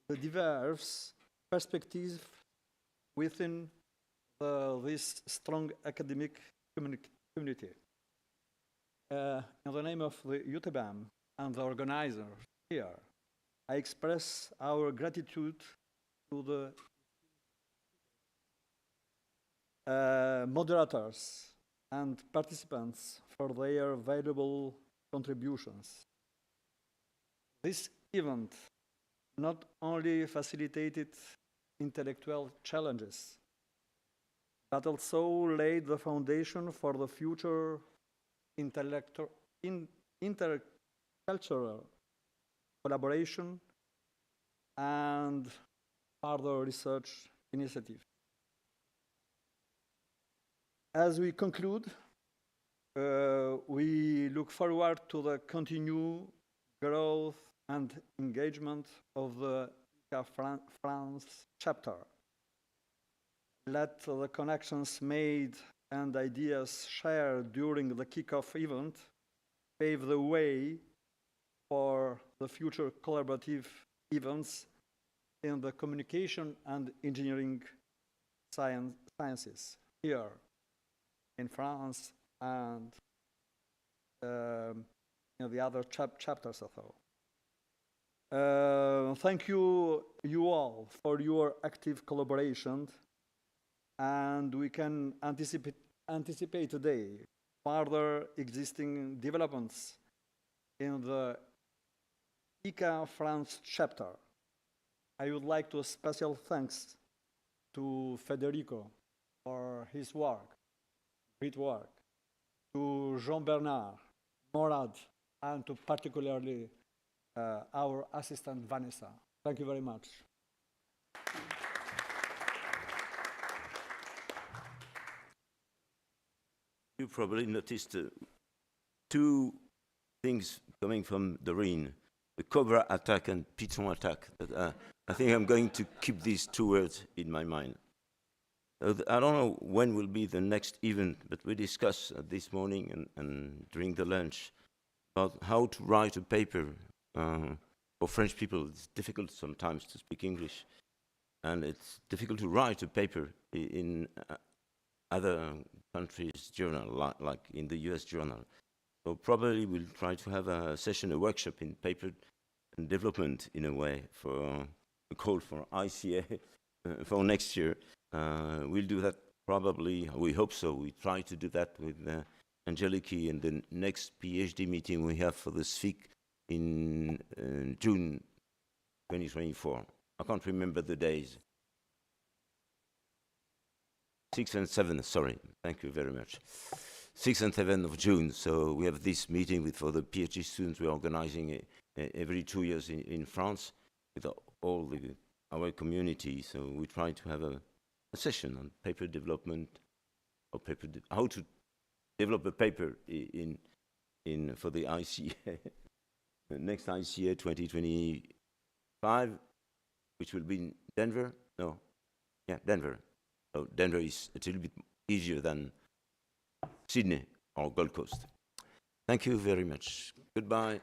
Speaker 7: diverse perspectives within this strong academic community. In the name of the UTBM and the organizers here, I express our gratitude to the moderators and participants for their valuable contributions. This event not only facilitated intellectual challenges, but also laid the foundation for the future intercultural collaboration and further research initiatives. As we conclude, we look forward to the continued growth and engagement of the ICA France Chapter. Let the connections made and ideas shared during the kickoff event pave the way for the future collaborative events in the communication and engineering sciences here in France and in the other chapters as well. Thank you all for your active collaboration, and we can anticipate today further existing developments in the ICA France Chapter. I would like to special thanks to Federico for his work, great work, to Jean-Bernard, Morad, and to particularly our assistant Vanessa. Thank you very much.
Speaker 2: You probably noticed two things coming from Doreen, the Cobra attack and Python attack. I think I'm going to keep these two words in my mind. I don't know when will be the next event, but we discussed this morning and during the lunch about how to write a paper. For French people, it's difficult sometimes to speak English, and it's difficult to write a paper in other countries' journal, like in the US journal. So probably we'll try to have a session, a workshop in paper and development in a way for a call for ICA for next year. We'll do that probably, we hope so. We try to do that with Angeliki in the next PhD meeting we have for the SFIC in June 2024. I can't remember the days. 6th and 7th, sorry, thank you very much. 6th and 7th of June, so we have this meeting for the PhD students. We're organizing it every 2 years in France with all our community, so we try to have a session on paper development, or how to develop a paper for the ICA, the next ICA 2025, which will be in Denver. No, yeah, Denver. So Denver is a little bit easier than Sydney or Gold Coast. Thank you very much. Goodbye.